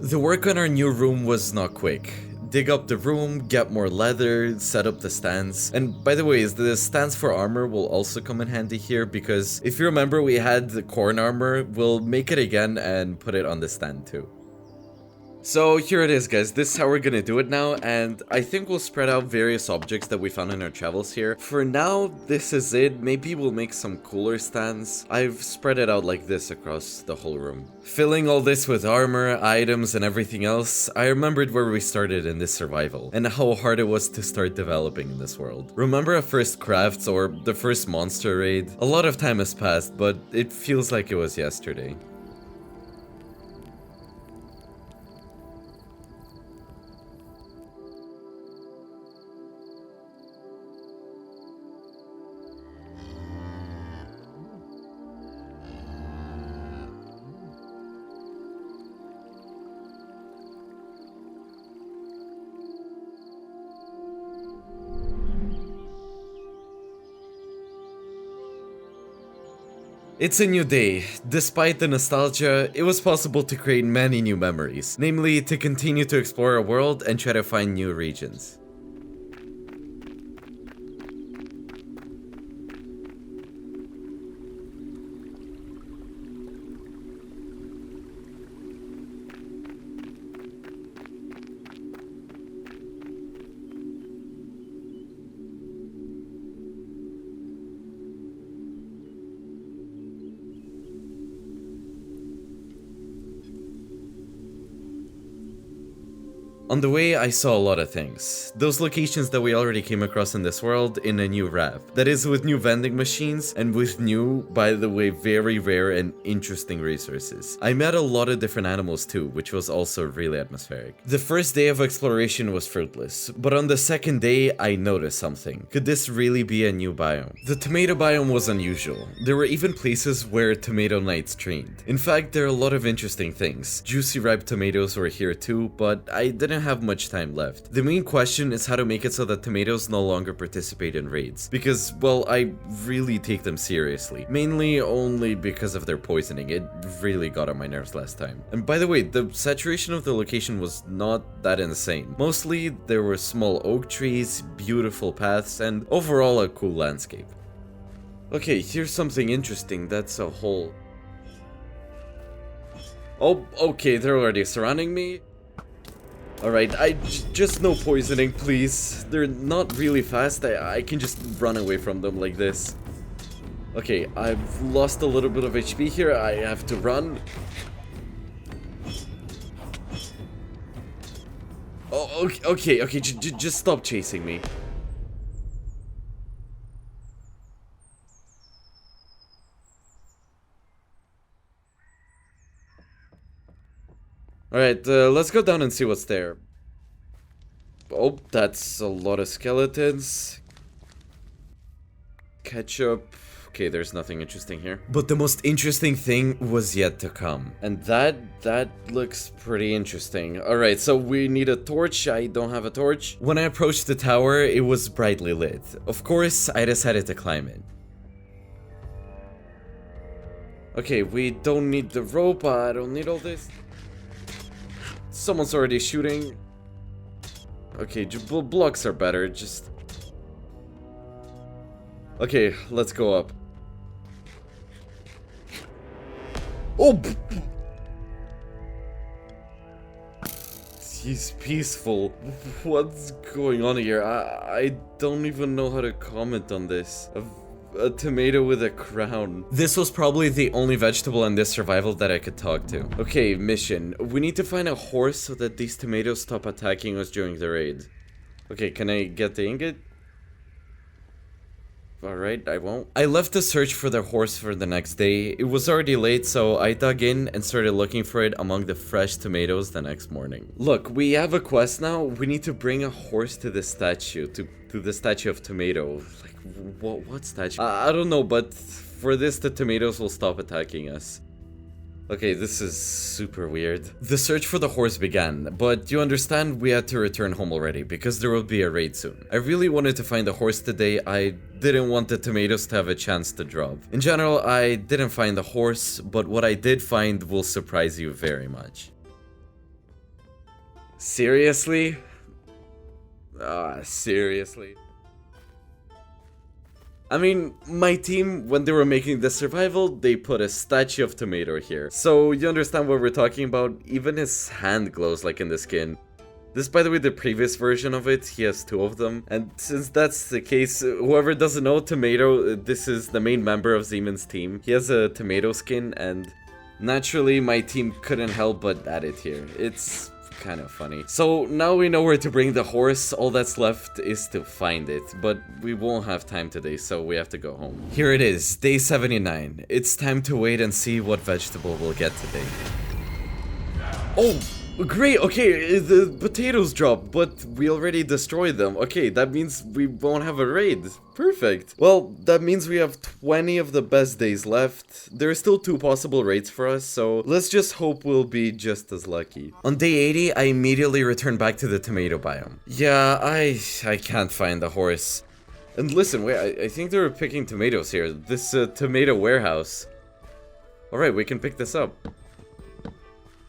The work on our new room was not quick. Dig up the room, get more leather, set up the stands. And by the way, the stands for armor will also come in handy here, because if you remember we had the corn armor, we'll make it again and put it on the stand too. So here it is, guys. This is how we're gonna do it now, and I think we'll spread out various objects that we found in our travels here. For now, this is it. Maybe we'll make some cooler stands. I've spread it out like this across the whole room. Filling all this with armor, items, and everything else, I remembered where we started in this survival, and how hard it was to start developing in this world. Remember our first crafts or the first monster raid? A lot of time has passed, but it feels like it was yesterday. It's a new day. Despite the nostalgia, it was possible to create many new memories, namely to continue to explore our world and try to find new regions. On the way, I saw a lot of things. Those locations that we already came across in this world in a new raft. That is, with new vending machines and with new, by the way, very rare and interesting resources. I met a lot of different animals too, which was also really atmospheric. The first day of exploration was fruitless, but on the second day, I noticed something. Could this really be a new biome? The tomato biome was unusual. There were even places where tomato knights trained. In fact, there are a lot of interesting things. Juicy ripe tomatoes were here too, but I didn't have much time left. The main question is how to make it so that tomatoes no longer participate in raids, because, well, I really take them seriously. Mainly only because of their poisoning. It really got on my nerves last time. And by the way, the saturation of the location was not that insane. Mostly, there were small oak trees, beautiful paths, and overall a cool landscape. Okay, here's something interesting. That's a hole. Oh, okay, they're already surrounding me. Alright, just no poisoning, please. They're not really fast. I can just run away from them like this. Okay, I've lost a little bit of HP here. I have to run. Oh, okay, just stop chasing me. Alright, let's go down and see what's there. Oh, that's a lot of skeletons. Ketchup. Okay, there's nothing interesting here. But the most interesting thing was yet to come. And that looks pretty interesting. Alright, so we need a torch. I don't have a torch. When I approached the tower, it was brightly lit. Of course, I decided to climb it. Okay, we don't need the rope. I don't need all this. Someone's already shooting. Okay, blocks are better, just... Okay, let's go up. Oh! He's peaceful. What's going on here? I don't even know how to comment on this. A tomato with a crown. This was probably the only vegetable in this survival that I could talk to. Okay, mission. We need to find a horse so that these tomatoes stop attacking us during the raid. Okay, can I get the ingot? Alright, I won't. I left the search for the horse for the next day. It was already late, so I dug in and started looking for it among the fresh tomatoes the next morning. Look, we have a quest now. We need to bring a horse to the statue, to the statue of Tomato. Like, what statue? I don't know, but for this, the tomatoes will stop attacking us. Okay, this is super weird. The search for the horse began, but you understand we had to return home already because there will be a raid soon. I really wanted to find the horse today. I didn't want the tomatoes to have a chance to drop. In general, I didn't find the horse, but what I did find will surprise you very much. Seriously? Seriously? I mean, my team, when they were making the survival, they put a statue of Tomato here. So you understand what we're talking about? Even his hand glows like in the skin. This, by the way, the previous version of it, he has two of them. And since that's the case, whoever doesn't know, Tomato, this is the main member of Zeman's team. He has a tomato skin, and naturally my team couldn't help but add it here. It's kind of funny. So now we know where to bring the horse. All that's left is to find it, but we won't have time today, so we have to go home. Here it is, day 79. It's time to wait and see what vegetable we'll get today. Oh, great. Okay, the potatoes dropped, but we already destroyed them. Okay, that means we won't have a raid. Perfect. Well, that means we have 20 of the best days left. There are still 2 possible raids for us, so let's just hope we'll be just as lucky. On day 80, I immediately returned back to the tomato biome. Yeah, I can't find the horse. And listen, wait, I think they were picking tomatoes here. This tomato warehouse. Alright, we can pick this up.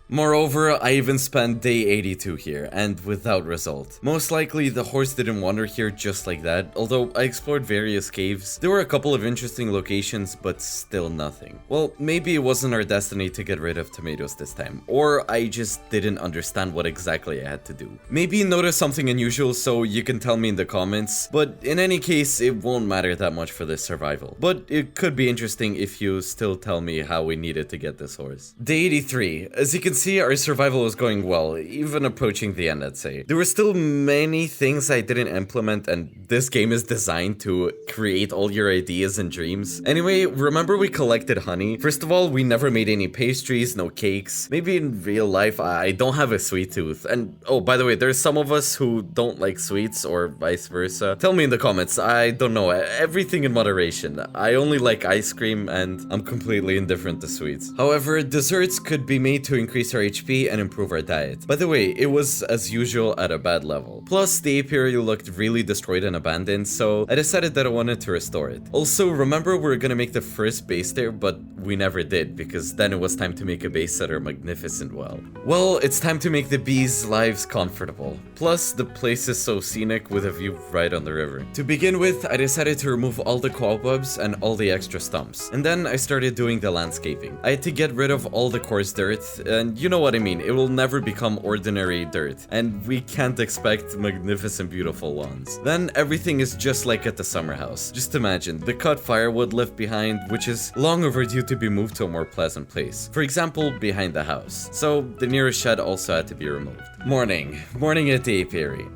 Moreover, I even spent day 82 here, and without result. Most likely, the horse didn't wander here just like that, although I explored various caves. There were a couple of interesting locations, but still nothing. Well, maybe it wasn't our destiny to get rid of tomatoes this time, or I just didn't understand what exactly I had to do. Maybe you noticed something unusual, so you can tell me in the comments, but in any case, it won't matter that much for this survival. But it could be interesting if you still tell me how we needed to get this horse. Day 83. As you can see, our survival was going well, even approaching the end, I'd say. There were still many things I didn't implement, and this game is designed to create all your ideas and dreams. Anyway, remember we collected honey? First of all, we never made any pastries, no cakes. Maybe in real life, I don't have a sweet tooth. And oh, by the way, there's some of us who don't like sweets or vice versa. Tell me in the comments, I don't know, everything in moderation. I only like ice cream and I'm completely indifferent to sweets. However, desserts could be made to increase our HP and improve our diet. By the way, it was as usual at a bad level. Plus, the apiary looked really destroyed and abandoned, so I decided that I wanted to restore it. Also, remember we were gonna make the first base there, but we never did, because then it was time to make a base at our magnificent well. Well, it's time to make the bees' lives comfortable. Plus, the place is so scenic with a view right on the river. To begin with, I decided to remove all the cobwebs and all the extra stumps. And then I started doing the landscaping. I had to get rid of all the coarse dirt, and you know what I mean, it will never become ordinary dirt, and we can't expect magnificent beautiful lawns. Then everything is just like at the summer house. Just imagine, the cut firewood left behind, which is long overdue to be moved to a more pleasant place. For example, behind the house. So the nearest shed also had to be removed. Morning at the apiary.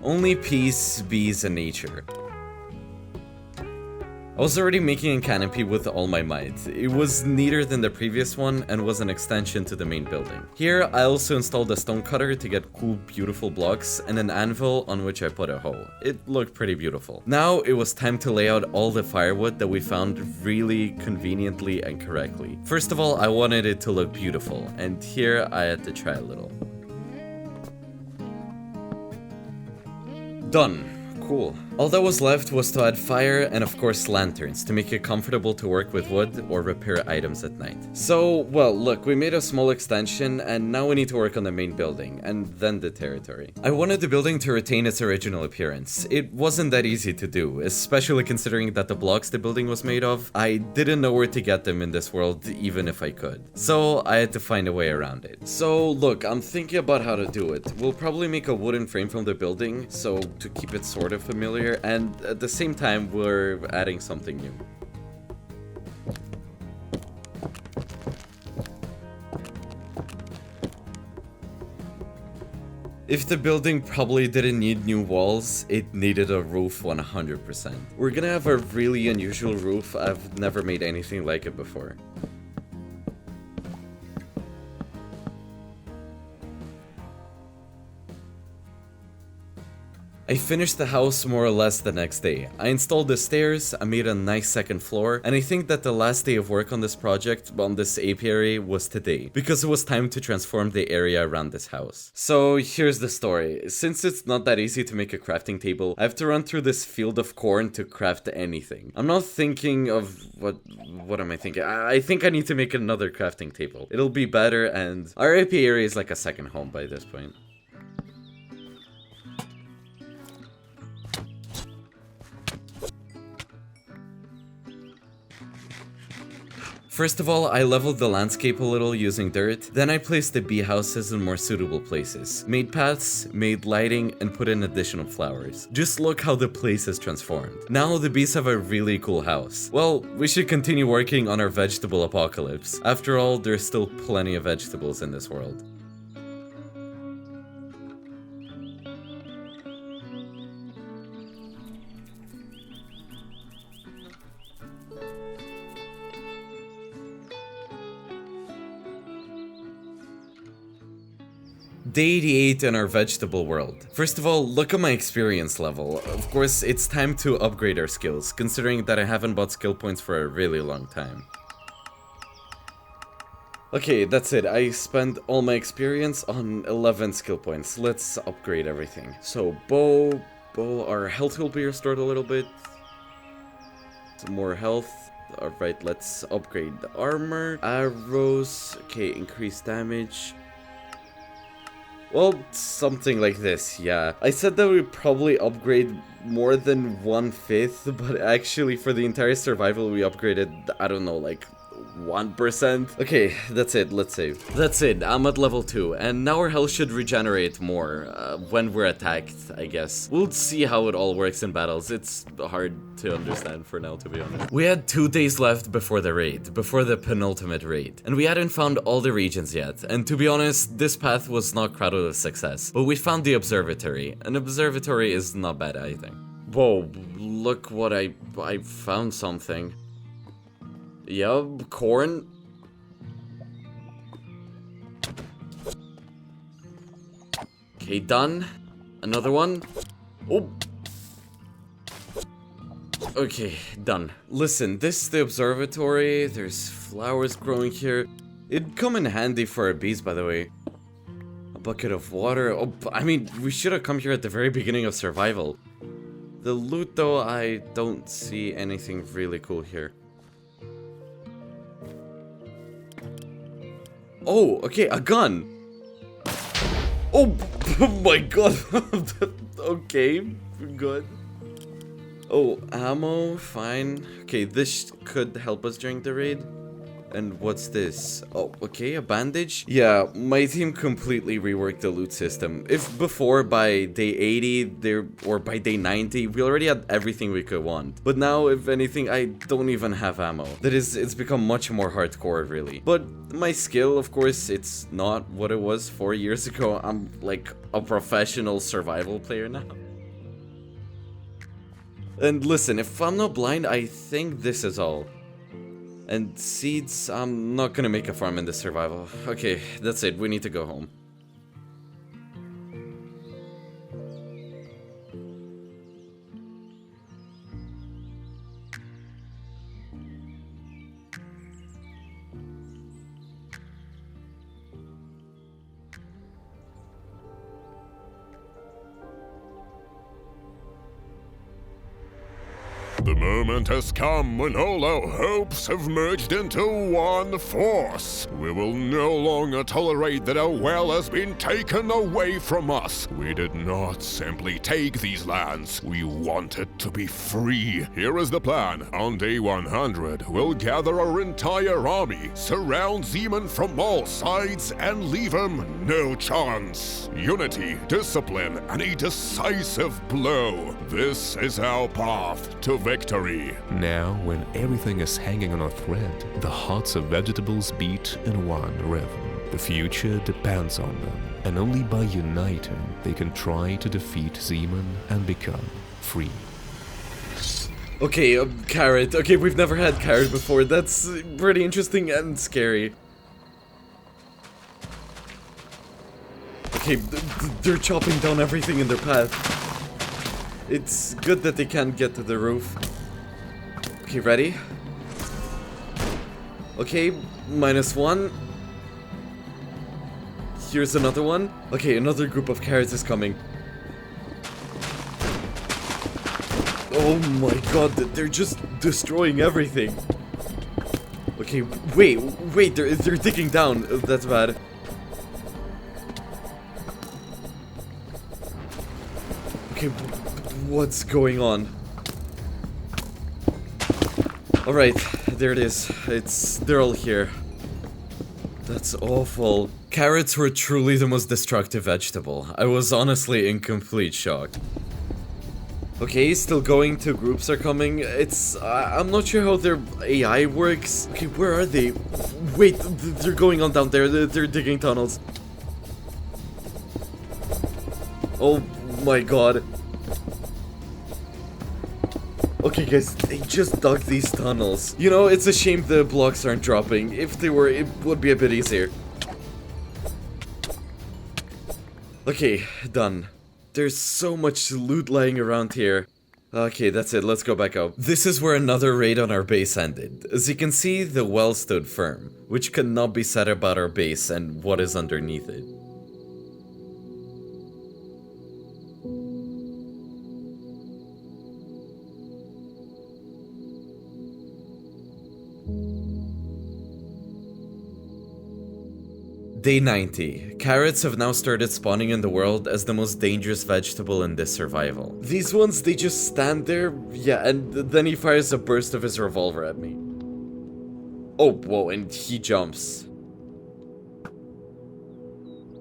Only peace, bees, and nature. I was already making a canopy with all my might. It was neater than the previous one and was an extension to the main building. Here, I also installed a stone cutter to get cool, beautiful blocks and an anvil on which I put a hoe. It looked pretty beautiful. Now, it was time to lay out all the firewood that we found really conveniently and correctly. First of all, I wanted it to look beautiful, and here I had to try a little. Done. Cool. All that was left was to add fire and of course lanterns to make it comfortable to work with wood or repair items at night. So, well, look, we made a small extension and now we need to work on the main building and then the territory. I wanted the building to retain its original appearance. It wasn't that easy to do, especially considering that the blocks the building was made of, I didn't know where to get them in this world even if I could. So I had to find a way around it. So look, I'm thinking about how to do it. We'll probably make a wooden frame from the building, so to keep it sort of familiar, and at the same time we're adding something new. If the building probably didn't need new walls, it needed a roof 100%. We're gonna have a really unusual roof. I've never made anything like it before. I finished the house more or less the next day. I installed the stairs, I made a nice second floor, and I think that the last day of work on this project, on this apiary, was today, because it was time to transform the area around this house. So here's the story. Since it's not that easy to make a crafting table, I have to run through this field of corn to craft anything. I'm not thinking of what am I thinking? I think I need to make another crafting table. It'll be better, and our apiary is like a second home by this point. First of all, I leveled the landscape a little using dirt, then I placed the bee houses in more suitable places, made paths, made lighting, and put in additional flowers. Just look how the place is transformed. Now the bees have a really cool house. Well, we should continue working on our vegetable apocalypse. After all, there's still plenty of vegetables in this world. Day 88 in our vegetable world. First of all, look at my experience level. Of course, it's time to upgrade our skills, considering that I haven't bought skill points for a really long time. Okay, that's it. I spent all my experience on 11 skill points. Let's upgrade everything. So, bow, our health will be restored a little bit. Some more health. Alright, let's upgrade the armor. Arrows. Okay, increased damage. Well, something like this, yeah. I said that we'd probably upgrade more than 1/5, but actually for the entire survival we upgraded, I don't know, like 1%. Okay, that's it, let's save. That's it, I'm at level 2, and now our health should regenerate more when we're attacked, I guess. We'll see how it all works in battles. It's hard to understand for now, to be honest. We had 2 days left before the raid, before the penultimate raid, and we hadn't found all the regions yet, and to be honest, this path was not crowded with success, but we found the observatory. An observatory is not bad, I think. Whoa, look what I found something. Yup, corn. Okay, done. Another one. Oh. Okay, done. Listen, this is the observatory. There's flowers growing here. It'd come in handy for our bees, by the way. A bucket of water. Oh, I mean, we should have come here at the very beginning of survival. The loot, though, I don't see anything really cool here. Oh, okay, a gun. Oh, oh my god. Okay, good. Oh, ammo, fine. Okay, this could help us during the raid. And what's this? Oh, okay, a bandage? Yeah, my team completely reworked the loot system. If before, by day 80, or by day 90, we already had everything we could want. But now, if anything, I don't even have ammo. That is, it's become much more hardcore, really. But my skill, of course, it's not what it was 4 years ago. I'm like a professional survival player now. And listen, if I'm not blind, I think this is all. And seeds, I'm not gonna make a farm in this survival. Okay, that's it, we need to go home. The moment has come when all our hopes have merged into one force. We will no longer tolerate that our well has been taken away from us. We did not simply take these lands. We wanted to be free. Here is the plan. On day 100, we'll gather our entire army, surround Zeman from all sides, and leave him no chance. Unity, discipline, and a decisive blow. This is our path to victory. Now, when everything is hanging on a thread, the hearts of vegetables beat in one rhythm. The future depends on them, and only by uniting they can try to defeat Zeman and become free. Okay, carrot. Okay, we've never had carrot before. That's pretty interesting and scary. Okay, they're chopping down everything in their path. It's good that they can't get to the roof. Okay, ready? Okay, -1. Here's another one. Okay, another group of carrots is coming. Oh my god, they're just destroying everything. Okay, wait, they're digging down. That's bad. Okay, what's going on? Alright, there it is. They're all here. That's awful. Carrots were truly the most destructive vegetable. I was honestly in complete shock. Okay, still going, 2 groups are coming. I'm not sure how their AI works. Okay, where are they? Wait, they're going on down there. They're digging tunnels. Oh my god. Okay guys, they just dug these tunnels. You know, it's a shame the blocks aren't dropping. If they were, it would be a bit easier. Okay, done. There's so much loot lying around here. Okay, that's it, let's go back up. This is where another raid on our base ended. As you can see, the well stood firm, which cannot be said about our base and what is underneath it. Day 90. Carrots have now started spawning in the world as the most dangerous vegetable in this survival. These ones, they just stand there, yeah, and then he fires a burst of his revolver at me. Oh, whoa, and he jumps.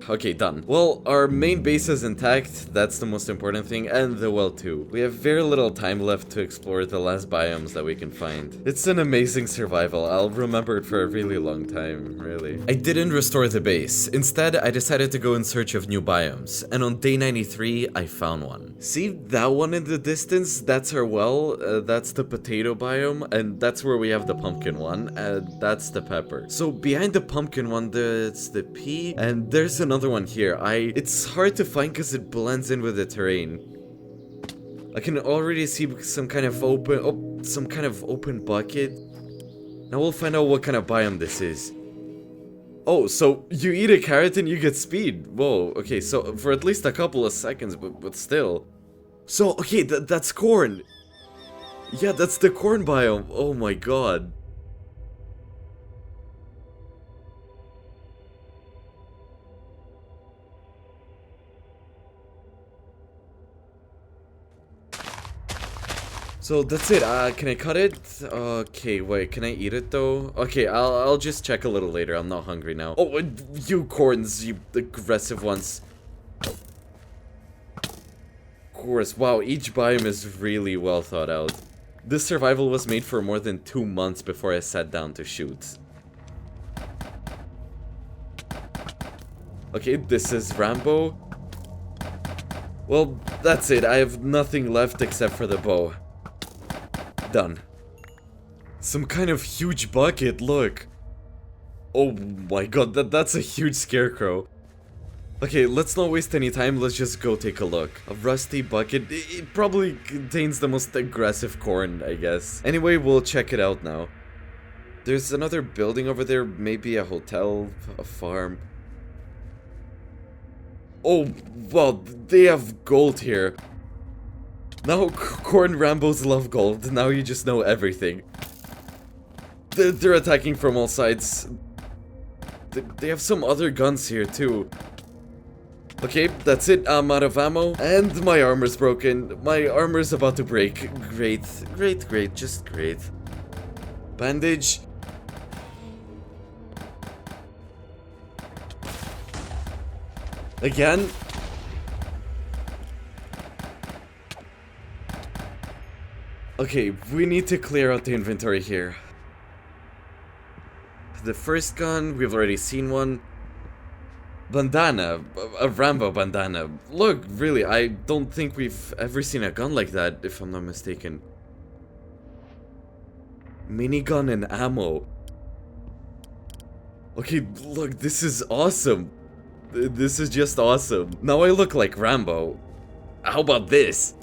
Okay, done. Well, our main base is intact, that's the most important thing, and the well too. We have very little time left to explore the last biomes that we can find. It's an amazing survival, I'll remember it for a really long time, really. I didn't restore the base. Instead, I decided to go in search of new biomes, and on day 93, I found one. See that one in the distance? That's our well, that's the potato biome, and that's where we have the pumpkin one, and that's the pepper. So behind the pumpkin one, it's the pea, and there's another one here. It's hard to find because it blends in with the terrain. I can already see some kind of open bucket. Now we'll find out what kind of biome this is. Oh, so you eat a carrot and you get speed. Whoa, okay, so for at least a couple of seconds, but still. So, okay, that's corn. Yeah, that's the corn biome. Oh my god. So that's it. Can I cut it? Okay, wait, can I eat it though? Okay, I'll just check a little later. I'm not hungry now. Oh, you corns, you aggressive ones. Of course, wow, each biome is really well thought out. This survival was made for more than 2 months before I sat down to shoot. Okay, this is Rambo. Well, that's it. I have nothing left except for the bow. Done. Some kind of huge bucket, look. Oh my god, that's a huge scarecrow. Okay, let's not waste any time, let's just go take a look. A rusty bucket, it probably contains the most aggressive corn, I guess. Anyway, we'll check it out now. There's another building over there, maybe a hotel, a farm. Oh, wow, they have gold here. Now Corn Rambos love gold. Now you just know everything. They're attacking from all sides. They have some other guns here too. Okay, that's it. I'm out of ammo. And my armor's broken. My armor's about to break. Great. Great, great. Just great. Bandage. Again. Okay, we need to clear out the inventory here. The first gun, we've already seen one. Bandana, a Rambo bandana. Look, really, I don't think we've ever seen a gun like that, if I'm not mistaken. Minigun and ammo. Okay, look, this is awesome. This is just awesome. Now I look like Rambo. How about this?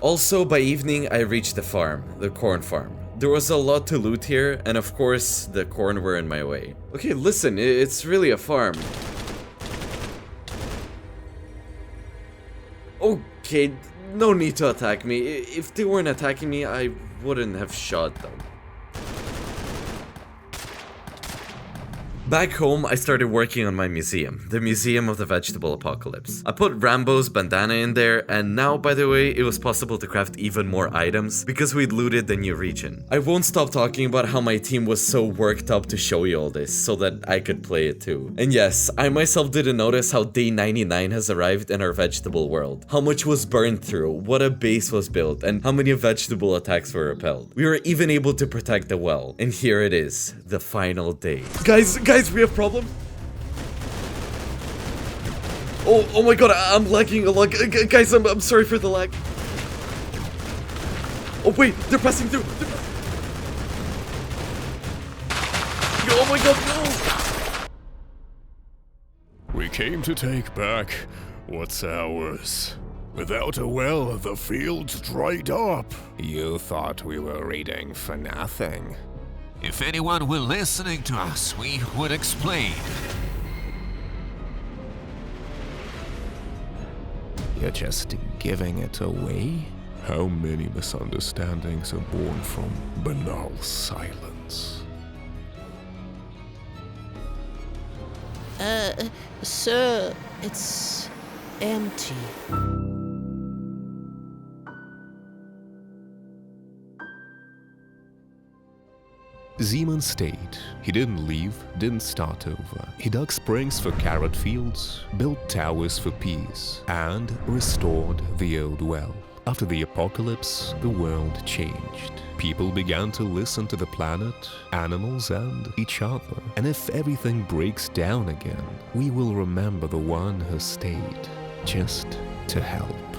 Also, by evening, I reached the farm, the corn farm. There was a lot to loot here, and of course, the corn were in my way. Okay, listen, it's really a farm. Okay, no need to attack me. If they weren't attacking me, I wouldn't have shot them. Back home, I started working on my museum, the Museum of the Vegetable Apocalypse. I put Rambo's bandana in there, and now, by the way, it was possible to craft even more items because we'd looted the new region. I won't stop talking about how my team was so worked up to show you all this, so that I could play it too. And yes, I myself didn't notice how day 99 has arrived in our vegetable world. How much was burned through, what a base was built, and how many vegetable attacks were repelled. We were even able to protect the well, and here it is, the final day. Guys, we have problems. Oh my god, I'm lagging a lot. Guys, I'm sorry for the lag. Oh wait, they're passing through. Oh my god, no! We came to take back what's ours. Without a well, the fields dried up. You thought we were reading for nothing. If anyone were listening to us, we would explain. You're just giving it away? How many misunderstandings are born from banal silence? Sir, it's empty. Zeman stayed. He didn't leave, didn't start over. He dug springs for carrot fields, built towers for peas, and restored the old well. After the apocalypse, the world changed. People began to listen to the planet, animals, and each other. And if everything breaks down again, we will remember the one who stayed, just to help.